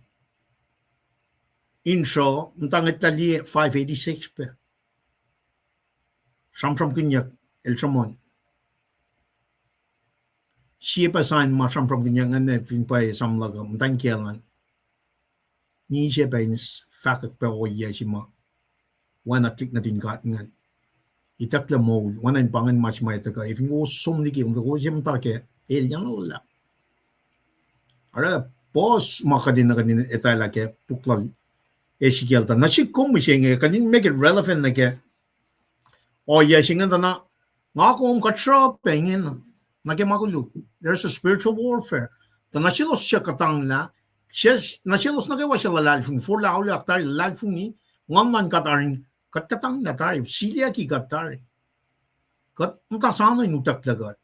intro ntang Italy 586 pe Samsam kinyak el chamon siapa sign ma samsam kinyak ane fin pa samlaga ntang kielan ni siapa ins fakak pe oya sima wana tik na din kat ngan itak la mo wana in pangan match mai ta ka if ngo som ni ki ngo jem ta ke el yang la ara pos makadin na kanin etala ke puklal Ezekiel ta nasi kom mishenge kanin make it relevant na ke oya singa ta na nga ko ka tra pengen na ke makulu there's a spiritual warfare ta nasi los siya katang la siya nasi los na ke wa siya lalfung for la uli aktar lalfung ni ngon man katarin katang na tayo silia ki katari kat mta sana inutak lagat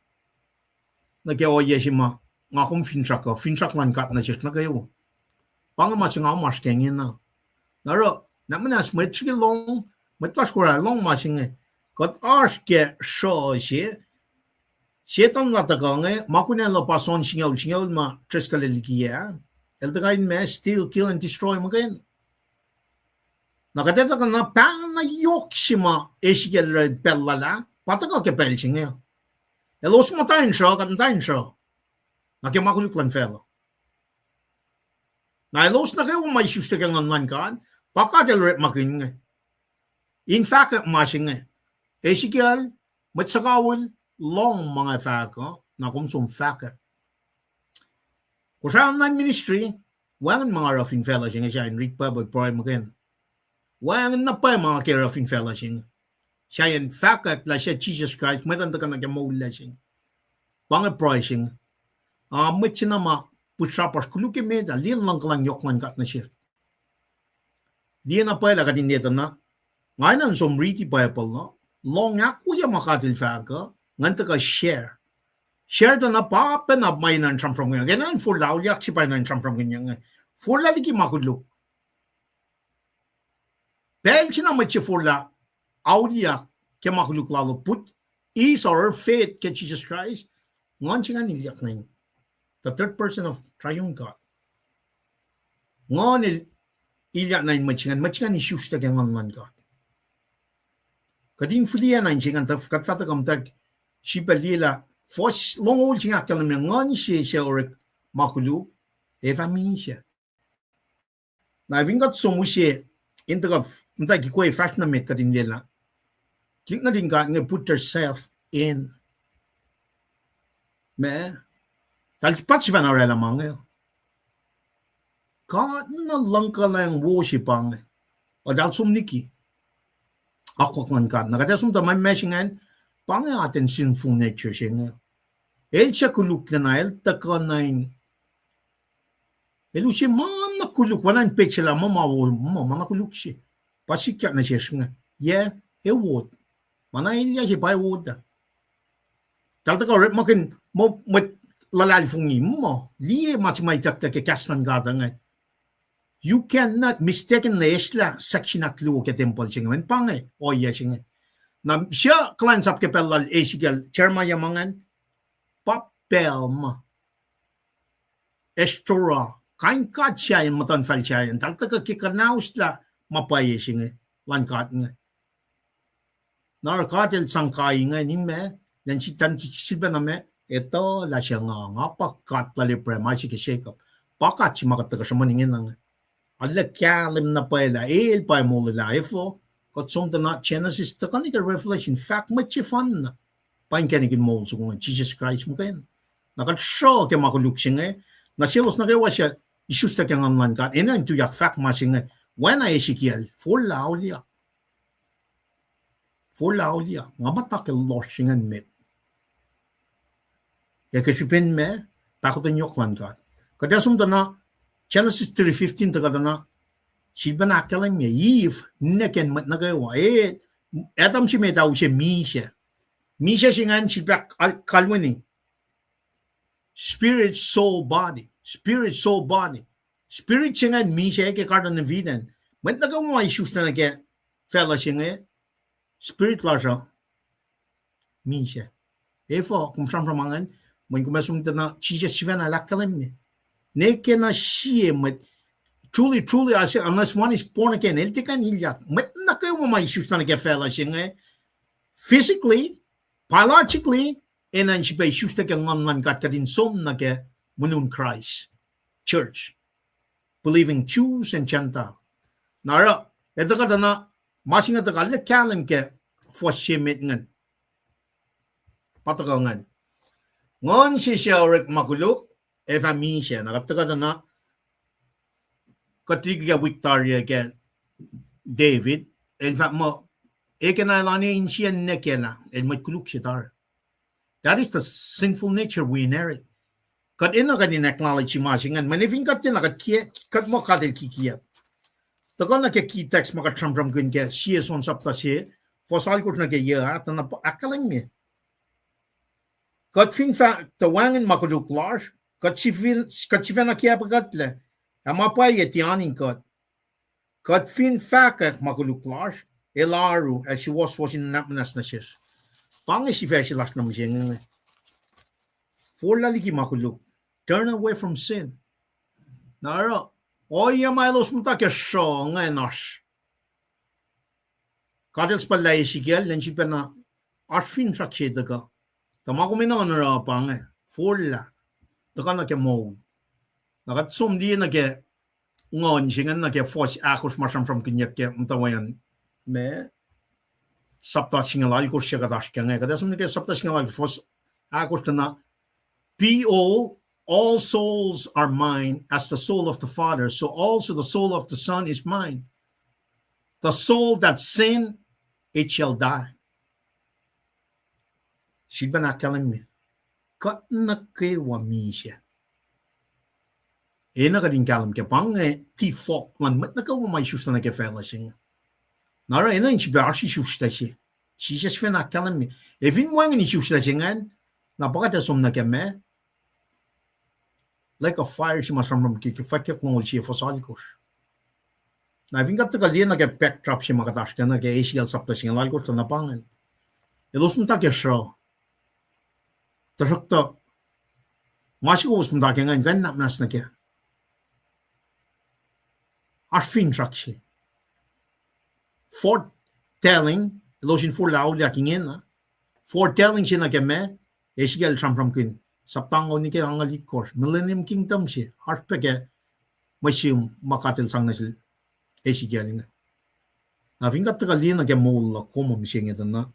na ke oya sima nga kong finchak man kat na siya na kayo pang ma siya nga mas kengin na naro naman as may chiki long may tas kura long ma siya kat ars ke sho siya tang nataka nga makunin la pason siya ma tres kalilikiya el tagayin me steal, kill, and destroy mo kayo nakateta ka na pang na yok sima Ezekiel rin pelala pataka ke pel siya elos matayin siya katantayin siya nakimakulik lang fellow na elos na kayo may susta kang anman kan pakatel rin makin nga in fact masing nga Ezekiel matsakawil long mga faka na kumsum faka kusaan na ministry wangan mga roughing fellow siya in Rick Pabot Prime again wangan na pa mga kaya roughing fellow siya in fact la siya Jesus Christ matanda ka na kaya maula siya pangit pricing met siya na putrapas kuluki meda liyan lang kalang yokman kat na siya liyan na pa ila katin dito na ngayon ang somriti Bible no long ako yung makatil faka nganta ka share ta na pa penap may nan from ganyan ganyan for lauliak si pa nan from ganyan for laliki makudluk dahil siya na siya for la auliak kaya makudluk lalo put is our faith kay Jesus Christ ngon siya nga niliyak na yun the third person of triune God ngon iliyak na yun machingan ni Shusta kaya ngon God kading fulia na yun siya nga katfata kamtag siya lila Fos long ol siya kalam ngon siya or makulu eva min siya. Na vingat somu siya inta ki ko fresh na met kadin lela. Klik na din ka nga put yourself in. Me talpat siya na rela mga. Ka na lang ka lang worshipang. O dal sumniki. Ako kan ka nakata sumta may meshingan pang atin sinful nature siya nga. El siya kuluk na el taka na yun. El siya mana kuluk. Wanan pek siya lang mana kuluk siya. Pasikyak na siya nga. Yeah, wot. Mana ilya siya pa wot da. Talta ka rin makin mo lalal fungi mo. Liye masimay takta ke kasnan gata nga. You cannot mistaken na isla section aklu ke temple siya nga. Pangay. O iya siya nga. Na siya klansap ke pelal Ezekiel. Chairman yamangan. Papel estora kain kat siya yung matan fal siya yung talta ka kikanaus la mapaye siya lankat nga narkatel sangkay nga ni me dan si tan siba na me ito la siya nga pakat la lepre ma siya shake up pakat si makataga siya maningin nga ala kalim na pala el pa mo la ifo kat somta na Genesis ta kanika Revelation fact machifan na pain kanigin mo so kung Jesus Christ mo kayo nakat-show kaya makuluk siya nga na silos na kayo siya isusta kaya nga man ka ina yung tuyak fact ma siya nga when I Ezekiel full laulia nga matak los siya nga met kaya kasipin me takotan yok man ka kaya sumta na Genesis 3:15 takata na siba na akalan niya Eve neken mat na kayo Adam siya may tawag siya Misha singan si Kalwini. Spirit, soul, body. Spirit siya mi siya ke kardan ng viden. Met na kung may issues na ke fella siya spirit la siya mi siya. Efo kung samramangan mo kumasum na chicha sivana lakalim me. Neke na siya met truly I say unless one is born again el tikan ilyak. Met na kung may issues na ke fella siya physically, biologically, and then siya issues na ke ngan kat kadin som na ke munun Christ church. Believing Jews and Gentile. Nara, ito ka na, masing ito ka, lekalim ke, for shimit ngan. Patakaw ngan. Ngon siya orik makuluk, eva mi siya, nakata ka na, katiga Victoria ke David, in fact mo, eke na ilani in siya nekela, and matkuluk siya tar. That is the sinful nature we inherit. Kat ina ka din acknowledge masingan. Manifin kat din kat mo katil kikiya. Tako na ke key text maka tram kun ke siya son sapta siya. Fosal kot na ke ya at na akalang mi. Kat fin fa tawangin makuduk large. Kat sifin na kiya pagatle. Ama pa yetianin kat. Kat fin fa ka makuduk large. Elaru as she was in napnas na siya. Pangis si fa siya last na siya nga. For laliki makuluk. Turn away from sin. Nara, oya mailos mo ta kesho nga enash. Kadels pa la Ezekiel, len si pa na arfin trakse daga. Tama ko mina nara pa nga. Forla. Daga na ke mo. Nakat sumdi na ke ngon singan na ke fos akos masam from kinyak ke mtawayan. Me sapta singalal ko siya kadash ka nga. Kada sumdi ke sapta singalal fos akos na all souls are mine as the soul of the Father, so also the soul of the Son is mine. The soul that sin, it shall die. She'd been not telling me. Kat na kewa mi siya. Na ka din kalam ke pang ti fok man mat na kawa may shus na ke fella siya. Nara ina in si ba si shus ta siya. She just been not telling me. If in wang ni shus ta siya ngan, napakata som na ke me. Like a fire si masamram ki fakir kung siya fosalikos. Na vingat ta kalian na ke backdrop si makatash ka na ke ACL sapta siya lalikos ta napangan. Ilos mo ta ke show. Tarukta masiko us mo ta ke ngan gan napnas na ke. Arfin trak siya. Foretelling, ilos in laul yakingin na. Foretelling siya na ke me, ACL samram kin. Saptangaw ni kaya ang alit course. Millennium Kingdom siya. Heart pa kaya masyong makatil sang na sila. Ezekiel nga. Na vingat ta kalian na kaya mola kumam siya nga na.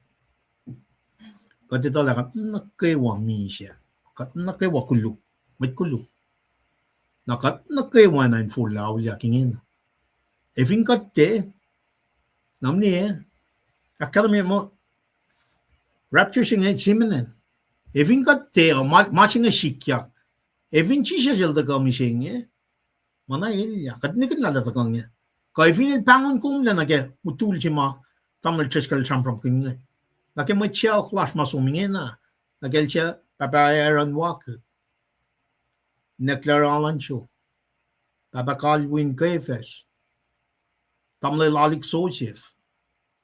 Kati talaga nakaywa mi siya. Kat nakaywa kuluk. May kuluk. Nakat nakaywa na in full law yakingin. E vingat te namni akadami mo rapture siya nga simenen. Evin kat te masinga sikya. Evin chisha jelda kami siya mana ilya. Kat nikin nala ta kanya. Ka evin il pangon kum na nage mutul chima tamal cheskal champram kinga. Nake mo chia clash masumingin na. Nagel chia papa Aaron Walker. Neklar Alan Show. Papa Calvin Kefes. Tamle Lalik Sosif.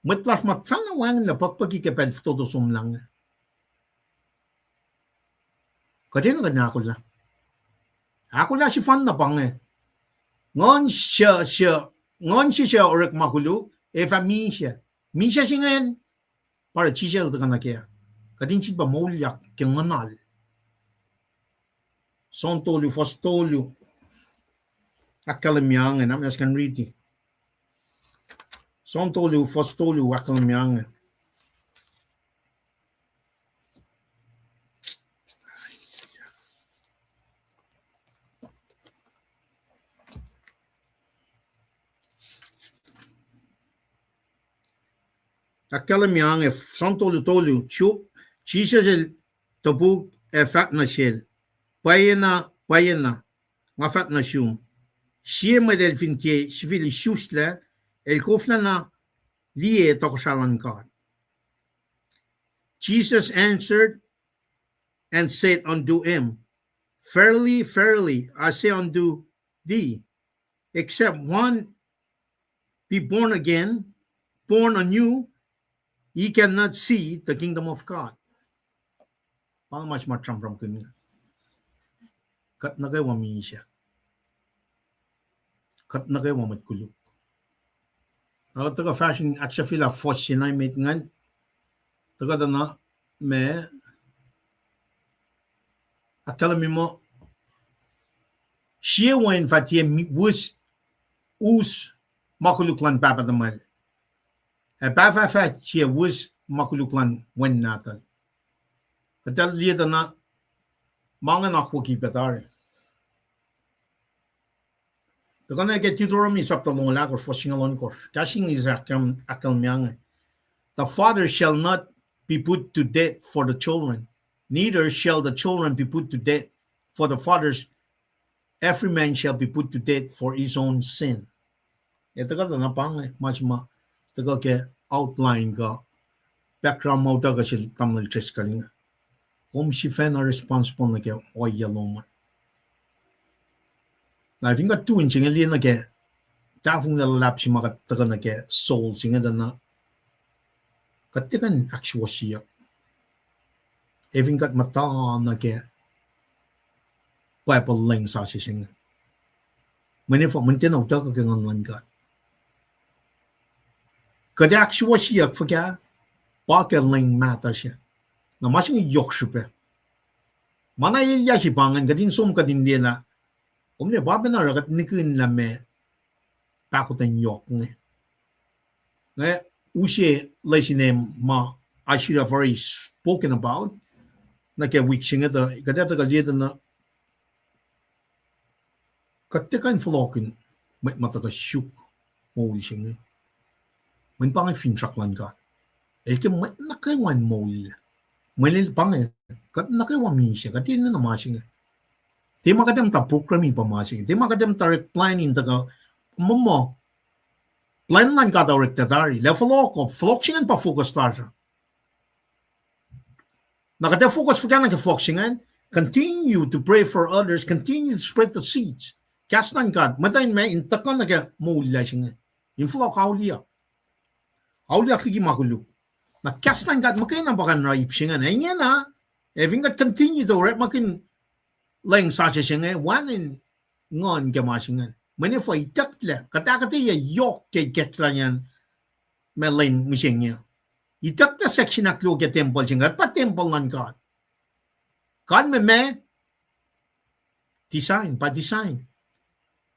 Mitlash matfana wang na pagpagi ke pel todo sumlang. Kadino ka na ako la. Ako la si fan na pang Ngon siya orik makulu, efa mi siya. Mi siya ngayon. Para chisel ka na kaya. Kadin siya ba molyak keng manal. Son tolu, fos tolu. Akalimyangan, I'm just gonna read it. Son tolu, fos tolu, akalimyangan. Akalam yang santo tolu chu chisel tabu fat na shell. Payena ma fat na shum. Shie model fintie civil shusla el kofna na lie toksalan God. Jesus answered and said unto him, Verily, verily, I say unto thee, except one be born again, born anew, ye cannot see the kingdom of God. Pang mas matram ram kun. Kat na kay wami siya. Kat na kay wamat kuluk. Ako taga fashion aksya fila fos sinay mit ngan. Taga dana me akala mo siya wen fatie wus us makuluklan papa damal. Papa fatie wus makuluklan wen natal. Katal liya dana mga nakwaki betari. Taga na get Deuteronomy sa talong lagor fosingalon ko. Kasing is akal miyang. The father shall not be put to death for the children, neither shall the children be put to death for the fathers. Every man shall be put to death for his own sin. Ito ka na pang mas ma taga ke outline ka background mo taga sil tamil tres kalinga. Si fan are responsible na ke oyaloma. Na I think got two inching ali na ke tafung na lap si maka taga na ke soul singa na katikan actual siya. Even got mata na ke Bible lang sa siya singa. Mani fa muntin au taga ke ngan ka. Kada actual siya faka pa ke lang mata siya. Na masing yok siya. Mana iya si pangan kadin som kadin dia na omne babe na ragat nikin na me takutan yok ne. Na ushe lesine ma I should have already spoken about na ke week singa da kada ta galia na katikan flokin met mata ka shuk mo singa. Mun pangan fin traklan ka. Elke met na kay wan mo Manil pange kat nakawami siya kat yun na namasing di makadam ta programi pa masing di makadam ta planning ta ka mo plan lang ka ta rektadari level ko fluxingan pa focus ta nakata focus for kana ka fluxingan continue to pray for others continue to spread the seeds kasnan ka matayin may intakan na ka mula siya in flock aulia kiki makulu na kastan gat makin na bakan raip singa na inya na even got continue to rep makin lang sa singa one in ngon gamashingan mani fo itakla kata ya yok ke getla yan melain misingya itakta section aklo ke temple singa pa temple nan god kan me design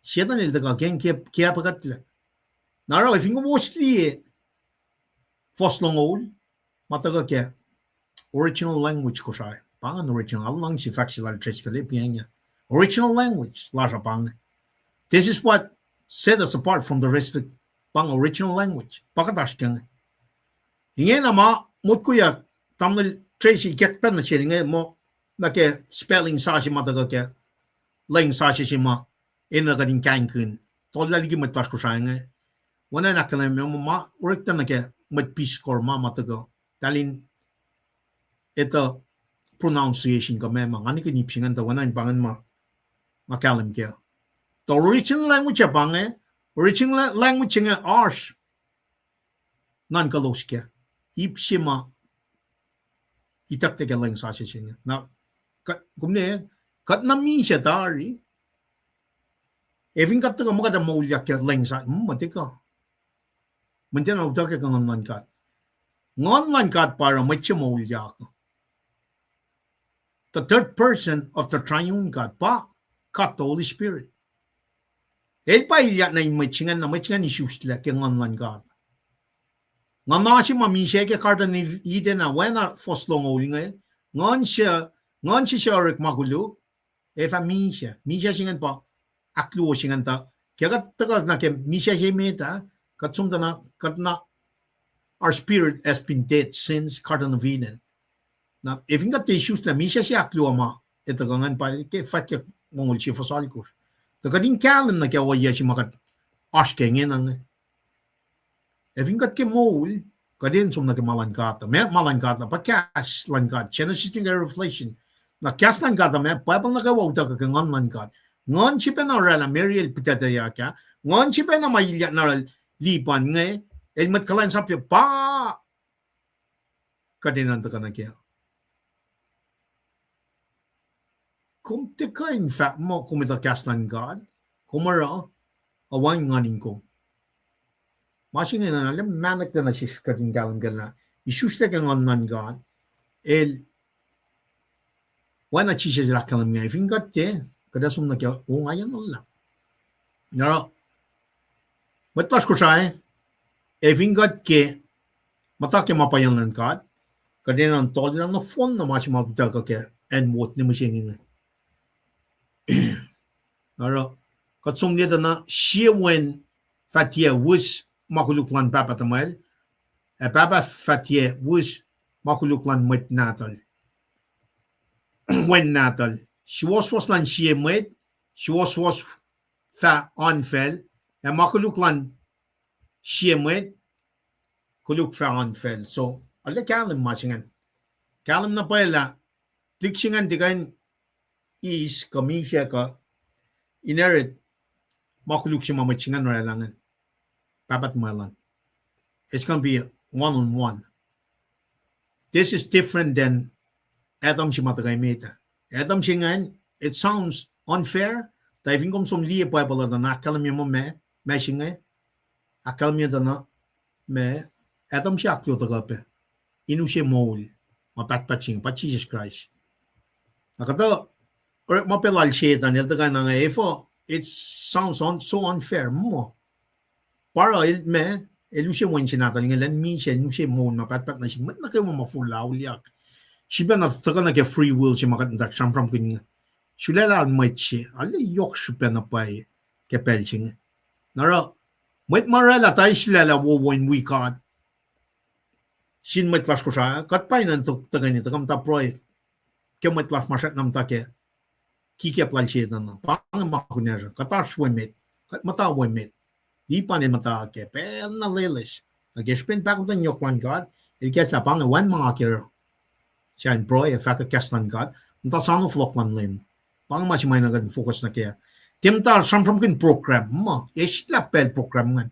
siya na nilda ka ken kaya pagatla naro if ingo mostly Foslong old, mataga ke original language ko siya. Pangan original lang si factual trace kalipianya. Original language, lasha pang. This is what set us apart from the rest of pang original language. Pagkatash kang. Ingay na mut kuya tamil trace iket pen na siya ingay mo na ke spelling sa si mataga ke lang sa si ma ina kading kankun. Tola ligi matash ko siya ingay. Wana nakalam mo urekta na ke mat peace corps matago talin ito pronunciation ka memang ani kinipsingan ta wanan pangan makalam ke the original language original language nga arsh nan kaloske ipsima itakte ka lang sa siya na kumne kat nami siya tari even kat ta magada maulya ke lang sa matika Mantian au take ka ngon kat. Ngon kat para machi maulya ka. The third person of the triune God pa kat the Holy Spirit. Pa iya na machingan isus la ke ngon kat. Ngon na si mamisya ke karta ni ide na wena foslong uli nga ngon siya rek magulo fa misya singan pa aklo singan ta kaya tagal na ke misya himeta Katsumda na katna our spirit has been dead since Garden of Eden. Na even got the issues na misha siya akluama ito gangan pa ke fakya mongol si fosalikos. The kading kalam na kaya waya si makat ashkengen ang even got ke mol kadin sum na ke malankata pa cash lankat Genesis ting revelation na cash lankata me Bible na kawa uta ka ngan lankat ngon chipe na rala Mariel pitata ya kya ngon chipe na mayilya na lipan nge elmat kalan sapya pa kadinan ta kana kya kumte ka in fact mo kumita kastan God kumara awan nganin ko masing na alam manak na shish katin galan gala isuste ka ngon God el wana chishe rakalam nga fingatte kada sum na kya o ngayan Allah nara matlas ko sai fingat ke mata ke mapayan lan God kadinan tol lang no phone na mas mabda ka ke and what ni machine nara katsum ni na shewen fatia wus makuluklan papa tamal papa fatia wus makuluklan mit natal when natal she was lan shemet she was fa onfel makuluklan shemet kuluk fa onfel so alle kalam machingan kalam na pala diksingan digan is kamisya ka inherit makuluk si mamachingan ralangan papat malan it's going to be one-on-one. This is different than Adam si matagay meta. Adam si ngan, it sounds unfair. Dahil kung sumliya pa pala na akalam mo me si nga, akalam niya na me, Adam si aklo tagape. Inu siya mole, mapatpaching, pa Jesus Christ. Nakata, or mapelal siya tan, yata ka na nga, it sounds so unfair mo. Para me, elusya mo siya natin, ngayon mi siya, siya mo, mapatpat na siya, mat na kayo mafulaw liyak. Siya na taka na kaya free will siya makatandak, siyang from kanya. Siya lang mait siya, alay yok siya na pa kapel siya. Nara, mait marala tayo sila la wawain wikat. Sin mait klas ko siya, katpay na taga niya, takam taproy. Kaya mait klas masyat nam take, kikiaplal siya na, pang makunya siya, katas wemit, kat mata wemit. Di pa ni mata ke pel na leles. Nag-spend pa kung tanyo kwan God. Ikas na pang wan mga kira. Siya in pro, efaka kastan God. Nta sano flok man lim. Pang masimay na gan focus na kaya. Timta sampram kin program. Isla pel program nga.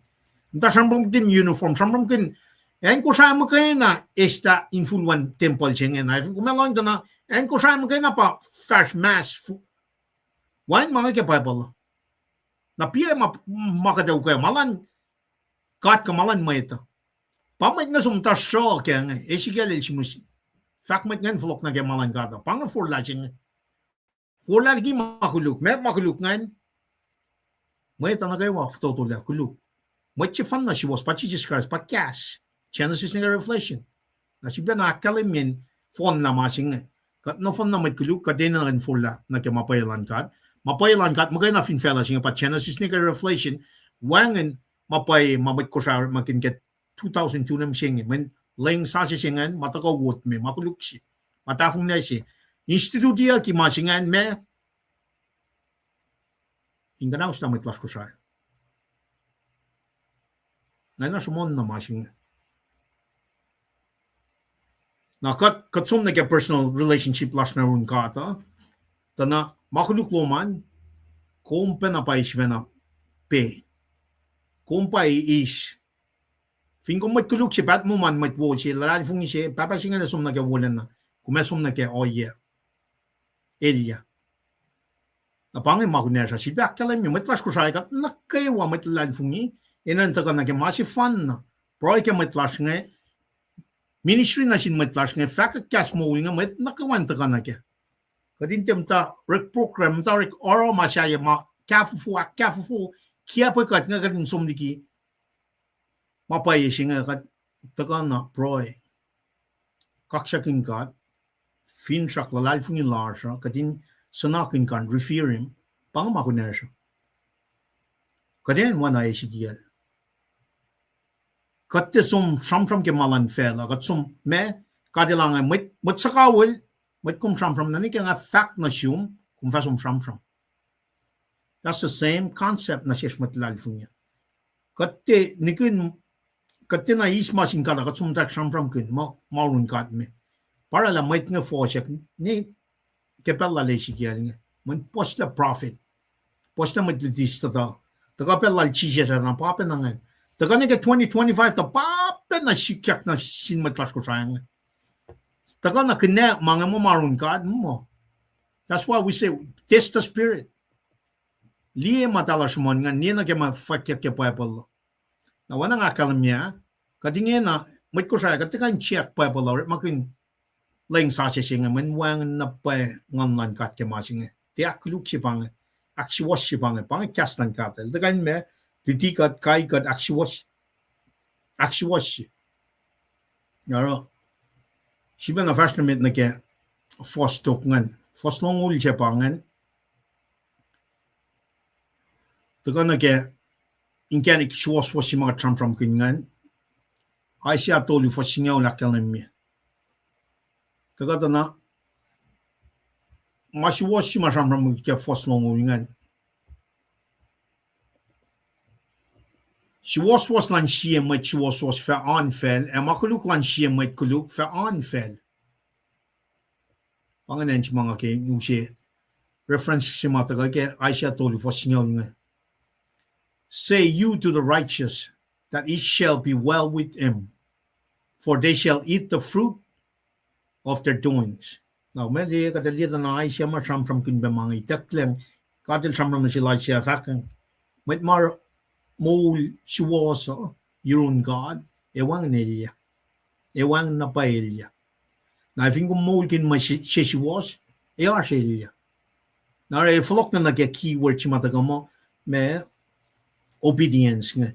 Nta sampram kin uniform. Sampram kin. En ko sa mo kayo na esta influan temple siya nga. Kumalong ito na. En ko sa mo kayo na pa first mass. Wan mga kaya Bible. Na pia makadaw kayo malan kat ka malan mo ito pamit na sumta show kaya nga Ezekiel ilsimus fact mit ngan flok na kaya malan kata pang for laching for lagi makuluk ngan mo ito na kayo wa totally kuluk mo chi fan na she was pa Jesus Christ pa cash Genesis nga Revelation na si na kalimin phone na masing kat no phone na may kuluk ka din na rin for la na kaya mapayalan kat mapailan kat magay na fin fella singa pa Genesis ni Revelation wangen mapay mamit ko sa makin get 2002 nam singa men laying sa singan matakaw wot me makuluk si matafong na si institute dia ki masingan me inganaw sa may klas ko sa na sumon na masing na katsum na ke personal relationship last na run kata tana makuluk loman kumpa na pa isvena pe kumpa is fin ko mat kuluk si pat mo man mat wo si la fung si papa singa na sum na ke wolen na kumesum na ke oye elia na pangin makunya sa si bak kala mi mat klas ko sa ka na kay wa mat lan fungi inan ta ka na ke masi fan na pro ke mat klas nga ministry na sin mat klas nga fak kas mo nga mat nakawan ta ka na ke kadin temta rek program ta rek oro masaya ma kafu kia pa kat nga kadin somdiki mapay singa kat taka na proy kaksakin kat fin sak lalal fungi larsa kadin sanakin kan referim pang makunersa kadin wana Ezekiel katte som samsam ke malan fela kat som me kadilang mit sakawul But kum from nani kaya fact na siyum kum fasum from. That's the same concept na siya matilal funya. Kate nikun kate na ismasin kada kat sumtak from kun maurun kat me. Para la might nga fosyak ni kepella Ezekiel nga. Man post the prophet. Posta mo ditista to. Taka pe lal chije sa na pape na ngan. Taka ne ke 2025 ta pape na sikyak na sin matlas ko sayang. Taka na kene mga mo marun God mo. That's why we say test the spirit. Liye matala shumon nga niya na ke mafakyak ke Bible. Na wana nga kalamya kadingin na mit ko saya katika check Bible or makin lain sa siya man wang na pa ngan kat ke masing. Ti akluk si pang aksiwas si pang kastan katel. Dagan me kritikat kai kat aksiwas si. Yaro. Siya na first na mit na ke fostok ngan. Fosnong ul siya pangan. Dagan na ke inkanik siwas was si mga tram kingan. Ay siya tolu for singaw lakal na mi. Dagan na masiwas si masam ke fosnong ul ngan. Siwas was lan siya met siwas was fa anfel. En makuluk lan siya met kuluk fa anfel. Panganan si mga ke yung siya reference si mga taga ke ay siya tolu for singaw ngan. Say you to the righteous that it shall be well with him, for they shall eat the fruit of their doings. Now, mali kadalitan na ay siya masam from kun mga itaklang kadal sam from sila siya fakang. Met mar mol siwasa your own God ewang nilya. Ewang na pa ilya. Na ifing kung mol kin ma siya siwas ewa siya ilya. Na ay flok na nagya keyword si matagamo me obedience nga.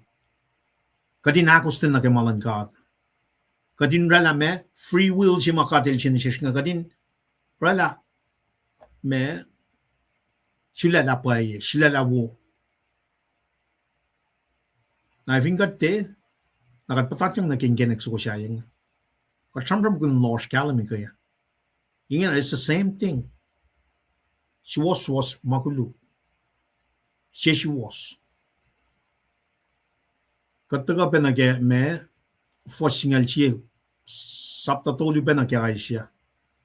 Kadin akos din na kemalan God. Kadin rala me free will si makatil sinisys nga. Kadin rala me sila la paye, sila la wo. Na vingat te nakatpatak yung naging genex ko siya yung katsamram kun lost kalami kaya. Ingin, it's the same thing. She was makulu. She was. Kataga penage me fosingal chi sapta tolu penage aisha.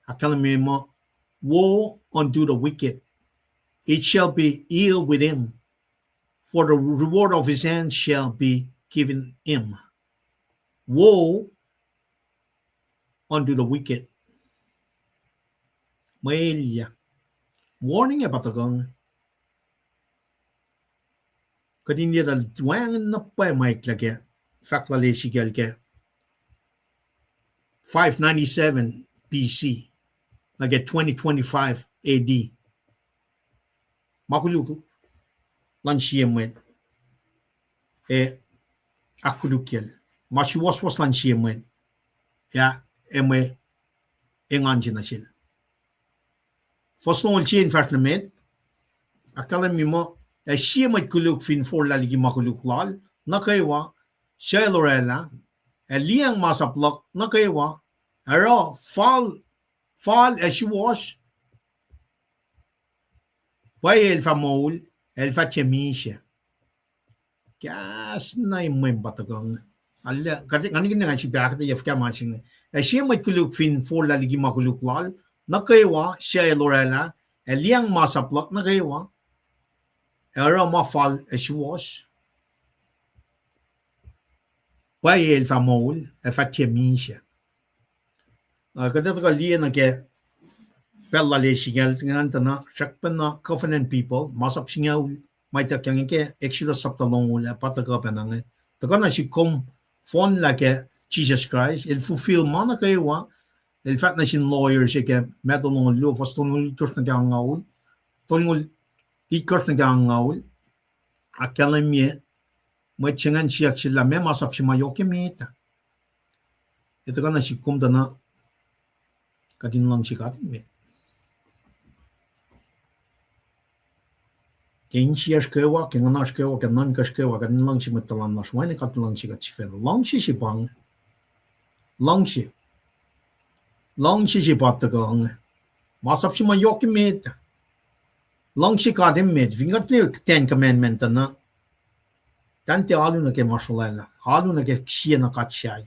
Akala me mo woe unto the wicked. It shall be ill with him, for the reward of his hand shall be given him. Woe unto the wicked. Mailya. Warning about the gun. Kadin dia dal wang na pa mic lagi fakla Sin-Ezekiel ke 597 BC lagi 2025 AD makuluk lan siyemet akulukel maswas lan siyemet ya eme enganjina sil fosnol chin fatnamet akala mimo siya may kuluk fin for laligi makuluk lal na kaywa siya lorela liyang masaplak na kaywa aro fall she was bay el famol el fachemisha gas na imem batagang alla kasi nganin nga si bakit yafka machin siya may kuluk fin for laligi makuluk lal na kaywa siya lorela liyang masaplak na kaywa Era mafal she was. Bay el famol fachemisha. Kada ka liya na ke pella le sigal tingnan na sakpan na covenant people masap singaw may takyang ke Exodus saptalong ula pataka penang. Taka na si kom fon la ke Jesus Christ il fulfill mana kaywa il fat na sin lawyers ke medalong lo faston kurs na gangaul tolngul ikors na gangaul akala mi machangan siya sila me masap si mayoke mita ito ka na si kumda na kadin lang si kadin me ken siya shkewa ken na shkewa ken nan ka shkewa kadin lang si matalan na shwani kadin lang si gatsi lang si pang lang si patagang masap si mayoke mita Long si kadem med, vingat le 10 commandment na. Tante alu na ke masulala, alu na ke ksiya na katshay.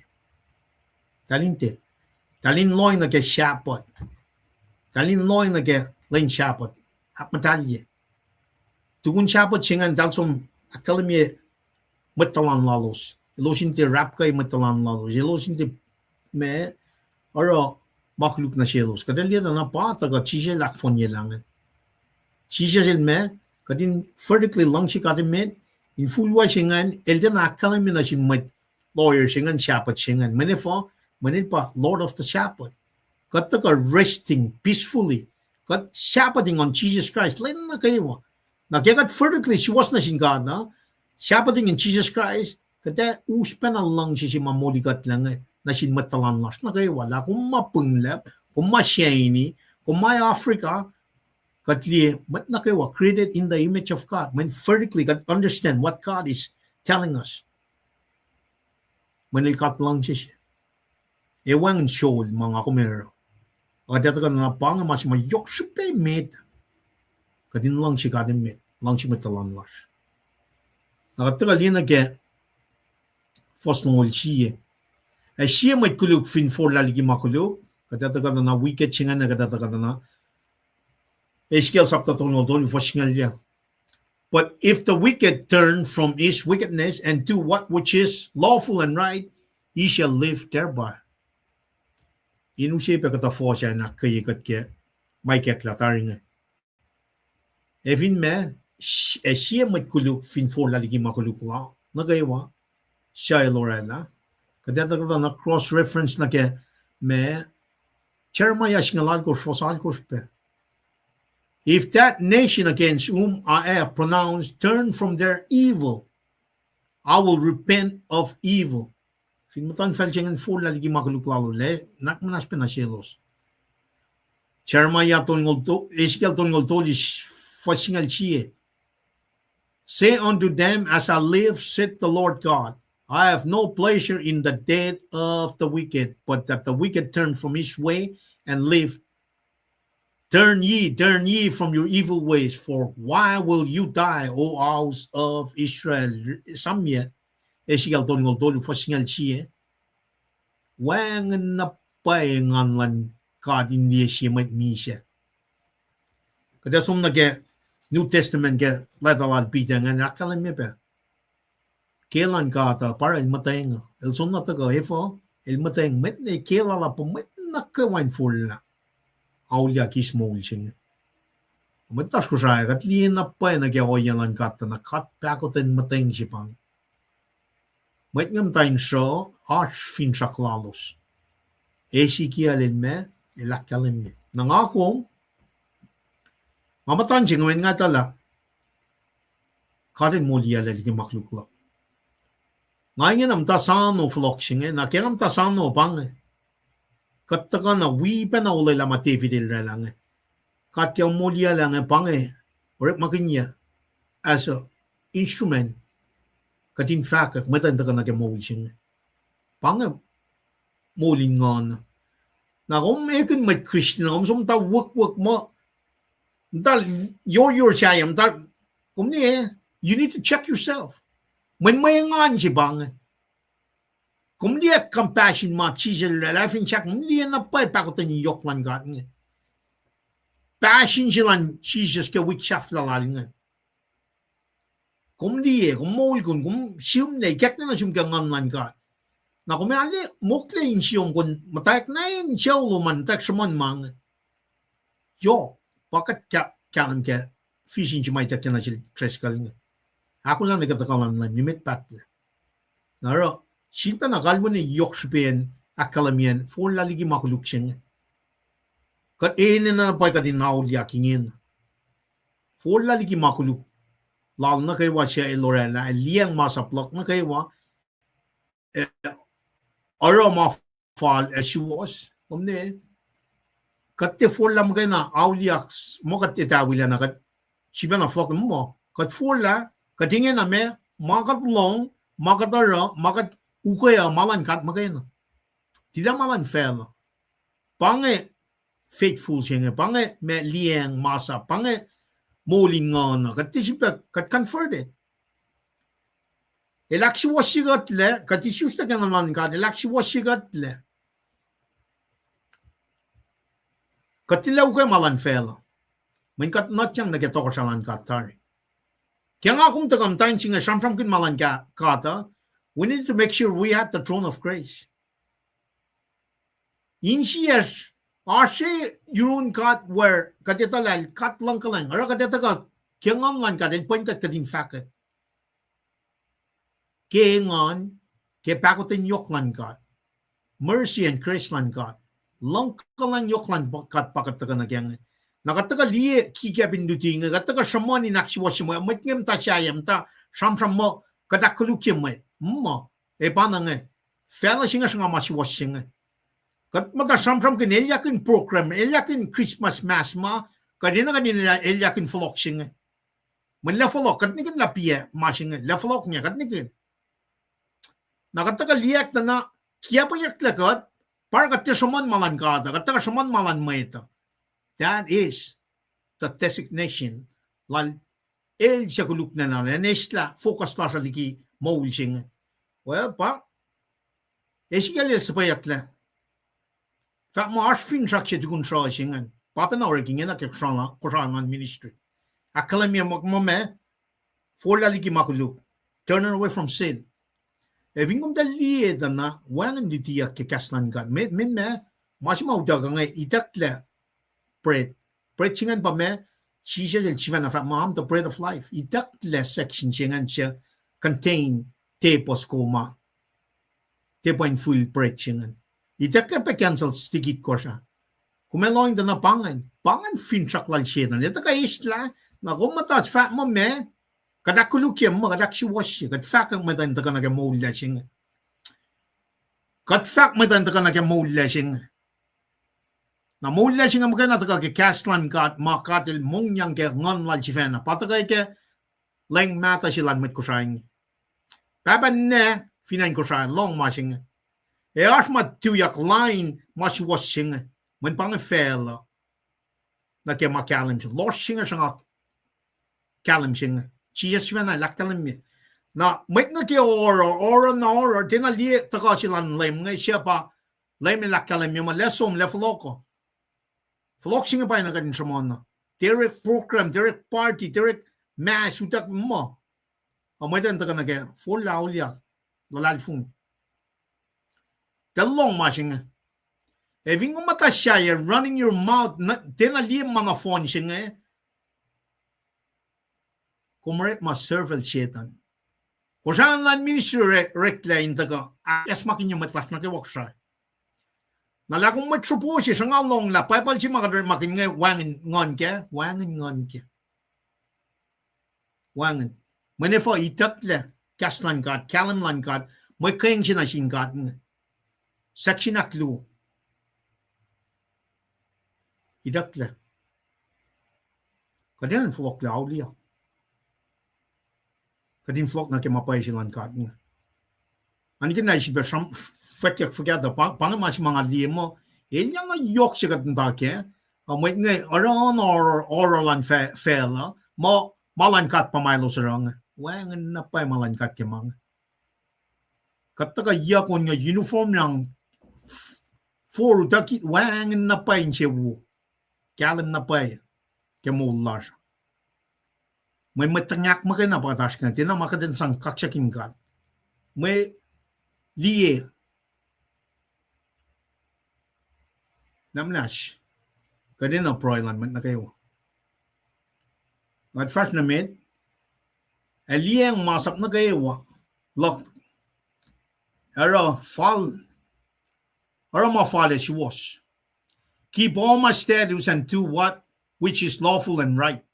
Talin loy na ke shapot. Talin loy na ke lain shapot. Hap matalye. tukun siapa chingan dalsom akalmi matalan lalos ilosin ti rap kay matalan lalos ilosin ti me oro makhluk na sielos kadali na pata ka chisel lakfon yelangan chisel me kadin vertically langsi kadin met in full washingan elden akalmi na sin lawyer shingan siapa chingan manipa lord of the shepherd got resting peacefully got shepherding on Jesus Christ len na kayo na kaya got vertically she was na sin God na shepherding in Jesus Christ kada uspen na lang si mamoligat lang na sin matalan las na kayo wala kung mapunglap kung ma-shiny kung may Africa katli mat na kayo created in the image of God when vertically got understand what God is telling us manilkat lang siya ewan show mga kumero ada ka na pang mas mayok siya met kadin lang si kadin met lang si matalan las nakatagal yun na kaya first nungol siya siya may kulog fin for laligi makulog kadatagal na wicked siya nga kadatagal na Ezekiel chapter 2 first nga but if the wicked turn from his wickedness and do what which is lawful and right he shall live thereby inu siya pa katafo siya na kayikat kaya may kaklatarin nga Evin me siya may kulog fin for laligi makulog la nagayawa siya ilorela kadatagal na cross-reference na kaya me Jeremiah siya nga lalgos fosal ko siya if that nation against whom I have pronounced turn from their evil, I will repent of evil. Finmutan felchengen full laligi makuluklalo le nakmanas penasielos. Jeremiah tongolto Ezekiel tongolto is fasingal chie. Say unto them, as I live, said the Lord God, I have no pleasure in the death of the wicked, but that the wicked turn from his way and live. Turn ye from your evil ways, for why will you die, O house of Israel? Samye, Ezekiel tongol fasingal chie. Wang napay nganlan God in the siya may misya. Kada sum na ke New Testament ke latalal pita nga nakalan mi pa. Kailan ka ta para ilmatay nga. El sum na taga efo ilmatay met ne kailala po met nakawain full na. Aulia kismol siya. Matas ko siya kat liin na pa na kaya oyalan kata na kat pakotin matay siya pang. Met ngam tayo siya arch fin saklalos. Ezekiel me ilakalan mi. Nangakong mamatan siya ngayon nga tala karin mo liya lalagi maklukla. Ngayon ang tasano flok siya na kaya ang tasano pang Kataka na wipa na ulay lama tividil na lang. Kat kaya mo liya lang pang or makinya as a instrument katin fact matanda ka na kaya mo siya. Pang molingon. Na kung mekin may Christian kung sumta wak mo dal your siya dal kung niya you need to check yourself. May ngan si bang kung niya compassion ma chisel lalafin siya kung niya na pa pakotan yung yoklan gat nga. Passion silang Jesus ka witchaf lalaling nga. Kung niya kung mol kung siyum na ikat na siyum ka nganlan gat. Na kung may ali mukle yung siyum kung matayak na yung siyaw luman tak saman mang yo bakit kalam ka fishing siya may takya na siya tres kaling nga. Ako lang nagkatakalam lang nimit pat na. Naro Silpa na kalmo ni Yokshipen akalamian for laligi makuluk siya. Kat na napay ka din naul yakingin. For laligi makuluk. Lalo na kayo siya Lorena liyang masaplok na kayo araw mafal as she was. Kumne kat te for lam kayo na auliak mo kat itawila na kat siya na flok mo. Kat for la katingin na me makatlong makatara makat ukaya malan kat magayno. Tidak malan fail. Pange faithful siya pange me liang masa pange molingon kat siya kat converted. Elaksi wasigat le kat isus ta naman kat elaksi wasigat le. Kat tilaw kay malan fail. Men kat not yang nagetokor sa lan kat tari. Kaya nga kung tagam tayong singa samsam kin malan kata, we need to make sure we have the throne of grace. Insias, ashe yun kat where katitalal kat lang ka lang, ara katitagal, kaya nga ngan kat, point kat kating fakat. Kaya ngan, kaya pakutin yok lan kat, mercy and grace lan kat, lang ka lang yok lan kat pakataga na kaya nakataga liye kikapin duting, nakataga sama ni naksiwas mo, matngem ta siyayam ta, samsam mo, katakulukim mo, paano nga, fela singa nga masiwas singa. Kat mata samsam kin elyakin program, elyakin Christmas mass ma, kadina elyakin flok singa. Man la flok, kat nikin la piye masinga, la flok niya, kat nikin. Nakataga liyak na kiya pa yak lakat, para kat saman malan kada, kataga saman malan maita. That is the designation lal el siyakuluk na nesla focus la sa liki maul singa. Well, pa, Ezekiel sabayat la. Fa mo arfin sakya tukun sa singan. Papa na working na kurangan ministry. Akalamia magmame for la liki makuluk. Turn away from sin. Evingum dali na wangan ditiya ke kaslan God. Min me masima udaga nga itakla bread. Bread singan pa me Jesus el chivan na fa mom the bread of life. Itakla section singan siya contain tepos koma. Tepo in full bread singan. Itakla pa cancel stikit ko siya. Kumeloing da na pangan finchak lal siya na. Ito ka isla na kumatas fa mo me kadakulukyam mo kadaksiwas siya. Kat fa kang matanda ka nagamawla siya. Kat fa matanda ka nagamawla siya. Na mawla siya nga magana taka ke kaslan kat makatil mong yang ke ngon lal siya na. Patagay ke lang mata siya lanmat ko siya. Papa ne finain ko siya long ma siya. E asma tuyak line masiwas siya. Man pang fel na ke makalim siya. Lost siya nga kalim siya. Siya siya na lakalim niya. Na may na ke ora na ora tinali taka sila lem nga siya pa lem lakalim niya lesom lefloko. Flok siya pa na kadin sa mga direct program, direct party, direct mass utak mo. May tan taka na ke full laulia lalalfung. Dalong ma siya. Eving umata siya running your mouth tinali mga phone siya. Kumaret ma serval sietan. Kung saan lang ministry recline taga, as makin yung matlas na kiwak siya. Nalakong matsupo siya sa ngalong la, paypal siya makin nga wangin ngon ke. Wangin. Manifo itak la, kaslan kat, kalam lan kat, may kayang siya na singkat nga. Saksi naklu. Itak la. Kadilan flok la aulia. Kadin flok na kimapay silang kat nga. Anikin na siya bersam fakyak fakya pang mas mga limo ilang nga yok siya katanda ke may nga oralan fela mo malankat pamaylo sa rang wangan na pay malankat ke mga kataga yakon nga uniform ng for dakit wangan na pay nchewu kalam na pay ke mular may matanyak makana patash kan tina makadan sang kaksakin kat may liye namnash kadina proilan man na kayo at first na med aliyang masap na kayo look ara ma fall as she was keep all my statutes and do what which is lawful and right.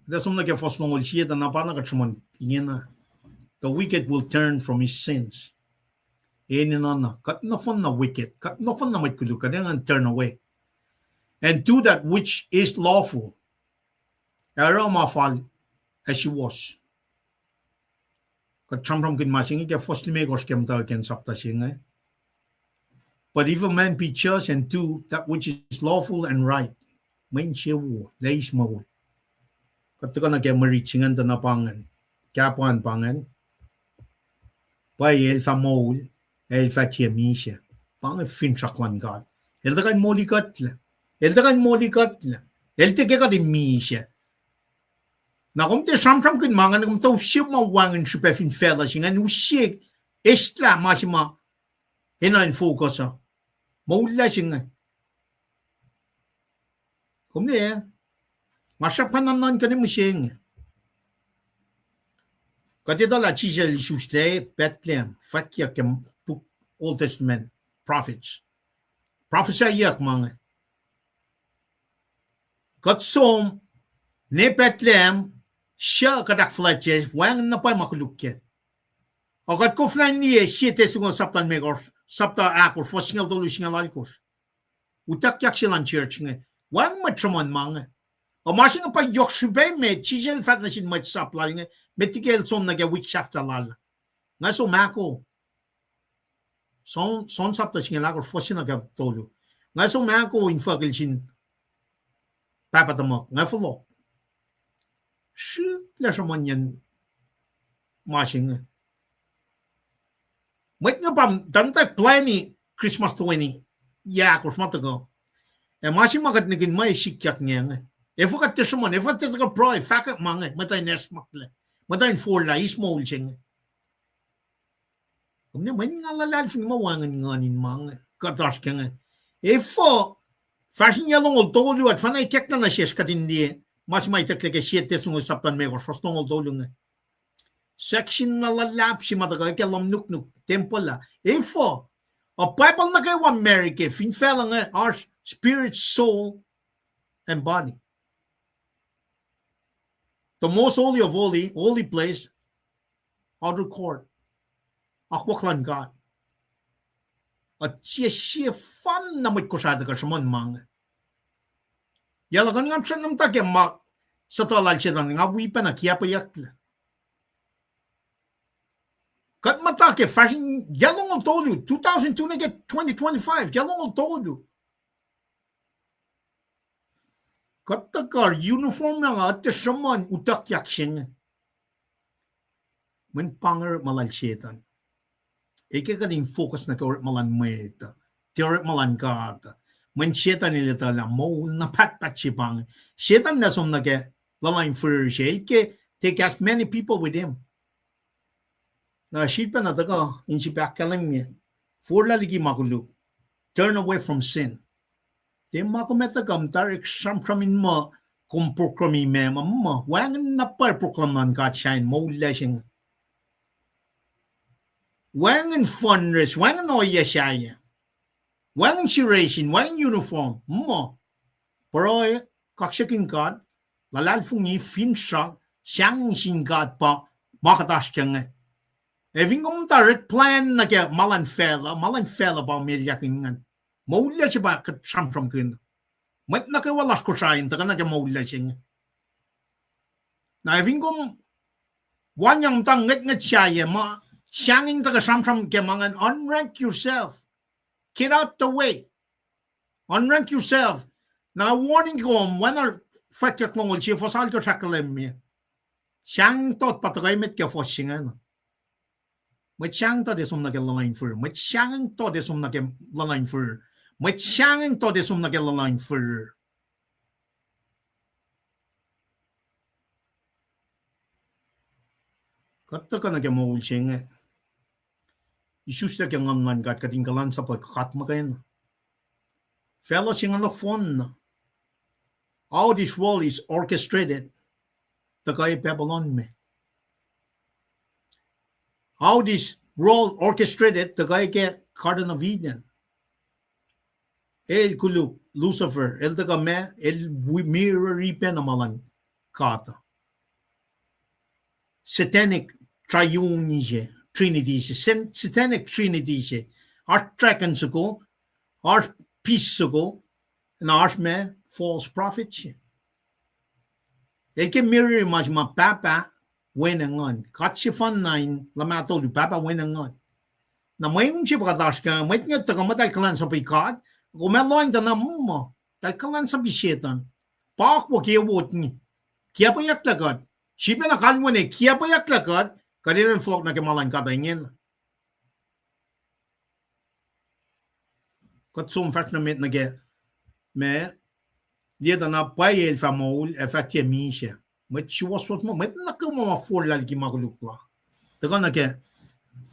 That's something like first long siya na panakachuman tingin na the wicked will turn from his sins. Kat na fun na wicked, kat na fun na matkulu, and turn away. And do that which is lawful. Araw mafal as she was. Kat chamram kin masing ika first me gos kem ta ken sapta singa. But if a man be just and do that which is lawful and right, main siya wo, leis mo. Kat ka na kaya marichingan ta na pangan, kapuan pangan. Pai el fa mol el fa tia misha pang fin chaklan god el dagan moli katla el te ke ka de misha Na kom te samsam kun mangan kom to ship ma wangen ship fin fella sing an ushik estla masima hina in focus maulla sing kom ne mashapan nan kan musing katita la chisel suste Bethlehem fakia kem Old Testament prophets prophesy yak mange kat som ne Bethlehem siya kadak flatjes wang na pa makulukke akat ko flan niye siete sungo saptan megor sapta akor fosingal dolu singal alikos utak yak silan church nge wang matramon mange o masing pa yokshibe me chisel fat na sin mat sapla nge metigel som na ge week shafta lal nga so mako son sapta singal akor fosingal dolu nga so mako in fakil sin papatamok nga follow shi la shamanyan mashing Wait nga pam tantak plani Christmas 20 ya Christmas go e mashing magat nigin may shikyak nga e fokat teshamon e fokat ka pro e fakat mange matay nes makle matay for la ismol ching kumne man nga lalal fin mawangan nganin mange katash nga e fo fashion yalong tolu at fanay kek na shesh katindi mas may tekleke 7 sungo saptan megor frostong tolu nga section na lalap si matagal ke lamnuk temple info a bible na kay one America fin fella nga our spirit soul and body the most holy of holy place outer court akwaklan God at siya fan na may kusada ka sa mga yala kan ngam siya nam take mak sa talal siya nga wipa na kiya pa yakla kat matake fashion yalong told you 2002 na get 2025 yalong told you kat takar uniform na nga at shaman utak yakshin men panger malal shetan eke kading focus na kawrit malan meta teoret malan kata men shetan nilita la mo na pat sipang shetan na som na ke lalain for shake take as many people with him na shipa na taka in si pakalang niya for laligi makulu turn away from sin te makumeta kam tarik sampramin mo kung proklami me mamma wangan na par proklaman ka shine mo lashing wangan funres wangan oya shaya wangan shiration wangan uniform mo paroy kakshakin kad lalal fungi finsha siyang singad pa makatash kang Eving om tarik plan na kaya malan fella ba medyakingan. Maulya siya ba kat samsam kin. Mat na kaya walas ko sayin taka na kaya maulya siya. Na eving om wanyang tang ngat siya ma siyanging taka samsam kaya mangan unrank yourself. Get out the way. Unrank yourself. Na warning ko om wana fakyak nongol siya fosal ko sakalem niya. Siyang tot patagay met kaya fosingan. May siyang to de som na lalайн for. May siyang to de som na lalайн for. May siyang to de som na lalайн for. Katta ka na kaya maulsing Isus na kaya ngamnan kat katinggalan sa pagkakat makain. Fellow sing on the phone. How this world is orchestrated. Takay Babylon me. How this world orchestrated the guy get Garden of Eden. El kuluk Lucifer el taga me el mirror ripen amalan kata. Satanic triune Trinity satanic Trinity art tracken suko art peace suko and art me false prophet. El ke mirror image ma papa wenangon katsifan nine lamato di papa wenangon na may unchi pagkatash ka may nga taga matal kalan sa pikat kumeloin ta na mo tal kalan sa bisyetan pakwa kiyawot ni kiya pa yaklakat siya na kalwan kiya pa yaklakat kanilang folk na kimalan katayngin katsum fact na met na ge me lieta na payel famol efaktia misha met chuwas mo met nakuma fulal ki makulukla taga nake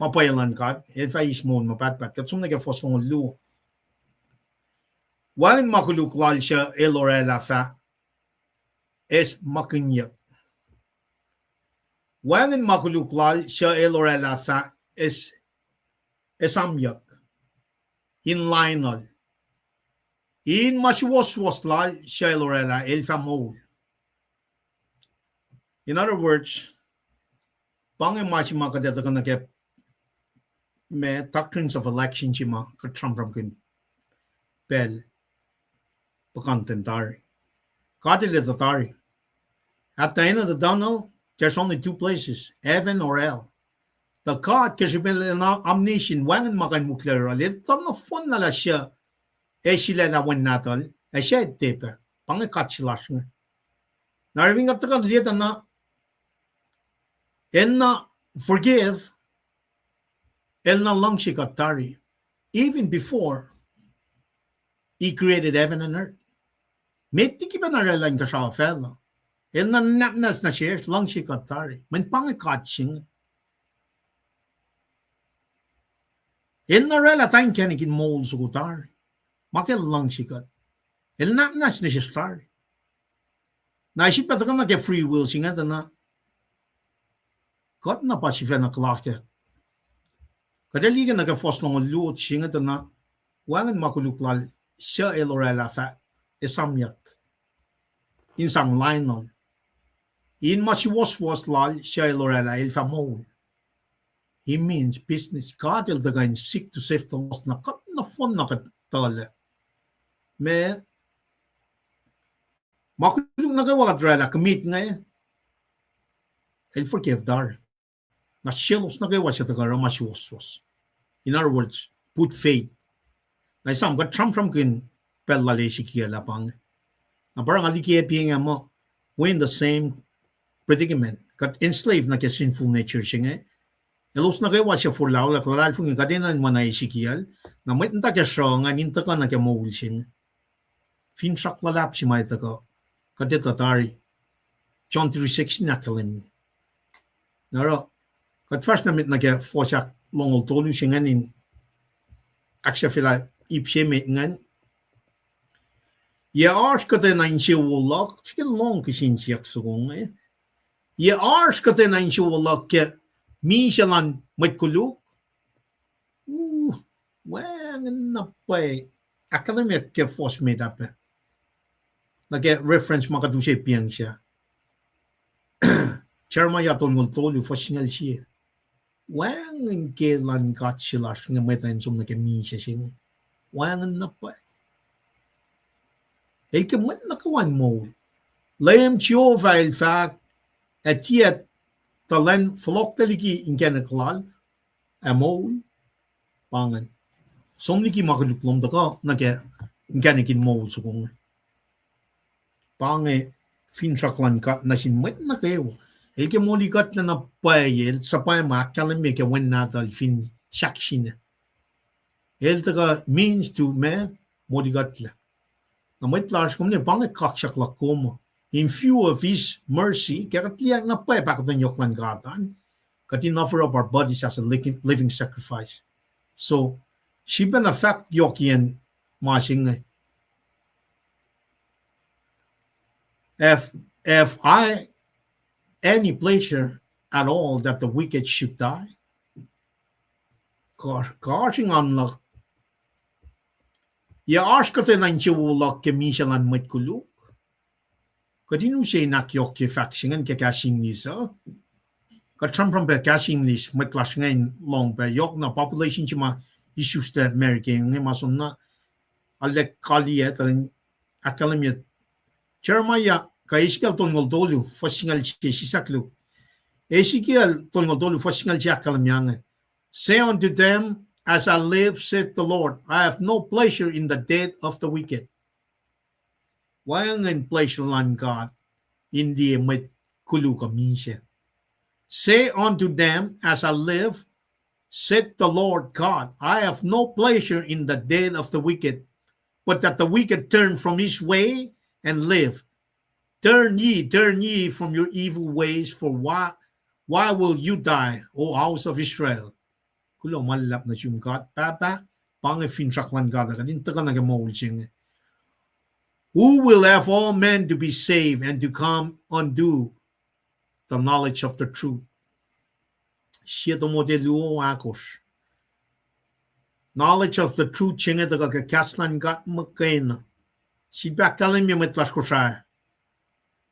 mapayalan ka if I is mo mapat kat sum nake fosong lu wan makulukla siya elorela fa es makunya wan makulukla siya elorela fa es esamyak in linal in mashuwas lal siya elorela el famol. In other words, bangin machima ka deta kana ke me doctrines of election chima ka Trump kin bel pakantentari. Kati the tari. At the end of the tunnel, there's only two places, heaven or hell. The God kasi bel na omniscient wangan makan mukler alit tan na fon na la siya e sila na wen natal e siya tepe pangin katsilas nga. Nariving at the lieta na Elna forgive, Elna langshikatari, even before he created heaven and earth. Metiki ba naralan ka sa fellow? Elna napnas na siya langshikatari. Men pangakatsing. Elna rela tayo kanikin mol sukutari. Makil langshikat. Elna napnas na siya stari. Naisip pa ka na free will singa na God na pa si Fena Clarke. Kadaligan na ka-fos ng luot siya nga na wangan makuluklal siya elorela fa esamyak. Insang linol. In masiwas-was lal siya elorela el famol. He means business. God il dagayin seek to save the lost na kat na fon na katala. Me makuluk na kawakat rela kamit nga eh. El forgive dar. Na sielos na kayo siya tagara masiwas-was. In other words, put faith. Na isang ka Trump kin pelale si kia lapang. Na parang alikiya piya mo, we're in the same predicament. Kat enslaved na kaya sinful nature siya nga. Elos na kayo siya for lao, laklal fung ikadenan mo na Ezekiel, na may nta kaya siya nga ninta ka na kaya mawul siya. Finsak lalap si may taka. Kadetatari. John 3:16 na kalim. Naro, kat first na mit na kaya fosak longol tolu siya nga nin aksya fila ipsye mit nga. Je ars kate na inche wolak, tike long kisin siyak sugong eh. Je ars kate na inche wolak ke minsalan met kuluk. Wangan na pa eh. Akalamet ke fos mit ape. Nage reference makadusay piyang siya. Charma yaton ngol tolu fosingal siya. Wangan kelan katsilas nga metan sum na ke minsa siya. Wangan na pa eh. El que man nakawan mo. Layam chiyo vail fact atiet talen flok taliki in kenaklal amol pangan. Somniki makaluklom daka nake in kenakin mo sukong. Pange finsaklan kat na sin met na kayo. El que molikat na napay el sapay makalam me ke wen natal fin shaksin. El taka means to me molikat la. Na may tlash kung niya pangit kaksak lakom. In view of his mercy, kaya katliyak na pa pakatan yoklan katan, katin offer up our bodies as a living sacrifice. So, she been affect yokian masing. If I any pleasure at all that the wicked should die, karting unlock. Ya arsh kate na inche wulak ke mishalan met kuluk. Kadinu siya nakyok ke faksingan ke kasing nisa. Katsampram pe kasing nis met klas ngayon long pe yok na population chima issues that America ngay mason na alek kaliyet ang akalamiyat. Jeremiah ka Ezekiel tongol dolu fasingal siya sisaklu. Ezekiel tongol dolu fasingal siya akalamiyang. Say unto them, as I live, saith the Lord, I have no pleasure in the death of the wicked. Walang pleasure lang God, hindi may kuluka minsiya. Say unto them, as I live, saith the Lord God, I have no pleasure in the death of the wicked, but that the wicked turn from his way and live. turn ye from your evil ways, for why will you die, O house of Israel? Kulo malap na siyong God, papa, pang finchaklan God, kadin taka na gamawulsing. Who will have all men to be saved and to come unto the knowledge of the truth? Siya to modelu akos. Knowledge of the truth chinga daga kaslan gat makain. Si bakalim yung matlas ko siya.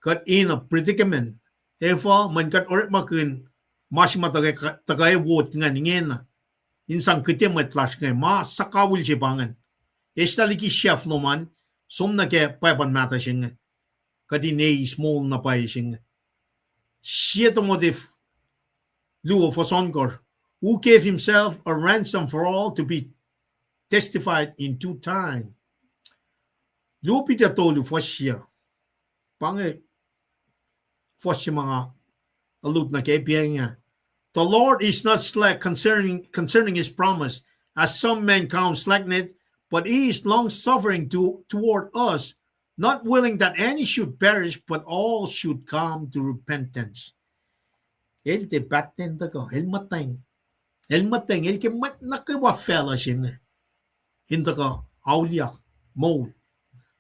Kat in a predicament. Therefore, man kat orit makin mas matagay wot nga ngena. Insang kiti matlas nga ma sakawil si bangan. Estaliki chef loman som na ke paipan mata singa. Kadi nei small na pai singa. Siya to modif luo for sonkor. Who gave himself a ransom for all to be testified in due time. Lupi da tolu for siya. Pange for siya mga alut na kaibigan niya. The Lord is not slack concerning his promise, as some men count slackness, but he is long-suffering toward us, not willing that any should perish, but all should come to repentance. El te batten da ko, el mateng, el ke mat nakawa fella sin. Hinta ko, auliak, mol.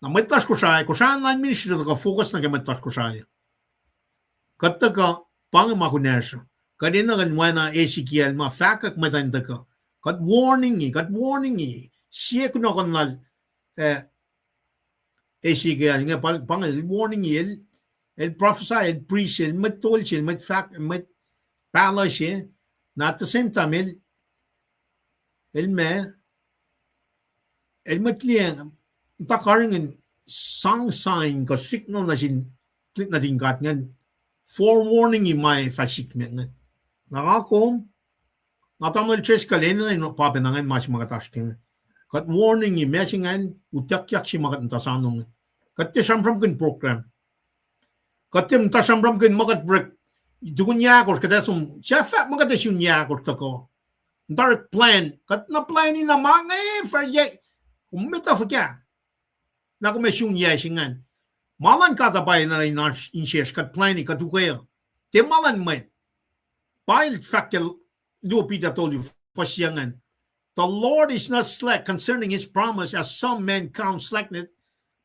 Na matlas ko saan na ministry da ko, focus na ke matlas ko saya. Kata ka, pang makunerso. Kadina kan wana Ezekiel, ma fakak matan da ko. Kat warning ni. Siya ko na kanal, Ezekiel, nga pang warning ni, el prophesy, el preach, el matol siya, mat pala siya, na at the same time, el matliang, takaringin, sang sign, ka signal na sin, klik na din kat nga, forewarning ni may fasikmet nga. Nakakom, natamal church kalin na papinangan mas magatasking. Kat warning ni mesingan utakyak si magatentasanong. Kat ti samram kin program. Kat ti samram kin magat break. Dukun yakor kat asum chefat magatasyon yakor tako. Dark plan. Kat na plan ni na mga for ye. Kumita fa kya. Na komisyon yasingan. Malan katabay na rin in-shares kat plan ni katukaya. Ti malan may. Pile fakkel luopita told you fasyangan. The Lord is not slack concerning his promise, as some men count slackness,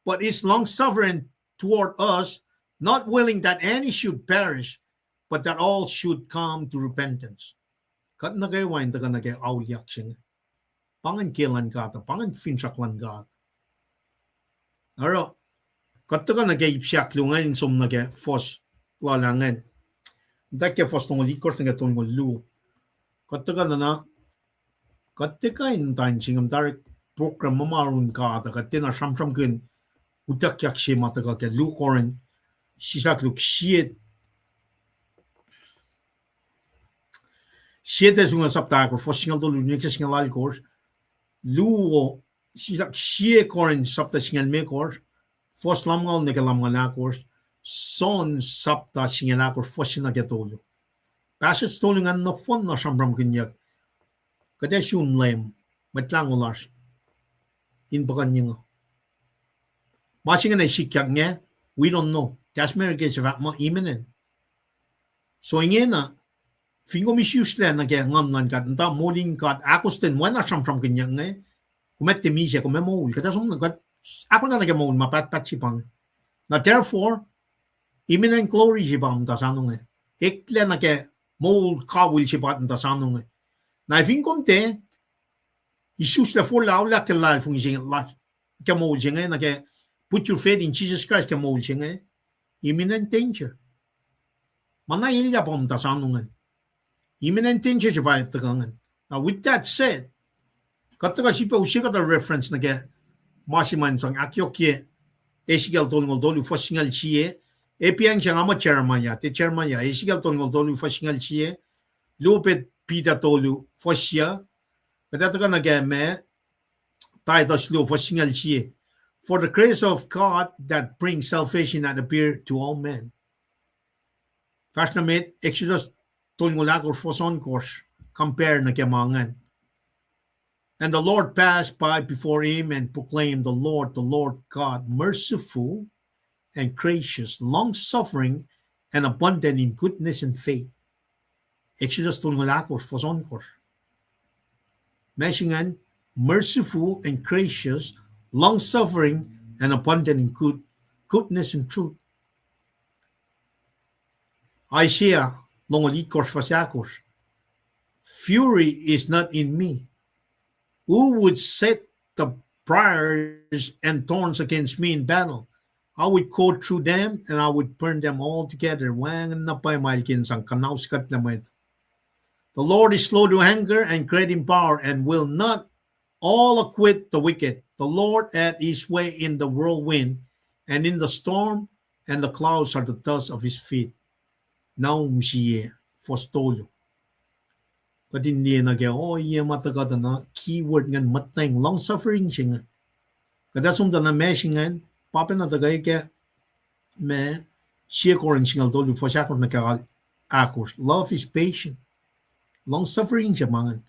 but is long-suffering toward us, not willing that any should perish, but that all should come to repentance. Kat nagaywain ta ka nagay-aulyak siya. Pangan kilan ka ta, pangan finchaklan ka. Aro, kat ka nagay-ipsyak lungan som nagay-fos lalangan. Dake fos nung likors nagay-tong lu. Kat ka na Katika in time singam tarik program mamarun ka ta katina samsam kin utakyak si mata ka ke lukorin sisak luk shit es una sapta ko fosingal do lunik singal al course luo sisak shie korin sapta singal me course fos lamngal ne kalam ngala course son sapta singal course fosina getolo passes stolingan no fon na samram kinyak kada shun lem matlang ulas in bakan niyo masing na sikyak niya we don't know kasmer ke sa ma imminent so ingena fingo misusle na ke ngam nan kat ta morning kat akosten wana sam kanya nge kumette mi siya kumemol kada sum kat ako na nagamol mapat sipang na therefore imminent glory sipang ta sanong ekle na ke mol kawil sipat ta sanong na finkom te Jesus la for la ke la fung jing la ke mo jing na ke put your faith in Jesus Christ ke mo jing imminent danger mana yili ya pom ta sanung imminent danger ba ta gangan now with that said kataga sipa usika the reference na ke masiman sang akyoke Ezekiel tolngol dolu fosingal chie epiang chang ama chairman ya Ezekiel tolngol dolu fosingal chie lopet Pita tolu fosya, katatakan nagame, tayo slow fosingal siya. For the grace of God that brings salvation that appear to all men. Fast na met, Exodus tolngulak or foson course, compare na kemangan. And the Lord passed by before him and proclaimed the Lord God, merciful and gracious, long-suffering, and abundant in goodness and faith. Exodus 24 for mentioning merciful and gracious, long-suffering, and abundant in goodness and truth. Isaiah longolikos fasakos. Fury is not in me. Who would set the briars and thorns against me in battle? I would go through them and I would burn them all together. The Lord is slow to anger and great in power and will not all acquit the wicked. The Lord had his way in the whirlwind and in the storm, and the clouds are the dust of his feet. Naum siye fostolo. Kadindi na kaya ye matakata na keyword ngan matang long suffering singa. Kada sumda na meshingan papa na tagay kaya me siya koran singal tolu fosyakor na kaya akos. Love is patient. Long suffering siya mangan.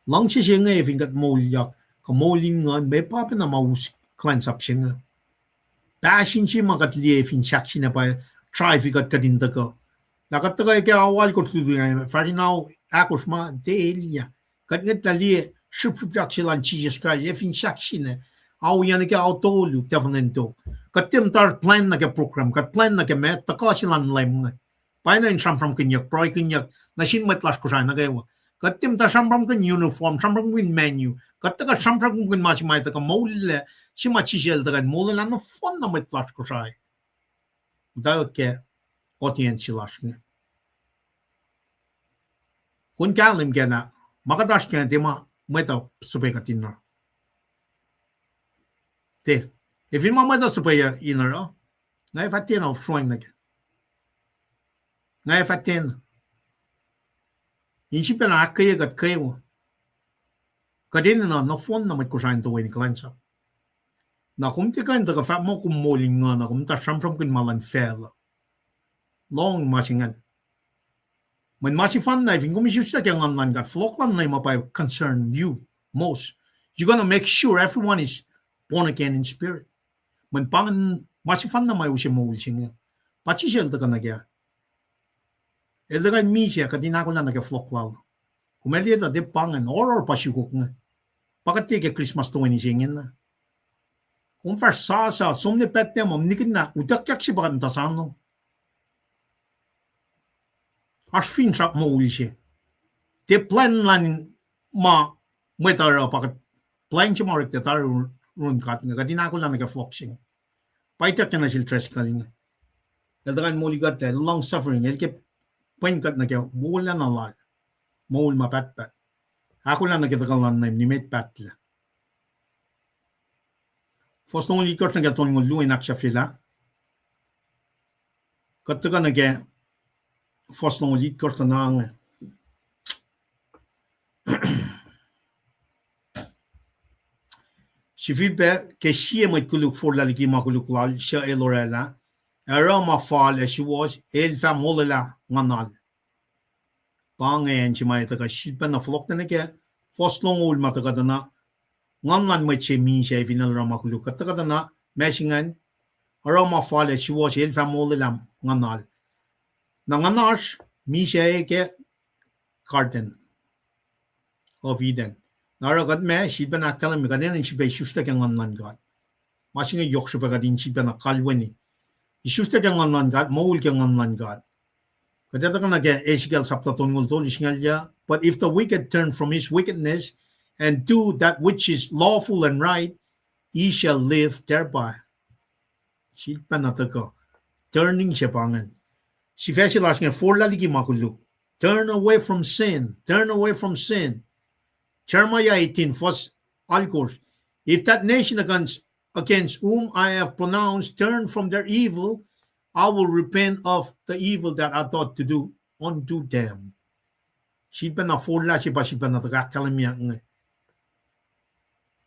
Long siya nga if ingat molyak kamolim ngan may papa na maus cleanse up siya nga. Passion siya makatliye if in shak siya na pa try figat kadinda ka. Nakataga kaya awal ko tuloy ngayon. Fari now akos ma delia. Kat ngat tali shup yak silan Jesus Christ. Efin shak sine. Aw yan kaya autolu tevanento. Kat tim tar plan na kaya program. Kat plan na kaya met taka silan lem nga. Paano in sampram kinyak proy kinyak na sinmat las ko sa na kaya. Kat tim tar sampram kin uniform sampram kin menu. Kat taka sampram kin masimay taka mole si machisel taka mole lang no fun na met las ko sa. Dahil kaya audience silasnya. Kun kalim kena makadash kena tema meta supaya katina. Te, if ima meta supaya inara, ngai fatin of showing nake. Ngai fatin. Inchi pena akaya kat kaya. Kadin na no phone na matkusain to win klansa. Na kumti kan taga fat mo kumoling nga na kumta samsam kun malan fell. Long masingan. When masifan na, if you misused kaya ngan got flock lang na mapay concern you most. You're gonna make sure everyone is born again in spirit. When pangan masifan na may usya mo ulsing. Pachisel ta ka na kaya. Eldagan mi siya kadina ko lang nagka flock lang. Kumeli ta de pangan or pasyukok nga. Pakati kaya Christmas to when isingin na. Kung first sa sumne pet mo nikid na utak si bakan tasano. As fin sa mo ulsye. Te plan lan ma metara pakat plan si Marek te tar run kat nga kadina ko lang nagka-floxing. Paitak na sil tres kaling. Eldagan mo ligat te long suffering elke pain kat na kaya buol na nalal. Moul mapatpat. Ako lang nagkatakalan na nimet patla. First nung likot na gaton ng luwin ak siya fila. Kataga na kaya first nung likot na ang si Filipe ke siya may kuluk for laliki makuluk lal siya elorela. Era mafal as she was el famolala nganal. Pangayan si may taga sipa na flok na kaya first nung ul mataga na nganlan may chemi siya vinalra makuluk. Kataga na mesingan era mafal as she was el famolala nganal. Nanganas mi siya ke garden of Eden. Naragat me sipa na kalam ganin and sipa isusta kang nganlan god. Masinga yok sipa gadin sipa na kalwani. Isusta kang nganlan god, maul kang nganlan god. Kadata ka nag-Ezekiel chapter 12 isngalya, but if the wicked turn from his wickedness and do that which is lawful and right, he shall live thereby. Sipa na taka. Turning siya pangan. Si Fesilas nga for laligi makuluk. Turn away from sin. Turn away from sin. Jeremiah 18 first alkors. If that nation against whom I have pronounced turn from their evil, I will repent of the evil that I thought to do unto them. Sipa na forla sipa na tagakalamya nga.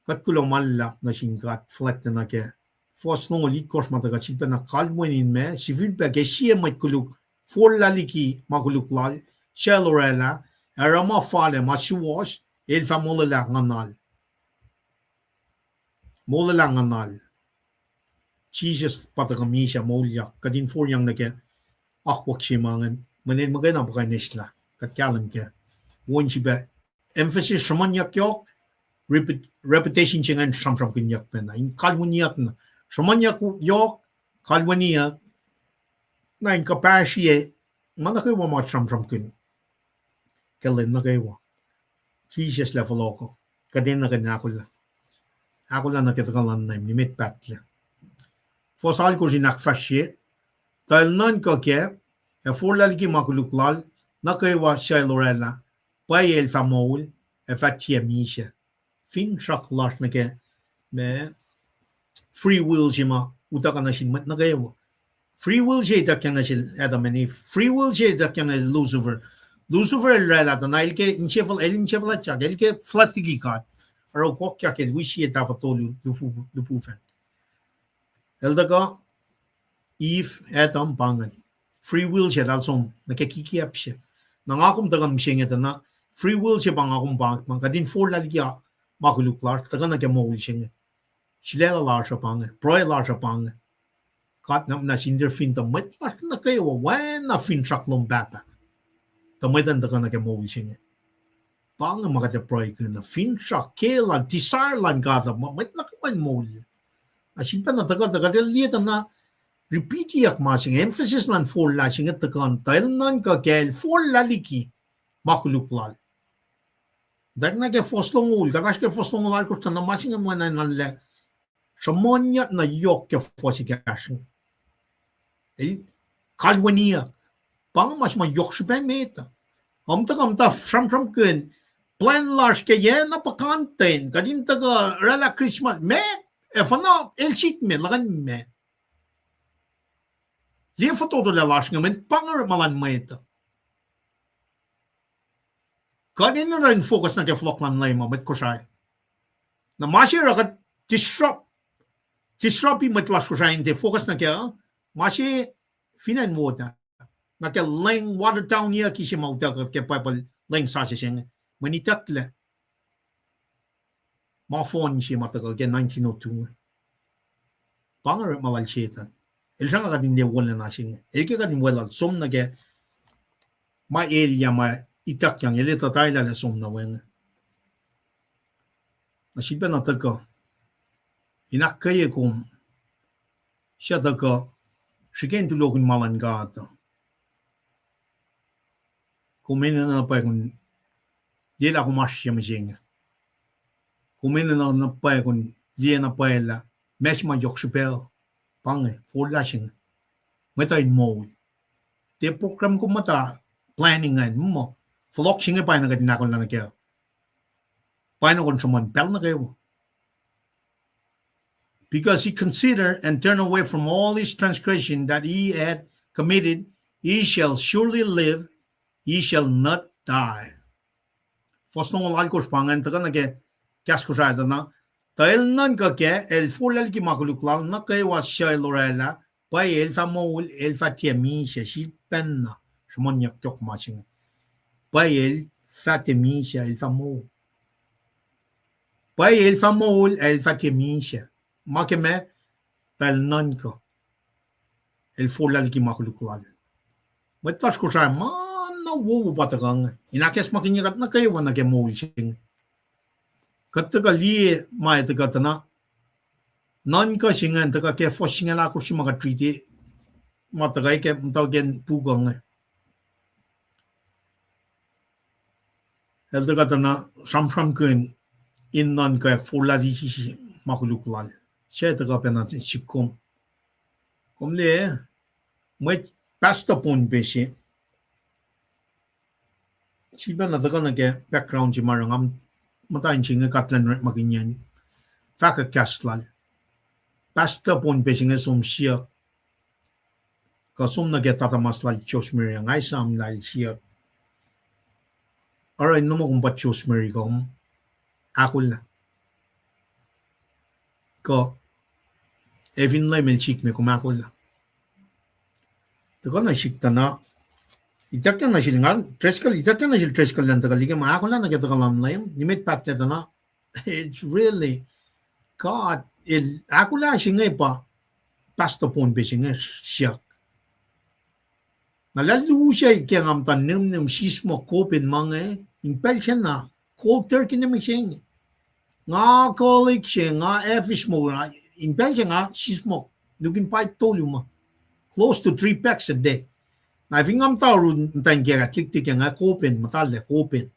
Kat kulang malak na singkat flat na kaya. First nung ulit course mataga sipa na kalmunin me. Si Filipe kaya siya may kuluk forla liki makuluklal. Siya lorela. Era mafale masuwas. El fa molala nganal. Molala nganal. Jesus patagamisha molya kadin for yang nage akwak shimangan manen magana baka nesla katkalam ke won shiba emphasis shaman yak yok repetition chingan sham kinyak pena in kalmuniak na shaman yak yok kalwania na in kapashie manake wa ma sham kin kellen nage Jesus level loko kadin na kanakula akula na ketakalan na nimit patla fosal ko jinak fashe tal non ko ke e forlal ki makuluklal na kay wa shailorella pa el famol e fatia misha fin shak lash na ke me free will jima utaka na shin mat na kayo free will je ta kana shil adamani free will je ta kana Lucifer el rela ta na ilke inchefal cha ilke flatigi ka aro ko kya ke wishi ta fatolu du fen eldaga Eve Adam bangan free will je dal som na ke kiki apse na ngakum tagan mshinga ta na free will je bang akum bang kadin for la liya makuluk lar tagan na ke mol shinga shilela lar sha bang proy lar sha bang kat na sinder fin ta mat na ke wa na fin chak lom bapa ta mat ta kan ke mol shinga bang ma ka te proy na fin chak ke la desire lan ga ta mat na ka mol a shin pa na ta ka liya ta na repeat yak ma sing emphasis lan for la sing at kan tail nan ka kel for la liki makuluk lal dag na ke foslong ul ganas ke foslong lal ko tan ma sing mo na le shamonya na yok ke fosi ke ashin e kalwania pang mas ma yok shpe meta am ta sham kun plan large ke ye na pakanten kadin ta ga rela christmas me e fana el chit me lagan me Liever tot de lasingen met panger malan meta. Kan in een focus na ke floklan lema met kosai. Na mashi rakat disrupt met las kosai de focus na ke mashi finan water. Na ke leng Watertown ya kishi mauta ke people leng sa sing. Manitakle. Ma phone shi mata ke 1902. Panger malan chetan. El shanga ka din de wala na sing el ke ka din wala som na ke ma area ma itak yang ele ta taila le som na wen na shiba na ta ka inak ka ye kum sha ta ka shigen tu lokun malan ga ta kumena na pa kun ye la kuma shim jing kumena na pa kun ye na pa la mesh ma yok shpel pange for lashing meta in mode te program ko mata planning and mo flock sing pa na gadina ko na ke pa na kon someone pel na kayo because he considered and turned away from all his transgression that he had committed he shall surely live he shall not die fosno lal ko pangan ta na ke kas ko sa na Tail nan ka ke el fulal ki makulukla na kay wa shay lorela pa el famol el fatemi shi penna shmon yak tok machin pa el fatemi el famol pa el famol el fatemi ma ke me tal nan ka el fulal ki makulukla met tas ko sa ma na wo batagang inakes makinyagat na kay wa na ke mol ching Kataga li mai ta katana non ka singan ta ke fo singala ko sima ka treaty mata ga ke mta gen pu gong el ta katana sam kun in non ka fo la di si makuluklal che ta ka pena sikom kom le mai pasta pon beshi siba na ta kana ke background ji marangam mata inching katlan makinyan faka kastlal pasta pon pesing som sia ka som na get tata masla chosmeri ngai sam lai sia ara no mo kumpa chosmeri kom akul ko evin lai mel chik me kom akul to kana shiktana Itakyan na silingan, itakyan na treskal lang tagaliga, maakon lang nagkatakalam na yun, nimit pat na na, it's really, God, ako lang singay pa, pastor pon besing siak. Nalalu siya kaya ngam tanim ng sismo kopin mga impel siya na cold turkey na mising. Nga kolik siya nga effish mo na impel siya nga sismo nugin 5 tolu ma. Close to 3 packs a day. Na ngam tao ntayin kaya tik nga kopin matale kopin.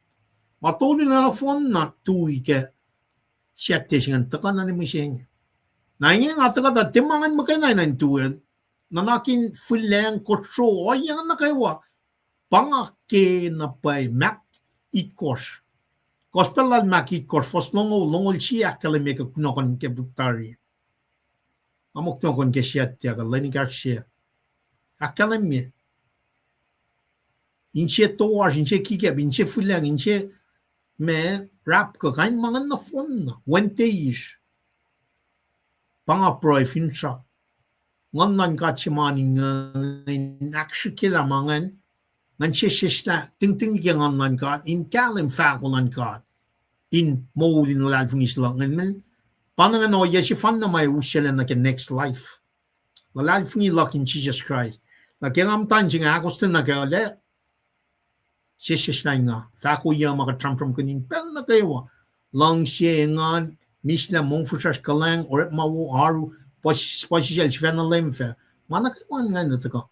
Matolo na phone na tui ke siya tesing taka na ni mising. Na nga nga taka da timangan makanay na tuan. Nanakin fulang kotso o yan na kayo pangake na pay mak ikos gospel al mak ikos fos longol siya kalimeka kunokon ke buktari amok kunokon ke siya tiaga leni ka siya akalimye inche toar inche kike inche fulang inche me rap ko kain mangan na fon wente is pangaproy fincha ngan ka chimani nakshikila mangan ngan shishla ting ngan ka in kalim fakulan ka in moldin lalfung isla ngan panangan no yeshi fanna mai ushela na ke next life la lalfung ilak in Jesus Christ la ke ngam tanjing agustin na ka le shishla nga faku yama ka tram kunin pel na kayo lang ngan misna mongfushas kalang or mawu aru posisial fena lemfe mana kawan nga nataka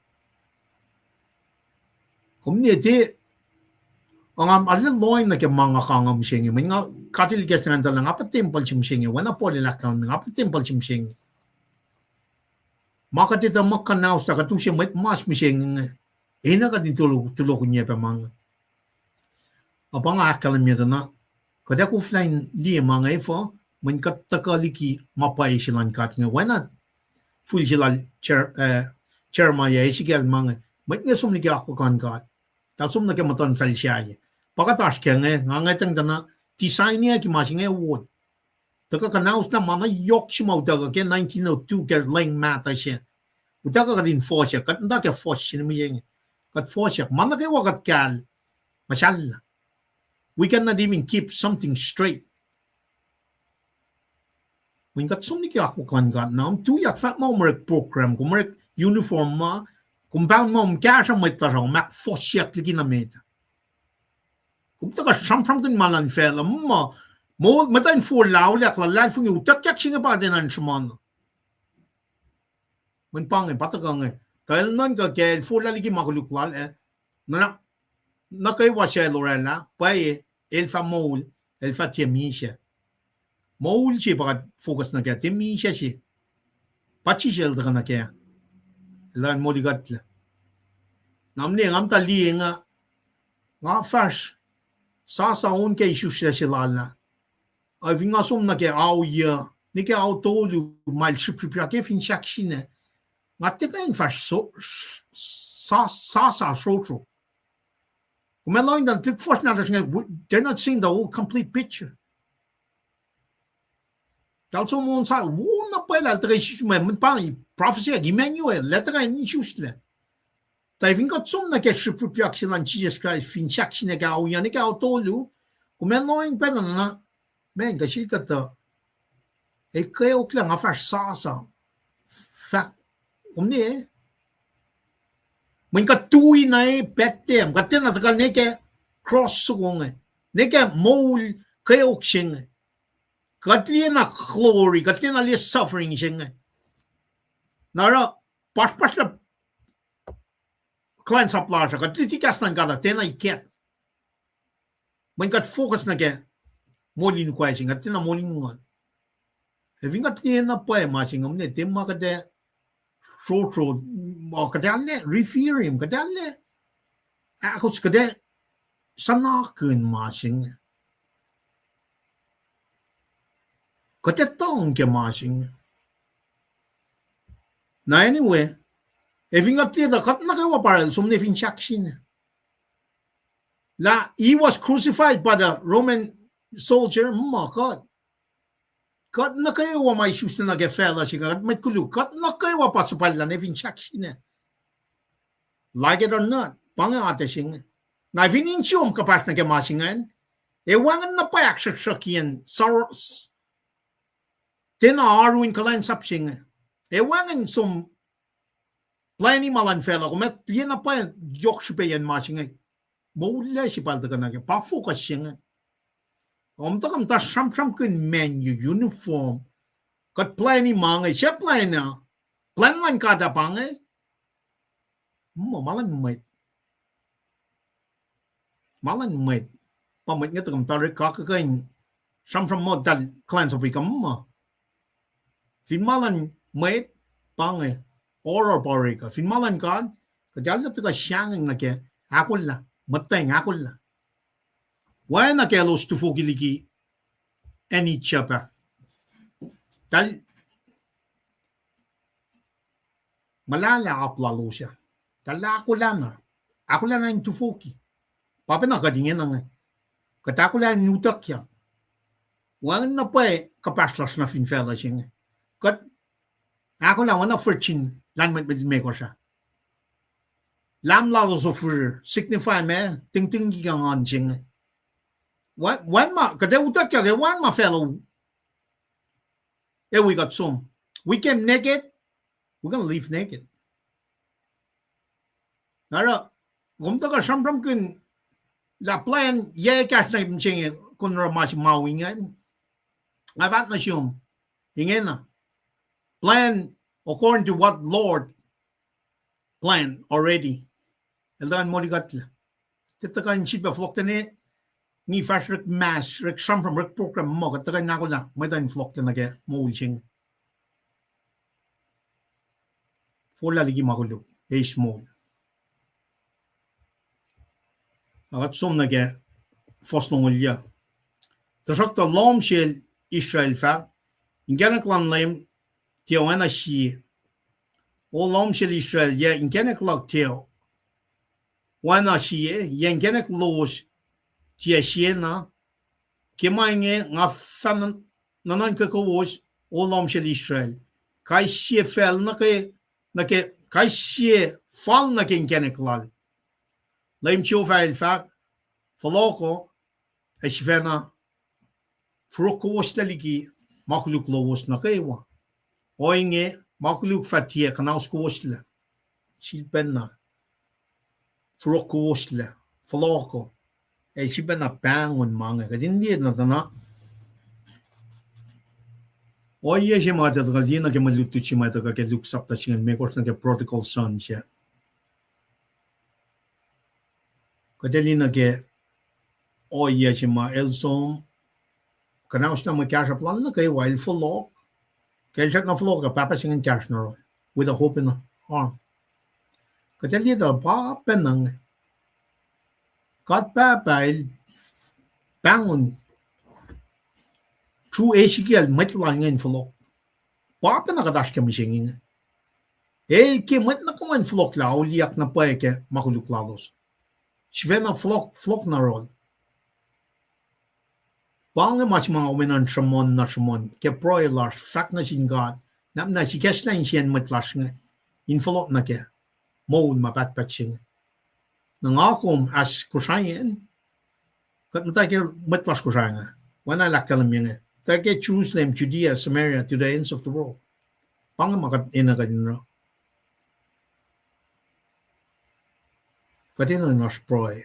community ang alil loin na ke mga kangam singi mga katil ges nga dalang apa temple simsingi wana poli lakang apa temple simsingi maka tita makanaw sa katusi mas misingi ina ka din tulo kunya pa mga apa nga akalam niya na kada ko flying li mga ifo man katakaliki mapay silang kat nga wana full sila chairman ya Ezekiel mga may nga sumnigi ako kan kat tal sumnigi matan fel siya pagkataas kaya nga ngatang dana design niya ki masing award taka kanaus na mana yok si mau daga ke 1902 ke lang mata siya utaga ka din force kat nda ke force siya mi kat force mana ke wakat kal mashallah we cannot even keep something straight. When got so many ako kan got now, tu yak fat mo merek program, kung merek uniform ma, compound mo mkasha may tarong, mak fosyak lagi na meta. Kung taga sam kun malan fela, mo matayin for lao yak la lan fung utak yak singa pa din an shuman. When pangin patagang kaya nan ka kaya for lagi makuluklal na kayo wa siya lorela, paye elfa mol, elfa tiamisha. Maul siya baka focus na kaya timi siya siya pachi siya na kaya ilan mo ligat la namni ngam tali nga fash saun kay isu siya sila la ay vinga som na kaya au ya ni kaya au tolu mal shipipya kaya fin shakshine ngate kaya fash sa shotro kung meron lang tik force na they're not seeing the whole complete picture. Also mo sa wona pala tre shishme pa prophecy Emmanuel letra ni shusle ta vinga tsum na ke shipupyak silan Jesus Christ fin shakshine ga o yani ga tolu kumenoin pala na men ga shikata e kaya okla nga fash sa fa umni men ka tui na e petem ga tena ta ne ke cross sugong ne ke mol kaya okshin Katli na glory, katli na li suffering siya nga. Nara, pas na client sa plaza, katli tikas na gala, tena iket. Man kat focus na ke, molin kwa siya, katli na molin nga. Evin katli na pa e masing amne, tema kate, shotro, kate alne, referim, kate alne, akos kate, sanakin masing nga. Katetong ke masing. Na anyway, eving up the kat na kawa paral sumne fin shakshin. He was crucified by the Roman soldier. Oh God. Kat na kawa may shoes na nagefela siya. Kat may kulu. Kat na kawa pa sa pala na fin shakshin. Like it or not, pangate siya. Na vininsyom kapas na ke masingan. Ewangan na payak sa shakyan. Tena aruin kalan sapsing Ewangan som plani malan fela ko met yan pa yok sipe yan masing bole si palda ka nage pa focus siya takam ta sham kun menu uniform kat plani mange siya plan lan kada pange mo malan met pamet nga takam ta ka kain sham mo dal clan so become mo fin malan met pange oral parika fin malan kan kadal na taka siyang na ke akul la matay akul la why na ke los tu fogiliki any chapa tal malala aplalo siya tala akula na yung tufoki papa na kadingin na katakula nutak ya wala na pa kapaslas na finfela siya kat ako lang wana fortune lan med ko siya lam lalo so for signify me ting gigang on jing one ma kada utak ya one ma fellow we got some we came naked we're gonna leave naked nara gumta ka sham kun la plan ye cash na jing kun ra mas mawingan avat na siyum ingin na plan according to what Lord planned already. Eldan mo ligat la. Titakan chit ba flok tani ni fast rek mass rek sam from rek program mo katakan na ko la may dan flok tani ke mo ulching. Fola ligi magulo e small. Agat som na ke fos no ulya. Tasak ta lom shel Israel fa ingana klan lem Tiwana shi o lom shel Israel ye ingenek log teo wana shi ye ingenek los tia shiena kemange nga fan nanan ka ko was o lom shel Israel kai shi fel na ke kai shi fal na ke ingenek lal lem cho fail fa foloko e shvena froko wasteligi makluk los na kaiwa oinge makuluk fatia kanaus kuosla silpenna frokosla floko e silpenna pangon manga kadin dia na tana oye je mata da gadina ke malutu chi mata ka ke luk sapta chingan me kortna ke protocol son che kadelina ke oye je ma elsom kanaus na ma kasha plan na kai while follow Kaya na floga papa singing cash na with a hope in the arm. Kaya liya papa nang kat papa bangon true Ezekiel matlang in flok. Papa na kadash kami singing. Ke mat na kuman flok la uliak na pa ke makuluk lalos. Shvena flok na rol. Banga mas mga uminan na shamon ke proilas fak na sin God na si kesla in siyan matlas nga infalot na ke moon mapatpatching nang akom as kusayan kat mata ke matlas kusanga wana lakalam nga ta ke Jerusalem Judea Samaria to the ends of the world banga makat ina kadinro kadino nas proi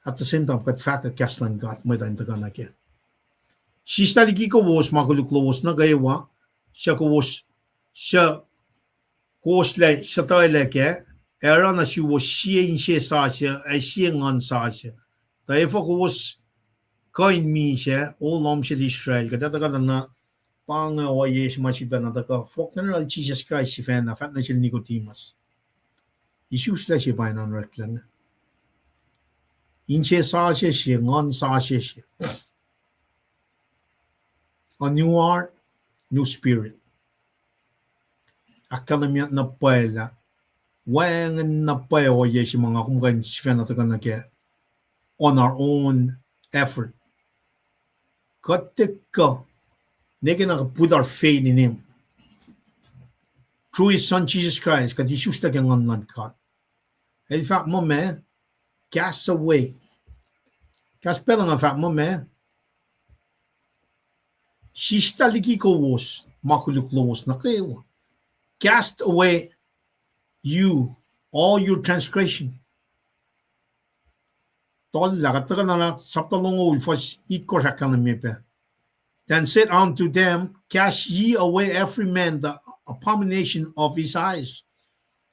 at the same time kat faka kaslan got may dan taga na ke sista ligi ko was makuluk los na gaywa siya kosle sa taile ke era na si was siya in siya sa siya ay siya ngan sa siya tayo fa ko was kain mi siya o lom siya Israel kada taga na pang o yes masida na taga fok na Jesus Christ si fan na fat na siya Nicodemus isus la siya ba nan reklan 인체 사실시 건 사실시 a new heart new spirit academia na paela when na paeo yeshi mga kumgan sifena taga ke on our own effort katika nege na put our faith in him through his son Jesus Christ kad Jesus taga ngan ka in fact mo me cast away. Cast pelang ang fact mo, me. Sista ligi ko was. makuluklos na kayo. Cast away you all your transgression. Tol lakataga na saptalongo ulfos ikorakanamepe. Then said unto them, cast ye away every man the abomination of his eyes,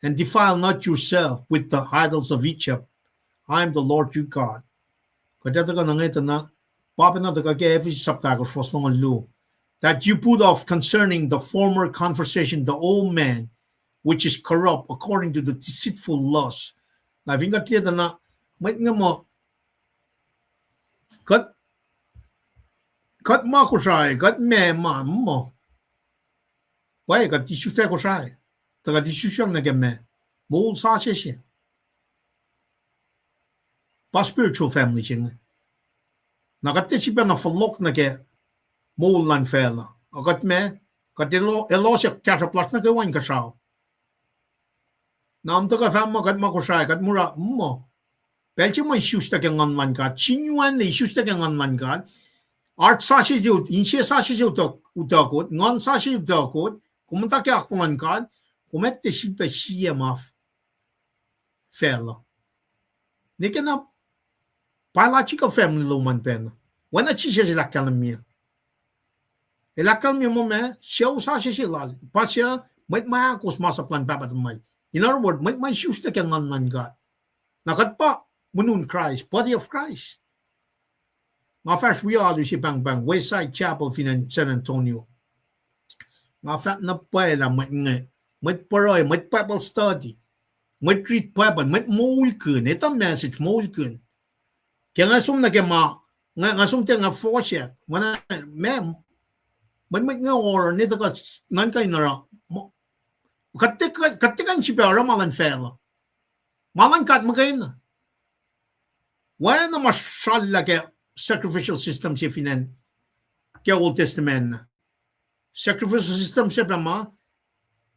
and defile not yourself with the idols of Egypt. I am the Lord your God. Kadataga na ngayon na, papinataga kaya every saptagos fosnong lu, that you put off concerning the former conversation the old man, which is corrupt according to the deceitful lust. Na vinga tiya na, may nga mo, kat ma ko siya, kat me ma mo. Why kat disusya ko siya. Taga disusya na game. Mol sa siya. Pa spiritual family siya. Nakate siya na falok na ke mol lan fela. Akat me, kat elo siya kasa plus na kawan ka siya. Na taga fama kat ma ko siya, kat mura mo. Belki mo isusya ke ngan ka. Chinyuan na isusya ke ngan ka. Art sashi inche sashi utakot, ngon sashi utakot, kumunta kaya akuman kan, kumette shipe shiye maf fella. Nika na biological family luman pen. Wana chisha sila kalamia. Ila kalamia mo me, siya sashi sila. Pa siya, may akos masa plan papat may. In other words, may shusta kaya ngan ka. Nakat pa, munun Christ, body of Christ. Nga first we are si bang Westside Chapel in San Antonio. Nga fat na pala may paroy, may Bible study, may treat Bible, may mulkun. Ito message mulkun. Kaya nga sum na kaya nga sum nga force. Wana ma'am, may nga or nito ka ngan kay nara. Katikan si pero malan fela. Malan kat magayin. Wala na masyala kaya sacrificial system siya finan kaya Old Testament na. Sacrificial system siya ma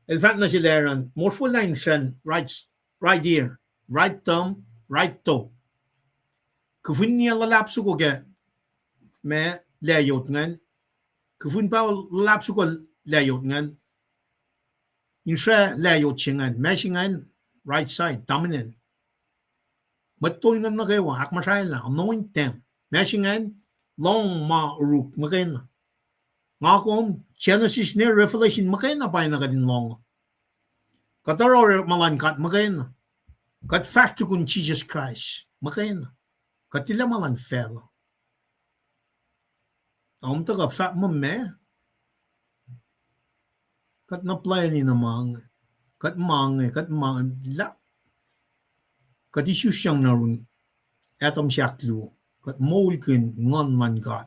in fact na sila ron most full line siya right here, right thumb, right toe. Kufun niya lalapso ko kaya may layot ngan. Kufun pa lalapso ko layot ngan. Yung siya layot siya ngan. May siya ngan right side, dominant. Matol ngan na kayo, ak masaya lang, anoint them. Meshingan long ma uruk magain. Ngakom Genesis ne Revelation magain na pa na kadin long. Kataro malan kat magain. Kat fact kun Jesus Christ magain. Katila malan fell. Om ta ka fat mo me. Kat na play ni namang. Kat mang la. Kat isu siyang narun. Atom siaklu. Kat mulkin ngon man God.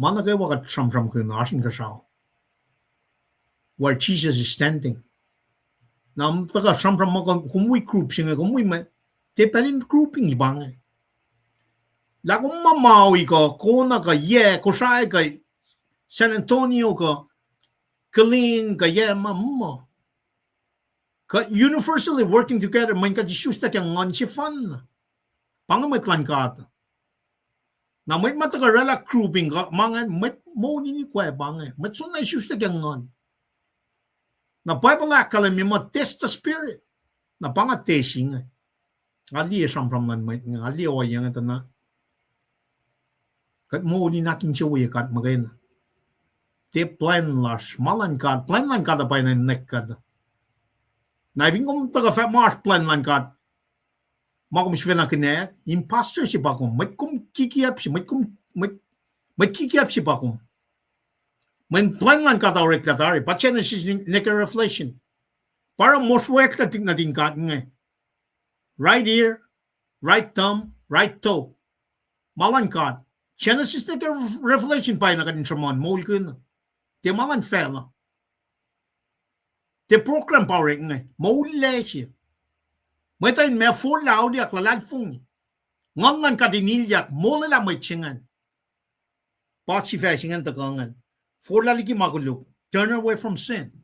Mana kaya wakat from kun asin ka sao. Where Jesus is standing. Nam taka from mo kumui group singa kumui ma tepanin grouping ibang. La kung mamawi ko kona ka ko sai ka San Antonio ka Kalin ka mamma. Ka universally working together man ka Jesus ta kang ngon si fun. Pangamatlan ka ata. Na may matagarela grouping ka, mga mo ni kwa bangay. Matsun na isus na gangan. Na Bible akala mi test the spirit. Na pangatesing. Ali isang from lan may ali o yang ito na. Kat mo ni nakin siya uya kat magayin. Te plan lash. Malan kat. Plan lan kat apay na nek kat. Na ibig kong taga mars plan lan kat. Makom siya na kine, imposter siya ba kung, may kum kikiap siya, may kikiap siya ba kung. May plan lang katawari katawari, pa Genesis neka reflection. Para moswek na ting natin kat nga. Right ear, right thumb, right toe. Malan kat. Genesis neka revelation pa yun na katin sa mga mulkin. Di malan fella. Di program pa rin nga. Maulay siya. May tayo may full lao diak lalad fung. Ngongan ka dinilyak, mula lang may tsingan. Patsi fashingan tagangan. Full laliki magulo. Turn away from sin.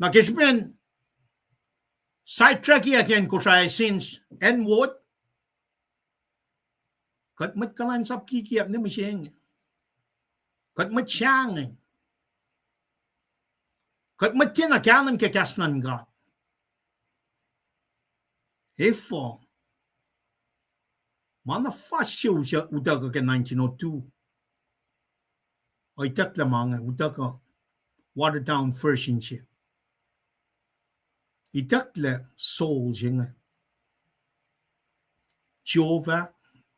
Nakismen, sidetrack yan ko sa sins and what? Kat mat kalan sap kikiap ni masyeng. Kat mat siyang. Kat matina kyanam ke kasnan God. Efo. Mana fasyo siya utaka ke 1902. O itak lamang utaka watered down version siya. Itak le soul siya. Jehovah.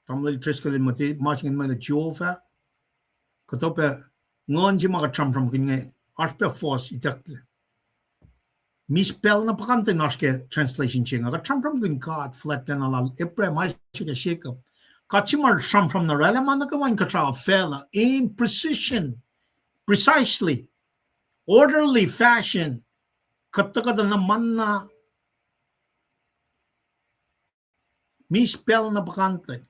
Tamlali treskalin mati masingin mana Jehovah. Katope ngon siya mga tram kanya. Arpe force itak le. Mispel na pakante naske translation siya. Ka tram kanya God flat na alal. Epre may siya shake up. Kachimar tram na rela man nakawain katra fella in precision. Precisely. Orderly fashion. Katakada naman na mispel na bakante.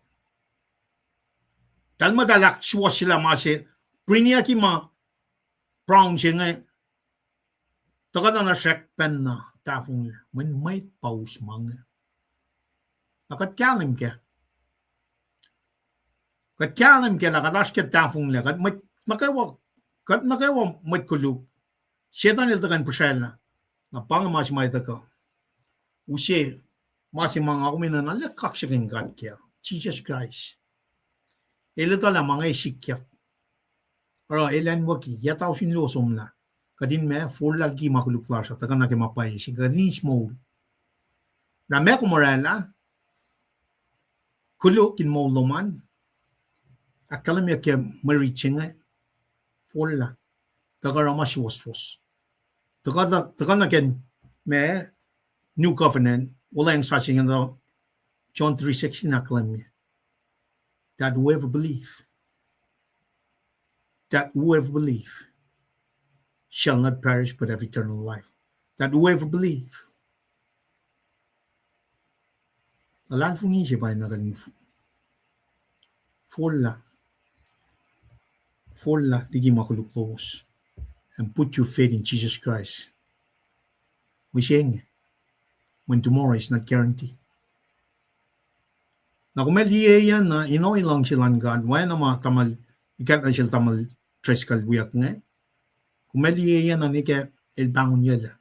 Talma dalak suwa sila masi prinya ki ma brown siya nga. Takada na shek pen na tafong niya. When may paus mga. Nakat kyalim ke. Kat kyalim ke nakadash ke tafong niya. Kat nakawa may kuluk. Setan ito kan pusel na. Napanga masi may taka. Usi masi mga kumina na lekak siya kin God kya. Jesus Christ. Ilita la mga isikyak. Aro ilan waki. Yataw sinlosom na. Kadin me full lagi makuluklar sa. Taka na ke mapay. Si kadin small. Na me kumarela. Kuluk in mo loman. Akalam ya ke mariching ay. Full la. Taka rama siwaswas. Taka na ken me New Covenant. Wala yung sasing in the John 3:16 na claim niya. That whoever believe shall not perish but have eternal life. That whoever believe. Alam po niya siya ba na ganin full la, ligi makuluklos. And put your faith in Jesus Christ. Wishen when tomorrow is not guaranteed. Na kumeliye yan na inoy lang silang God. Why na mga tamal, ikat na sila tamal treskal buyak nga. Kumeliye yan na nika ilbangon yala.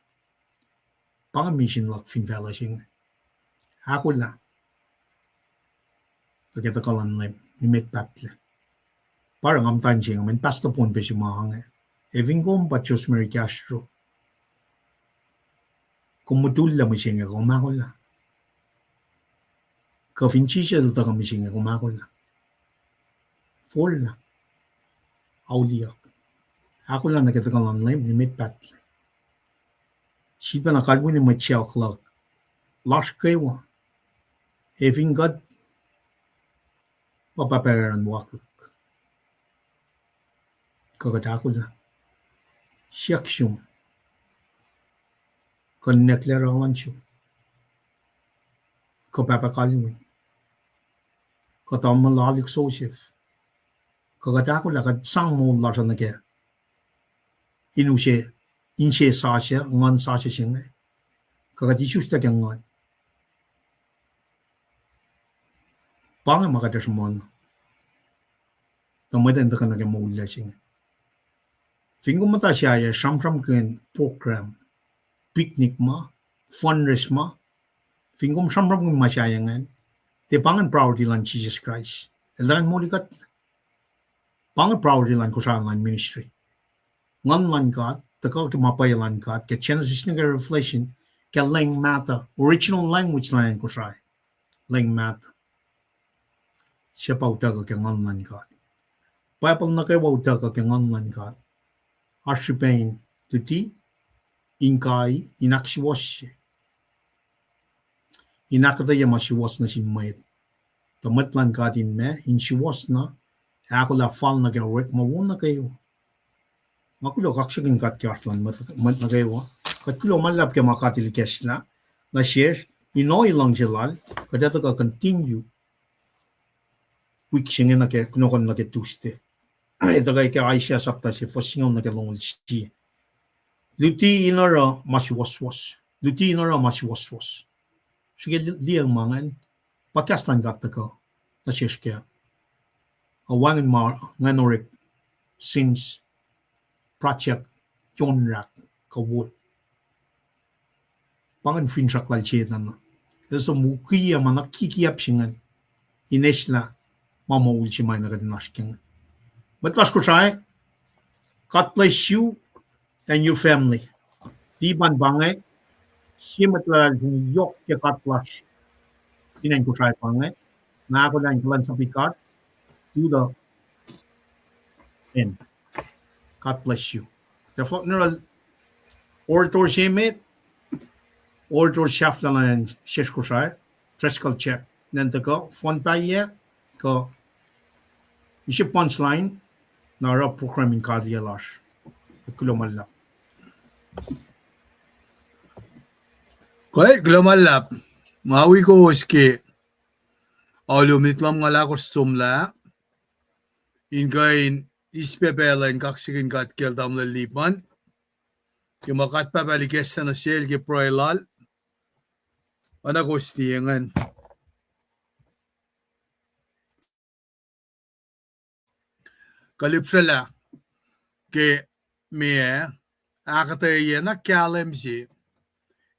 Pang mission lak finvela siya nga. Ako la. Tagata kalan lim. Nimit patle. Parang amtan siya nga. Man pasta pon pa siya mga nga. Evingom pa Diyos Mary Castro. Kumutula mo siya nga kumakula. Kafinchi siya luta kami siya nga kumakula. Full na. Auliak. Ako lang nakitakalang lim, nimit pat. Siya na kalbo ni Machiao Clark. Last kaywa. Eving God. Papaperan wakuk. Kagatako lang. Siyaksyon. Konneklarangan siya. Kapapakaliwin. Katammalalik sosif. Kagatako lakad sang mo lasa na kaya. Inusye, insye sasya, ngan sasya siya nga. Kagatisus ta kaya ngan. Panga makadasamon. Tamadan ta ka na kaya maula siya nga. Fingo mata siya ya sam-sam kan program. Picnic ma, fundraise ma. Fingo sam-sam kan masyayangan. Te pangan priority lang Jesus Christ. Elangan mo likat. Pangan priority lang kusangan ministry. Ngan lan kat, taka ke mapay lan kat, ke Genesis nga reflection, ke lang mata, original language lang kusay. Lang mata. Siya pa utaka ke ngan lan kat. Payapang nakayaw utaka ke ngan lan kat. Archipain tuti inkai inaksiwas. Inakataya masiwas na sinmayat. Tamatlan ka din me, insiwas na, ako la fal na gawin, mawon na kayo. Makulo kaksagin kat kyarslan mat na kayo. Katkulo malap kaya makatilikes na shares, inoy lang silal, kadata ka continue. Week singin na kaya, kunokon na kaya Tuesday. Ito kaya kaya siya sapta si Fosingaw na kalungol siya. Luti inara masiwaswas. Luti inara masiwaswas. Sige liyang mangan, pakastan gata ko, na siya kaya. Awangin ma nganorik since project John Rack kawut pangan fin saklal chetan eso mukiya mana kikiap singan inesla mama ulchi maina gadin nashking but las ko try God bless you and your family di ban bangai simatla yok ke God bless inen ko try bangai na ko dan klan sapikat to the end. God bless you the funeral orator shemit orator shaflan sheshko try Trescal check nanti ko phone pa ye ko isi punchline nara programming card ye lash kulomalla Kaya global lap. Mawi ko uski. Alumitlam nga lakos sumla. Ingain ispepela in kaksikin kat keldam lalipan. Yung makat pa balikes na sel ki proilal. Anak ustiyangan. Kalipsala. Ke miye. Akataya na kalem si.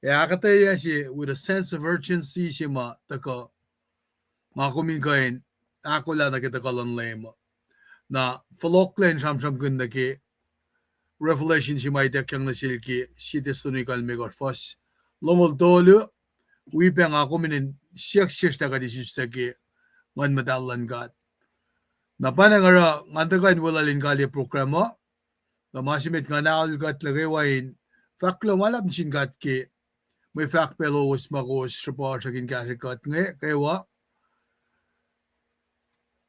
Akataya si with a sense of urgency si ma. Tako. Makumingain. Ako lang na kita kalan lema. Na faloklen sham gunda ki revelation si may dekyang na sila ki si testunikal megor fos lomol dolu wipeng ako minin siyak na kadisista ki ngan madalan gat na panangara ngantakan walalin kali programa na masimit nga naal gat lagay wain faklo malap sin gat ki may fak pelos magos support sa kinkasit nga kaya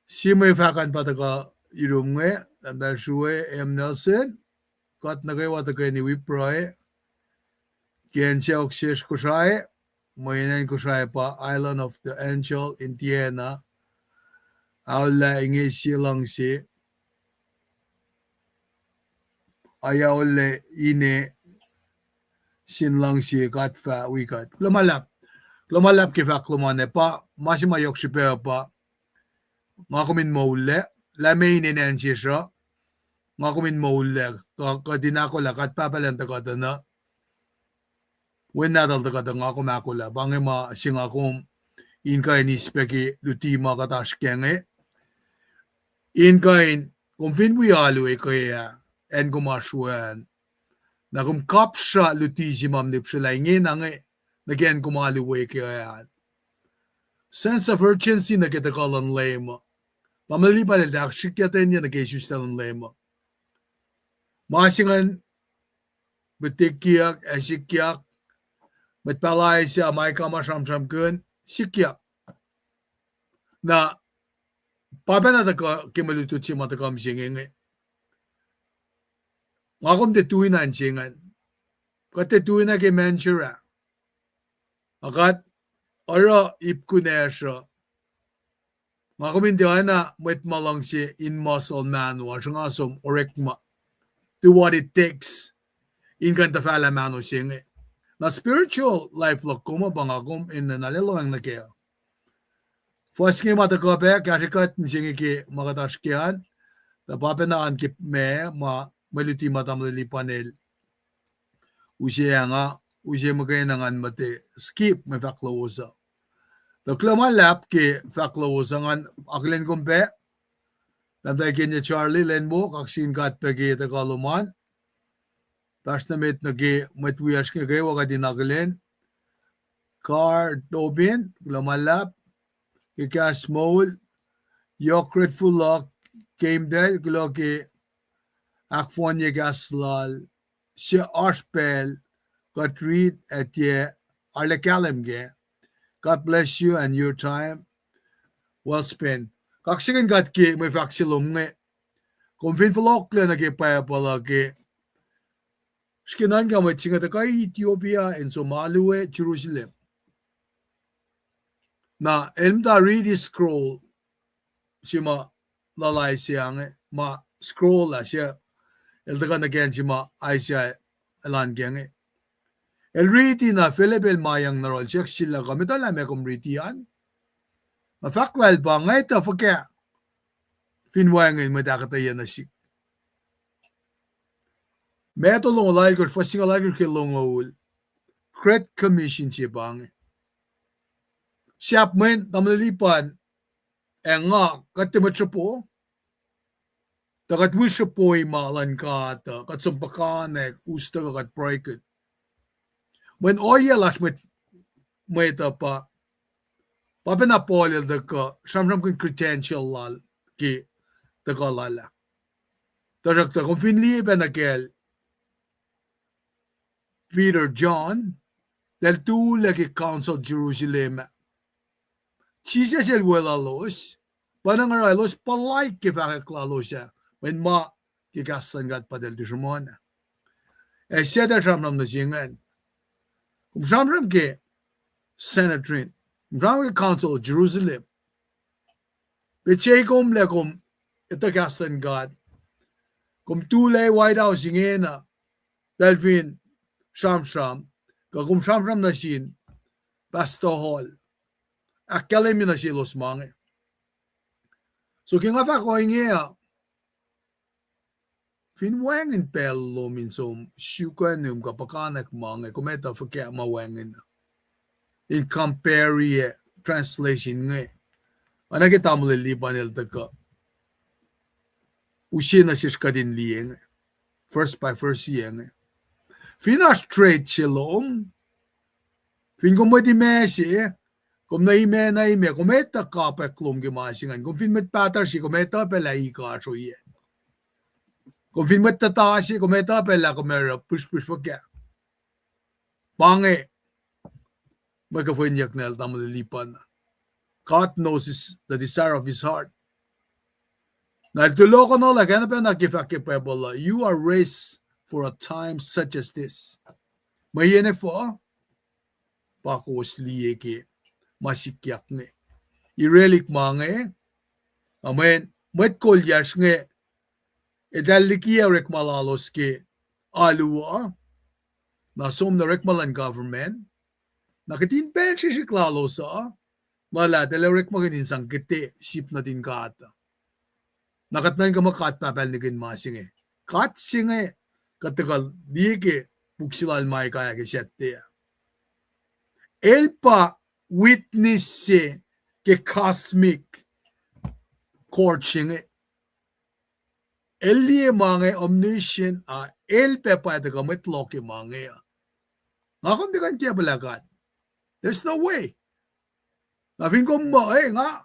si may fakan pataka irum nga and suwe M. Nelson kat nagaywa tagay ni Wiproy kian siya oksis kusay mayinan kusay pa Island of the Angel Indiana awla ingi silang si ayawle ine sinlang si kat fa wikat lumalap ki fa klumane pa masimayok si pa makumin maule lamay inen siya makumin maulag kadinako la kat papalan takata na when nadal takata ngako makula bangi ma singakum inkain ispeki lutima katash kenge inkain kumfin buyalu kaya en kumashuan na kum kapsha luti simam nipsula ingin nange nagyan kumalu kaya sense of urgency na kita kalan lema pamalipan dak shikyatan niya nag-Jesus talan lema masingan betikyak esikyak betpalay siya may kamasham kun sikyak na papanata ka kimalutut si matakam singing ngakom tetuin na singan katetuin na kimenshura akat ora ipkunesha ngakom hindi na met malang si in muscle man wa shangasom orekma do what it takes in kanta fala mano singe na spiritual life lo kuma bangagum in na nalilawang na kaya first nga matakape kashikat singe ki makatashkian na papanaan ki me maluti matamali panel usya nga usya magkainangan mate skip may faklawusa the klamalap ki faklawusa ngan aklen kumpe Namday kanya Charlie Lenmo kaksin kat pagi tagaluman. Tas namit nagi matwiyash nga gay waka dinagalen. Car Tobin, Glamalap, Kikas Mole, Yokret Fulak, Came Del, Gloki, Akfonya Gaslal, Si Arspel, got read at ye Arlekalemge. God bless you and your time well spent. Kaksikan gat ki may faksilom nga. Kung finfalokla na ki paya pala ki. Skinan ka may tsinga kay Ethiopia and Somalia, Jerusalem. Na elmda read scroll si ma lalay siya nga. Ma scroll la siya. Elda ka na kyan si ma ay siya alan kya nga. El riti na Philipel mayang narol siya sila kami talame kong ritian. Mafaklal pa nga ito fakya finwangin madakatayan na si Meto long lager fasing lager ke long ul. Credit commission si bang. Siap men tamlipan nga katimachapo. Takat wishapoy malan ka ta kat sumpakanek usta kat break. When oyelash met pa papinapolil da ka shamram kun credential lal ki da ka lala. Tarak ta kung finli benakel Peter John del tu lagi council Jerusalem. Jesus el welalos panangaralos palay ki pakiklalo siya when ma kikasan gat pa del dishmona. Siya da shamram na singan. Kung shamram ke Sanhedrin, kung council Jerusalem, bechekom lekom itakasan gat. Kung tulay White House ingena dalvin shamsham, kung shamram na sin Pastor Hall. Akalim na si los mange. So kingafa ko ingea finwangin pello min som shukanum kapakanak mange kumeta fakya mawangin. In compare translation nge. Anakita mo libanel taka. Usin na shishkadin liyeng. First by first yeng. Fina straight chilom. Fin kumati mesi. Kung naime, kumeta ka pa klom gimasingan. Kung fin met patar si, kumeta pala ika so ye. Kung fin met tata si, kumeta pala kumera push pa kya. Mange. Magkafunyak na tamang lipan. God knows the desire of his heart. Nagtulo ko no, lagyan na pa nakifakipebola. You are raised for a time such as this. Mayene po, pakos liye ki. Masikyak nge. Irelik mange. Amen. Met kolyash nge. Edalikia rekmalalos ke alua. Nasom na rekmalan government. Nakitin pensi si klalo sa. Wala. Dala rekmaganin sang kete. Sip na din kata. Nakatnan ka makat papel ni ginmasing eh. Kat singe. Katakal dike. Buksilal may kaya kisette. Elpa witness ke cosmic courting elie mange omniscient el pepa de gamet loki mange ngakam di kan tiya balagat. There's no way nafin ko mo nga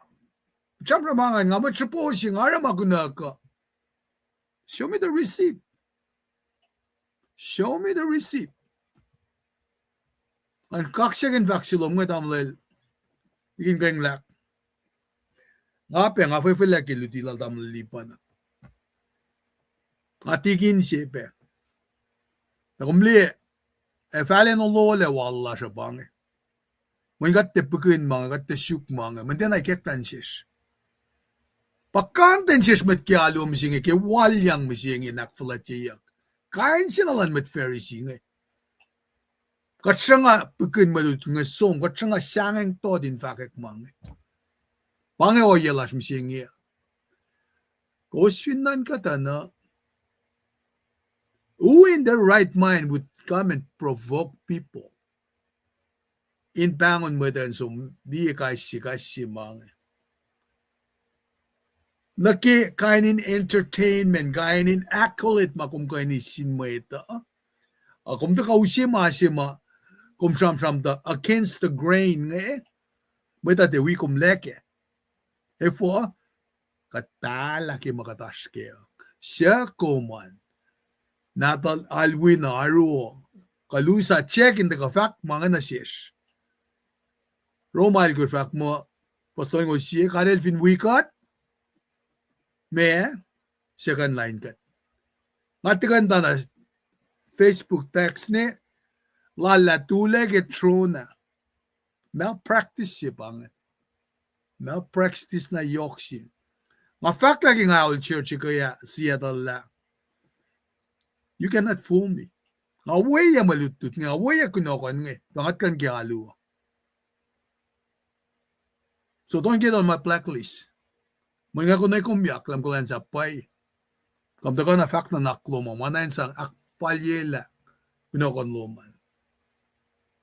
chamra mangan nga matsuposi nga ramaguna ka. Show me the receipt. Show me the receipt. Ang kaksagan vaksilom nga tamlel. Ikin kayong lak. Ngape, nga fay kilutila tamlel lipan. Atikin siya Nakumli, falen o lole wala siya bangi. May gatte pukin mga, gatte syuk mga, manden ay kektan siya. Pakanten siya met kialo misingi, ke walyang misingi nakfalatiyak. Kain sinalan met Pharisee nga. Katsa nga pukin malut nga som, katsa nga siyangeng to din fakek mga. Pange o yelas misingi. Koswinan ka ta na, who in their right mind would come and provoke people? In bangon mo din som, di kasi mga. Naki kainin entertainment, kainin accolade makum kainin sinmo ito. Kung ta kausima, kung sam da against the grain may ta dewi kum leke. Efo, katalaki makataske. Siya kuman, natal alwi na aruo, kalusa check in the kafak mga nasish. Roma algo fak mo, pastor ngo siya, karel fin wikat, may second line kat. Matikan ta na Facebook text ni, lala tuleg et trona. Malpractice siya pangat. Malpractice na yok siya. Ma-fact lagi nga old church kaya siya tala. You cannot fool me. Nga way ya malutut, nga way ya kunokon nga. Bangat kan kialo. So don't get on my blacklist. Mga kunay kumyak, lam ko lang sa pay. Kamta ka na fact na naklo mo, manayin sang falyela pinokon luman.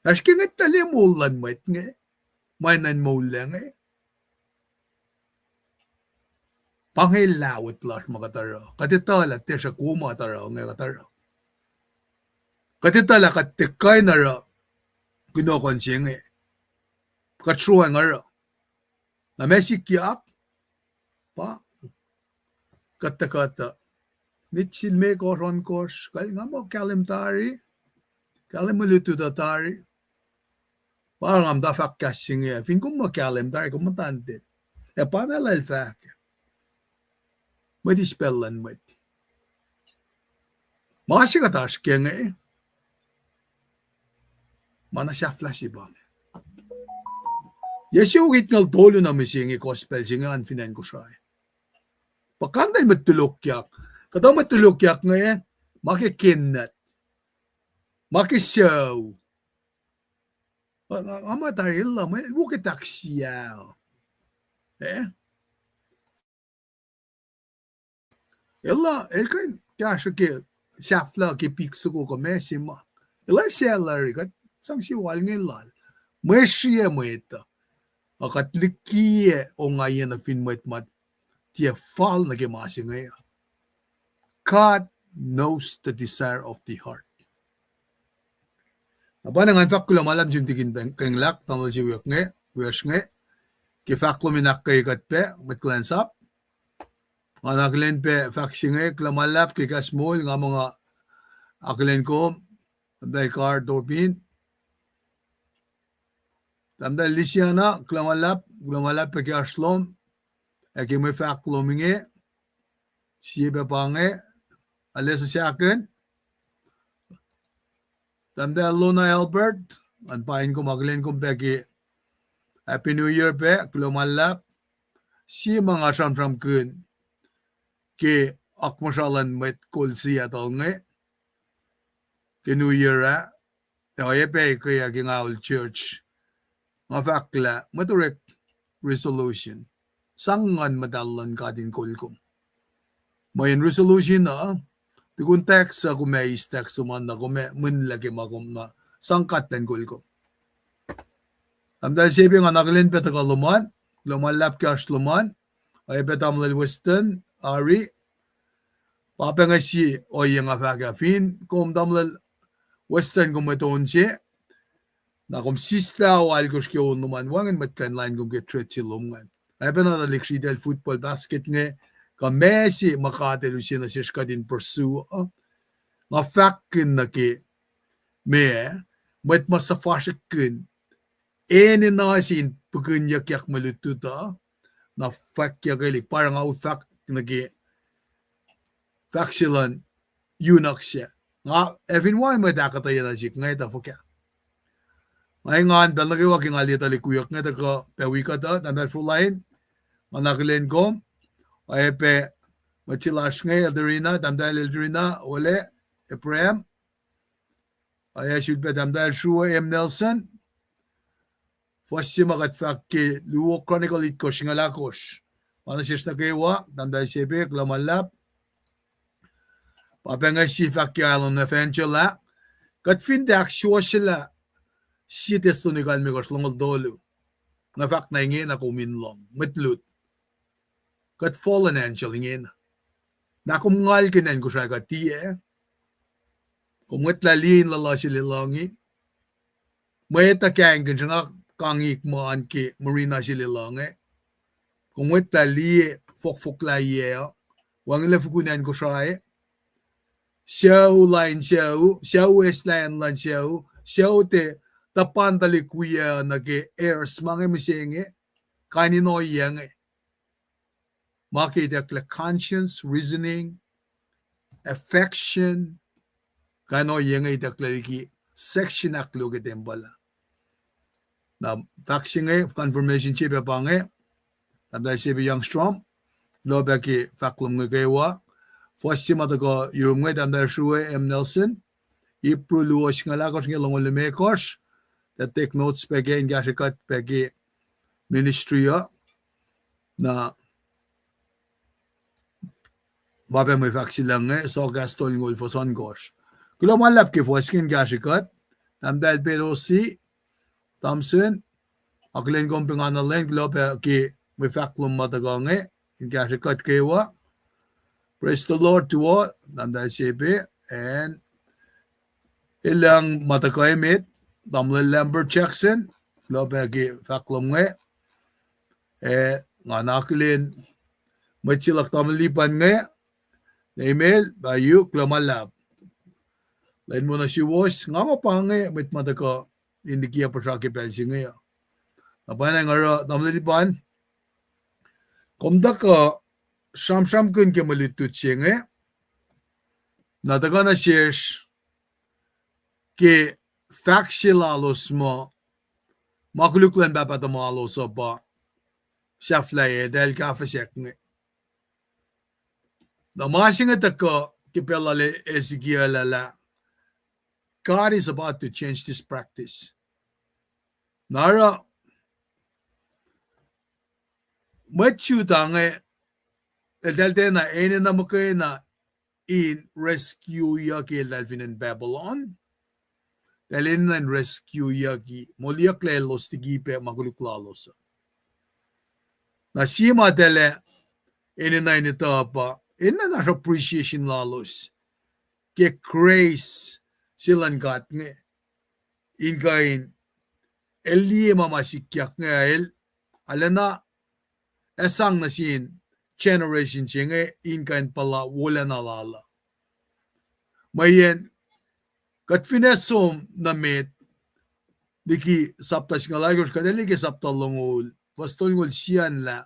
Aski nga tali mulan mo nga. Mainan mulan nga. Panghilawit las makataro. Katitala tesha kuma taro nga kataro. Katitala katikay na ra. Pinokon siya nga. Katsuwa nga ra. Na mesikiak. Pa. Kata-kata. Mitsil me koron kos. Kaya nga mo kalim tari. Kalim maluto da tari. Parang am da fakkasing nga. Fin kung mo kalim tari kumatante. E panalal fak. May dispellan mo. Masikatas kaya nga eh. Mana siya flash iba. Yesugit ngal tolo na misingi gospel singa an finan ko siya. Pakanday matulokyak. Kataw matulokyak nga eh, makikinat. Makisyaw. Amatay illa, wukitaksyaw. Illa, elkan, kaya ki, safla ki pikso ko kamesima. Illa salary, kat, sang siwal ngilal. Mweshiye mo ito. Akatlikiye o ngayon na finwet-mat. Tiya fall na kimasi ngayon. God knows the desire of the heart. Apa nangan faklo malam jim tigin kenglak tamal ji wiyak nge wiyash nge ki faklo minak kay katpe mit cleanse up anaklen pe faksi nge klamalap ki kasmol nga mga aklen ko bay car dopin tamda lisiana klamalap pe ki aslom ki me faklo minge siye pange alesa siaken Tamda Luna Albert, an pain ko maglen kong peki Happy New Year pe, klumalap, si mga sam kun, ki akmasalan met kulsi atol nge, ki New Year a, ye pe kaya kingawal church, nga fakla, maturek resolution, sangan madalan ka din kulkom. Mayan resolution na, Tikun text sa kumais text suman na kume munlagi makum na sangkat den kulko. Amdal sibi nga naglin peta kaluman, lumalap ka luman, ay petam lal western, ari, papa nga si o yung afagafin, kum damlal western kumaton siya, na kum sista o algos kyo numan, wangan matkan line kum getret si luman. Ay penatalik si del football basket nga, ka Messi makatelu siya na siya ka din pursue. Nga fakin na ki me, mat masafasyakin, na sin pagkanyak malututa, na fakya kailik, parang nga fak na ki faksilan yunak siya. Nga, everyone may dakataya na siya, nga ita fakya. Ngayon nga, dalagay waking alita likuyak nga, taka pewika ta, tamdal fulain, manakilin ko, ay pe machilash ngay alderina damdal alderina wale Ephraim ay should pe damdal Shua M Nelson fasi magat fakki luwo chronicle it ko shingalakos mana siya na kaywa damdal sebe klamalap papenga si fakki alon na fenchela kat findak shua sila si testonigal mi kos longol dolu na fak na ingin ako minlong mitlut kat fallen angel ingin. Nakumngal kinan ko siya kat tiye. Kumwet lalin lala sililangi. May takang kan siya nga kangik maan ki marina sililangi. Kumwet lali fok laye. Wang lafukunan ko siya. Siyaw line siyaw west line siyaw te tapandali kuya nage airs mga misingi. Kanino yang makita kla conscience, reasoning, affection, kano yung itakla ki section aklo kitembala. Na faxing confirmation chip pange, tabda siya young strong, loba ki faklum ngagewa, fwasi matago yung tabda Shua M Nelson, ipruluwas nga lakos nga longon lumekos, that take notes pegi ingasikat pegi ministry na Babe may faksi lang so gastol ngol for son gosh. Kula malap ki foskin gashikat. Tamdal perosi. Tamsin. Aklen kong pinganalen. Kula pe ki mifaklum matagange. In gashikat kewa. Praise the Lord to all. Tamdal sepe. And ilang matakaimit. Tamle Lambert Jackson. Kula pe ki faklum nge. Nga nakilin. Machilak tamlipan nge. Email. Bayu. Kula malap. Lain mo na si was nga mapange mit mataka hindi kia pasaki pensi nga. Apa na nga tamlipan komda ka sham kun ke malitut siya nga. Nataga na shares ke faksilalos mo makuluklan bapatamalo sa ba shaflaye dahil kafasek nga. Namasing ito ka kipelale Ezekiel ala God is about to change this practice. Nara, machu tange, edalte na ene na makay na in rescue yaki elalvin in Babylon. Dalin na in rescue yaki, moliak lelos tigipe maguluklalos. Na sima dele, ene na inita pa, ene na appreciation lalos. Ke grace silan gat nge. Inkain, Eli mamasikyak ngayon, alana, esang na sin, generation siya nga, inkain pala, wala na lala. Mayen, katfinesom na met, diki saptas nga lagos, kadaligi saptalongol, pastolongol siyan la,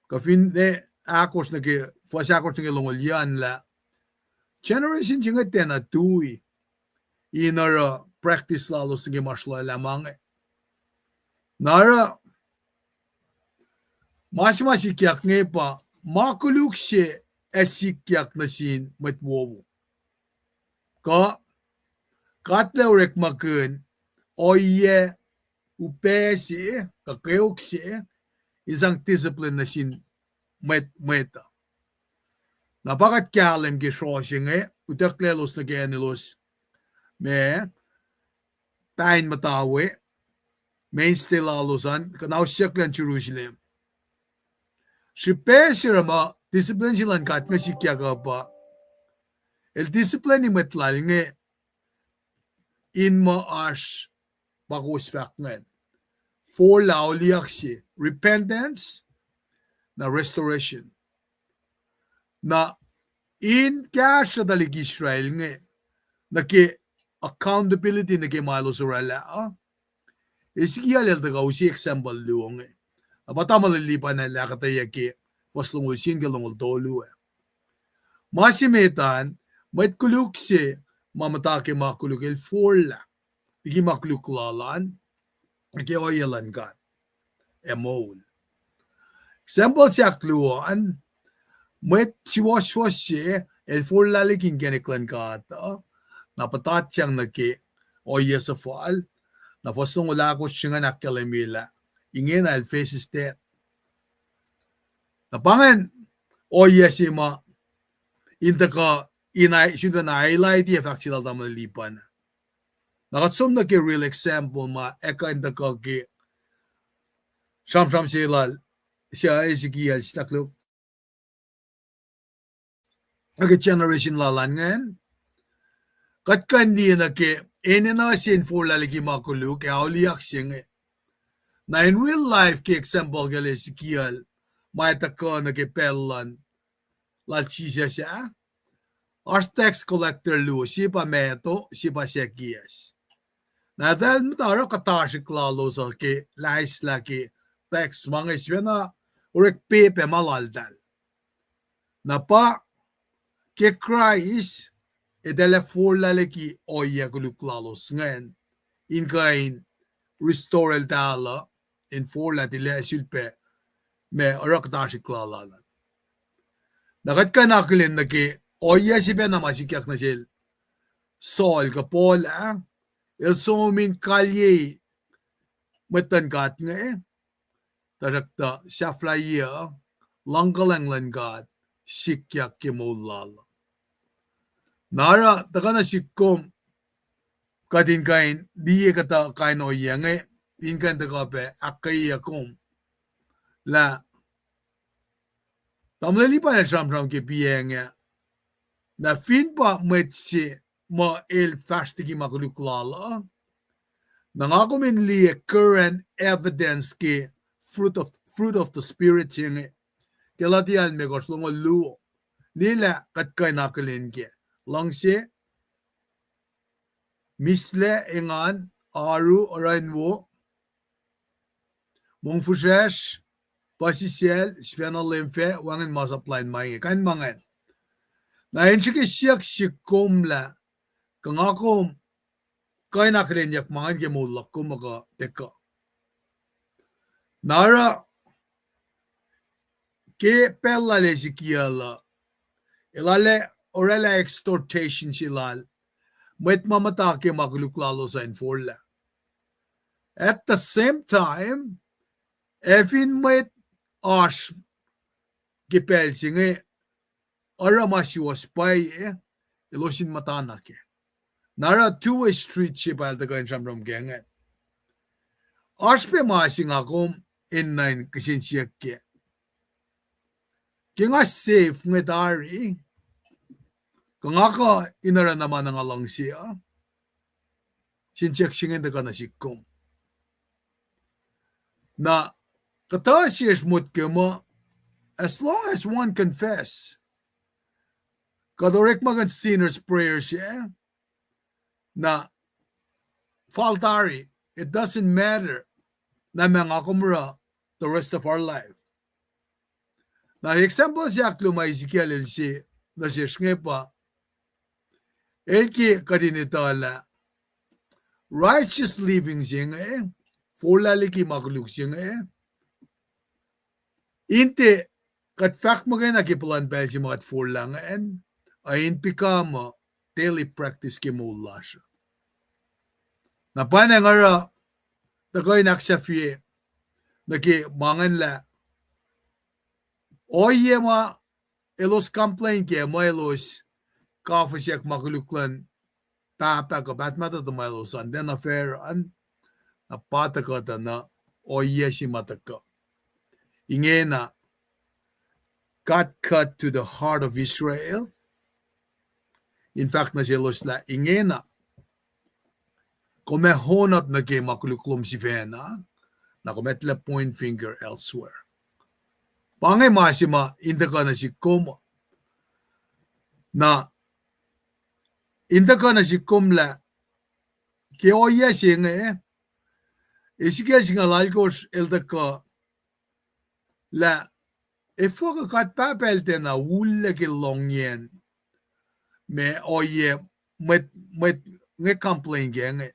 kafine, akos na ki, fasakos na kilongol yan la, generation siya nga tenatui, inara, practice lalo sige masla lamang. Nara masikyak nga pa makuluk siya esikyak na sin matwowo. Ka katlewrek makun oye upe siya kakayok siya isang discipline na sin meta. Napakat kyalem gisho siya nga utaklelos na genilos me tain matawe, mainstay lalosan, kanaw siyaklan Jerusalem. Si pesirama, discipline silang kat nga sikya ka pa. El discipline ni matlal nga, in maash, bakus fakngan. For lauliak si, repentance, na restoration. Na, in kaya siya dalig Israel nga, na ki, accountability na kay malo surala. Ezekiel el daga usi example luong. Apata malilipan na lakataya ki waslungul singalungul tolu. Masimetan, mait kuluk si mamatake makuluk el forla. Igi makuluk lalan. Igi oyalan kan. Emol. Example siya kluan. Mait siwas si el forla liging geniklan kata. Napatat siyang naki oya sa fall, na fasong wala ko siya nga nakalimila. Ingin I'll face his death. Napangan, oya si ma, inta ka, syuda na highlight yung fact sila tama lipan. Nakatsum na ki real example ma, eka inta ka ki, sham sila, siya Ezekiel, sinaklo, aga generation lalan ngayon, katkan niya na ke, ene na sinful lalagi makuluk, kaya uliyak siya na in real life, ke example ka Ezekiel, may taka na ke pelan, lalchi siya, as tax collector lu, siya pa meto, siya pa sekiyas. Na dahil matara katasik lalo sa ke, lahis laki, tax mga isya na, urek pepe malaldal. Na pa, ke Christ, edele forlaleki oya guluklalos ngayon, inkain restore el dala, in forla dile sulpe, me orakdashi klalalan. Nakat ka nakulin na ki, oya siya na masikyak na sil, sol ka pola, el somin kalye, matangat nga tarakta saflaya, langkalanglan gat, sikyak kimulala. Nara takana sikom kadin kain diye kata kain o yange tin kan takape akai yakom la tamleli pa sham ke pienge na fin pa metsi ma el fastigi magluklala nangakomin li current evidence ke fruit of the spirit yange kelatial me goslongo lu nila kat kai nakalin ke langse misle engan aru orainwo mongfushesh pasisiel svena lemfe wangen masaplain mai kan mangan na enchike siak sikomla kangakom kaina krenyak mangan ke mulak kumaga teka nara ke pella Ezekiel ilale orela extortation silal met mamata ke magluklalo sa inforla at the same time efin met ash gepelsinge aramasiwas pai ilosin matana ke nara two-way street shipal the kain shamram genge ashpe masing akom in9 kisin siyak ke kinga safe ngedari kangaka inara naman ng alang siya sinsiyak singen the kana sikom na katasiyas mut kemo as long as one confess kadorek magan sinner's prayer siya na faltari it doesn't matter na mga kumra the rest of our life na example siya kluma Ezekiel si na siya pa elki kadinitala righteous living siya forlaliki magluk siya inte kat fact magana ki plan belgi magat forlangan ay become daily practice ki mula siya na panangara na ko'y naksafie naki mangan la oye ma elos complain ke ma elos kafasyak makuluklan tata ka batmata to elos and then affair an napata ka na oye si mataka ingena got cut to the heart of Israel in fact na si elos la ingena komehonat na ke makuluklum si Vena na kometla point finger elsewhere. Pangay masima inda ka na si Koma na inda ka na si Kumla ke oya siya nga isikia siya lalkos elda ka la efo ka kat papelte na wula ke longyen me oye met nga complain nga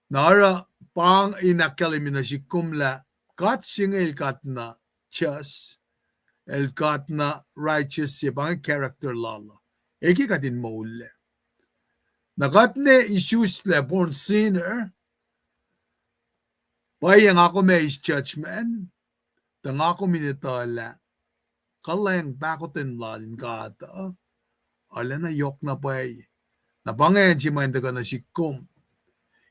nara pang inakalimina si kumla kat singel kat na just el kat na righteous si pang character lala eki katin maule nakat ne issues le born sinner bayang ako may is judgment tang ako minitala kalayang bakotin lalin kata ala na yok na pay napangayan si mainda ka na si kum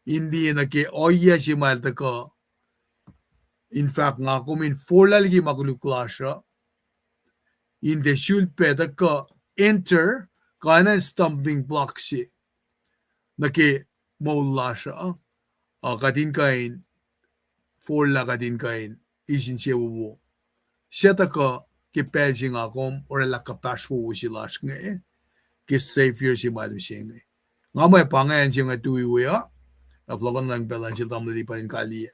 hindi na ke oya si malta ko in fact nga kumin forlalgi magluklasya in the shulpeda ko enter kana stumbling block si na ke maulasya kadin kain forla kadin kain isin siya wuwo siya ta ko ke pelsi nga kum or lakapaswo wusilash nga ke savior si malu siya nga may pangayan siya nga tuwiwi Vlogan lang pela siya tamlipan kali.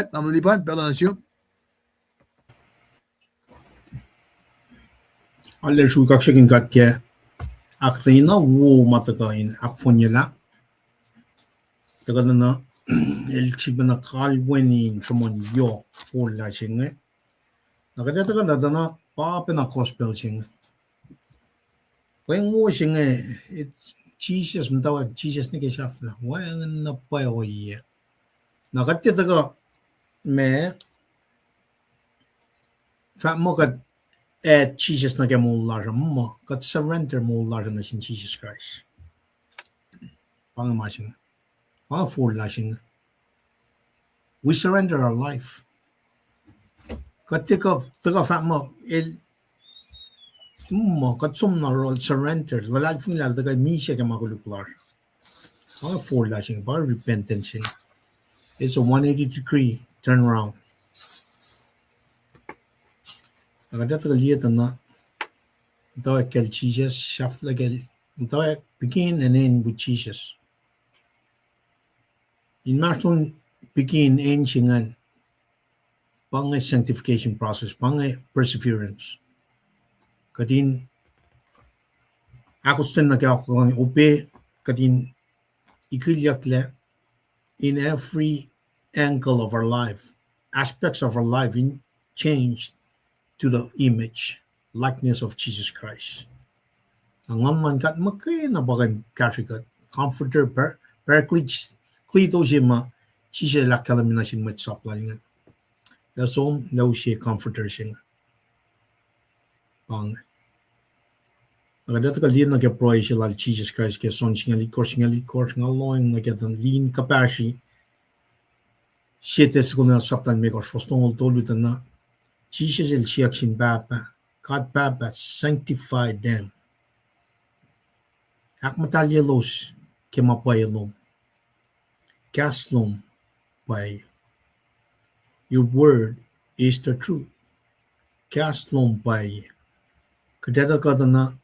Tamlipan pela siya. Aller shu kakshagin kat ke aktina wo matakain akfonyela. Tagana na el chibana kalwenin somon yo for la singe. Nakadata ka na pa na gospel singe. Kung mo singe it's Jesus mtawa Jesus ni keshafla wayan na pa oye nakatya taga me fa mo kat at Jesus na ke mullar mo kat surrender mullar na sin Jesus Christ. Pang masing. Pang full lasing. We surrender our life. Kat tika fat mo el mo kat sum na rol surrender. Lalal fun lal daga misha ke makuluklar. Pang full lasing. Pang repentance. It's a 180 degree turn around. Nagada taga liya na daw kel Jesus shaf lagel. Daw begin and end with Jesus. In Martin begin end singan pang sanctification process, pang perseverance. Kadin ako sten na kaya ako upe kadin ikilyak le in every angle of our life, aspects of our life in change to the image, likeness of Jesus Christ. Ang man kat makay na bagan kasikat, comforter, paraclete, klito siya ma, siya la kalamin na siya met supply nga. Lasom, law siya comforter siya. Pang, nagadato ka liyan na kaya siya lal Jesus Christ kaya son siya likor, nga loing na kaya lean capacity, siya ko na saptan may kors fostong tolutan na, Jesus el siya sin papa, God papa sanctified them. Ak matalyelos ke mapayalom. Kaslom by your word is the truth. Kaslom by kadada kadana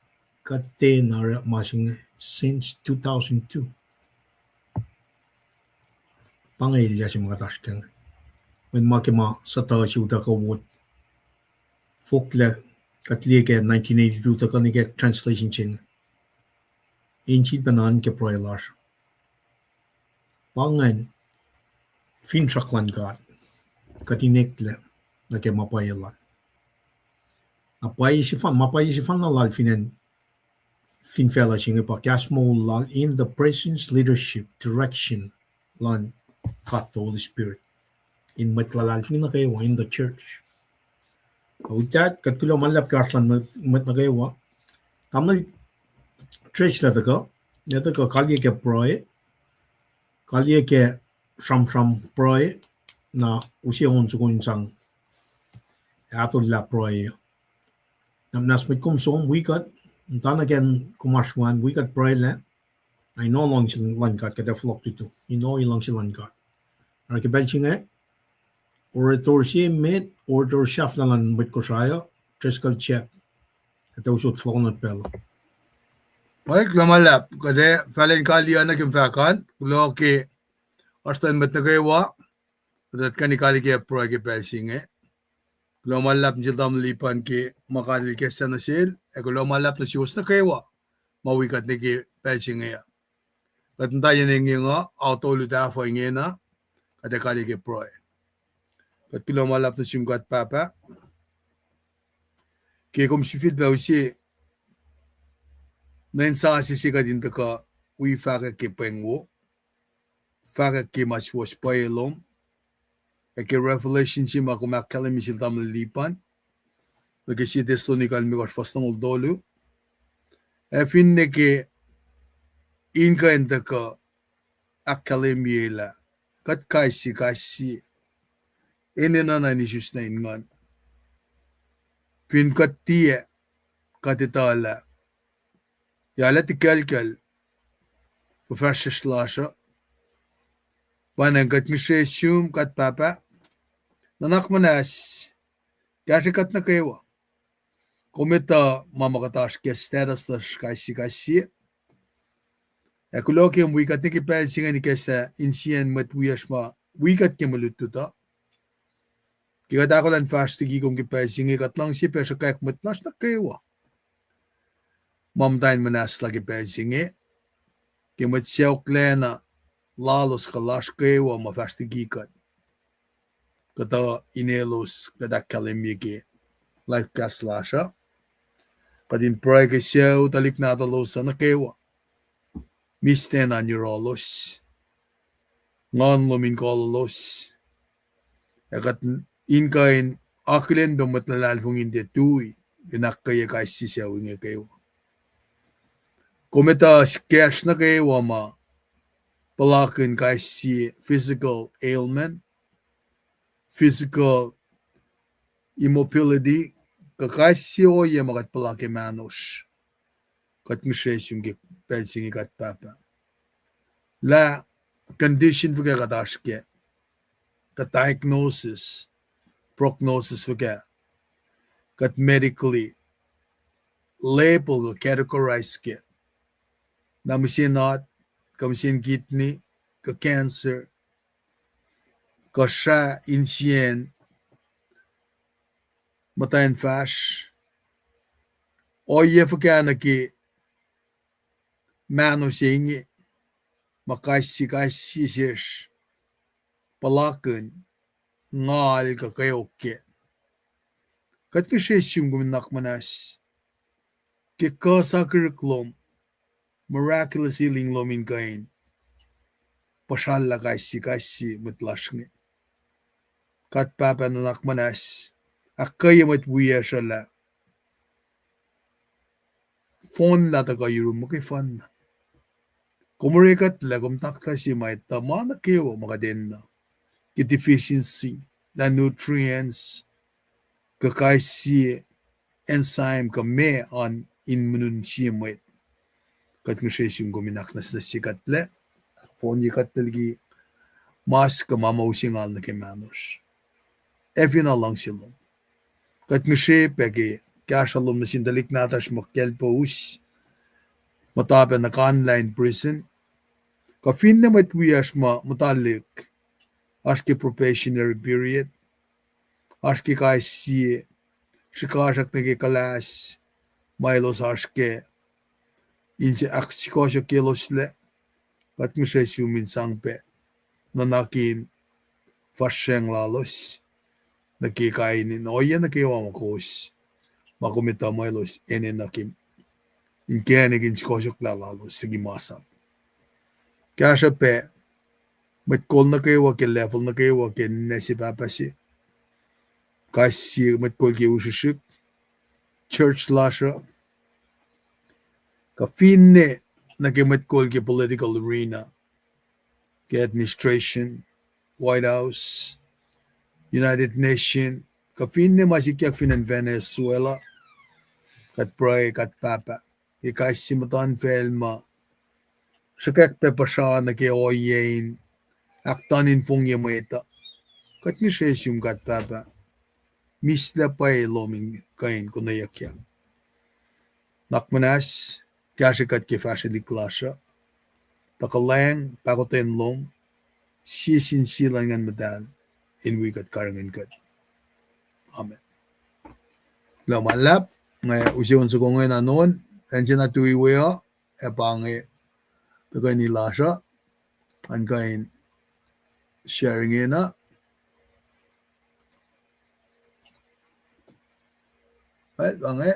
kate na masing since 2002. Pangilya si mga taskan. When makima sa tawa si uta ka wot. Folkle katliye ke 1982 ta kanike translation chin. Inchid banan ke proylar. Pangan finchaklan God. Katinekle na ke mapayala. Mapay si fan na lal finen finfela singe pa kasmo lal in the presence, leadership, direction lan kat the Holy Spirit. In matlalal fin na kayo in the church. Kautat kat kulo malap kaslan mat na kayo kamal church la ka kalye ke proye kalye ke sham proye na usia on su insang ato la proye nas mit kum som we got dan again kumashwan we got proye la I know long sin lan kat ka flock to you know long sin lan kat ar ke belchinge orator si met orator shaflan mit ko saya triskal check ka usot flock not pel. Mike lamalap kade falen kaliya na kimfakan kulo ke astan met na kaywa dat kanikali ke pro ke pelsinge kulo malap jildam lipan ke makali ke sanasil e kulo malap na siwas na kaywa mawikat ni ke pelsinge ya dat ntayan nga auto luta fo na kade kali ke pro kat kulo malap na simgat papa ke kum sifit ba usi mensaje siga din ka wi faga ke pengwo faga ke mas was paelom e ke revelation si ma kuma kala misil tam lipan ke si Thessalonical mi was fastong dolu e finne ke inka enda ka akademiela kat kasi ene na ni just na ingan fin kat tie katitala yala tikalkal professor slasha panan kat misesium kat papa nanak manas kasi kat na kayo kometa mamakatas ke status las kasi e kuloke wikat ni kipelsinga ni kesa insien mat wiyasma wikat ke malututa kikata ko lan fast gi kung kipelsinga katlang si pesa kak mat nas na kayo mamdain manas lagi pelsinge kemat siyaw klena lalos kalas kayo ma fast gikat kata inelos kada kalimike life kaslasha kadin pray ke siyaw talik na talosa na kayo misten an rolos ngon lumin kololos akat inkain akilen do matlalal fung inde tui inakaya kaisi siya wingi kayo. Kumita cash na kayo ama palakin kaisi physical ailment, physical immobility, kakaisi o ya makat palaki manush. Kat mishes yung pensingi kat papa. La condition for katashke, the diagnosis, prognosis for kat medically label categorize ke. Na misin not, kamisin kidney, ka cancer, ka siya insien, matayin fash, o ye for na ki mano singi, makaisi sish, palakin, ngal ka kayo ke. Kat kishisim guminak manas, ki kasakiriklom, miraculous healing lomin kain, pashala kaisi mutlashni. Kat papa nanak manas, akaya matbuya shala. Phone la taga yurum mo kay phone. Kumurikat la kumtakta si may tama na kayo makadin na. Ki deficiency, la nutrients, kakaisi enzyme ka me on immune siyamit. Kat nga siya yung guminak na sa sikat le. Phone yikat talagi mas ka mamausingal na kay manos. Evi na lang silong. Kat nga siya pegi kaya shalom na sindalik natas makyal po us. Matabi na ka-online prison. Kafin na matwiyas matalik. Aski probationary period. Aski kasi shikasak na kikalas. Mailos aski. Insi aksikosyo kilos le. Kat nga siya sumin sangpe. Nanakin fasyeng lalos. Nakikainin. O yan nakiwa makos. Makumita mailos ene nakim. Inkenigin sikosok lalalos sige masap. Kaya siya pe, matkol na kayo wakin level na kayo wakin nesi papasi. Kasi matkol kayo usisip. Church lasha. Kafine na kayo matkol kayo political arena. Kay administration, White House, United Nations. Kafine masikyak finan Venezuela. Kat pray, kat papa. Kasi matan felma. Sakak pe pasya na kaya oyen. Aktanin fong yameta. Kat ni siyum kat papa. Misla pa loming kain kunayak yan. Nakmanas. Kaya kat kifasya di klasya. Takalang pakoten lom. Sisin silangan madal. Inwi kat karangan kat. Amen. Lamalap. Ngay usiyon sa kong ngayon anon. Andiyan na tuwiwe pangi pagay nila siya ang kain sharing na ay pangi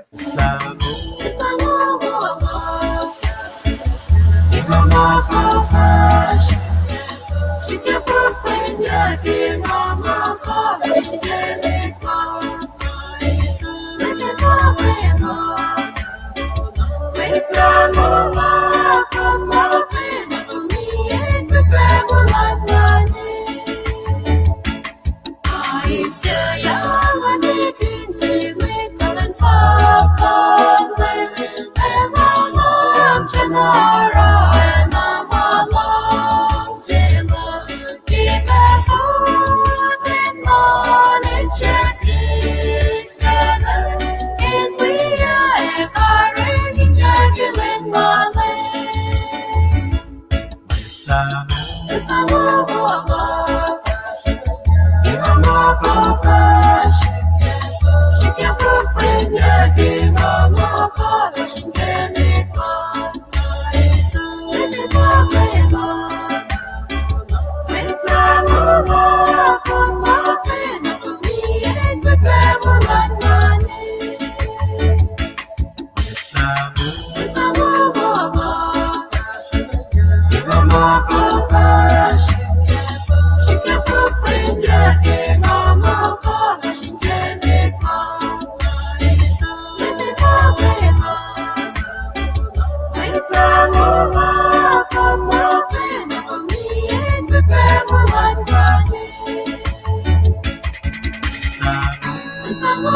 Thank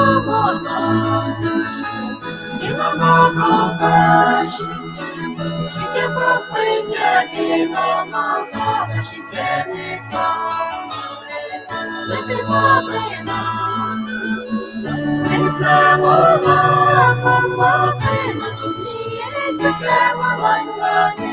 you.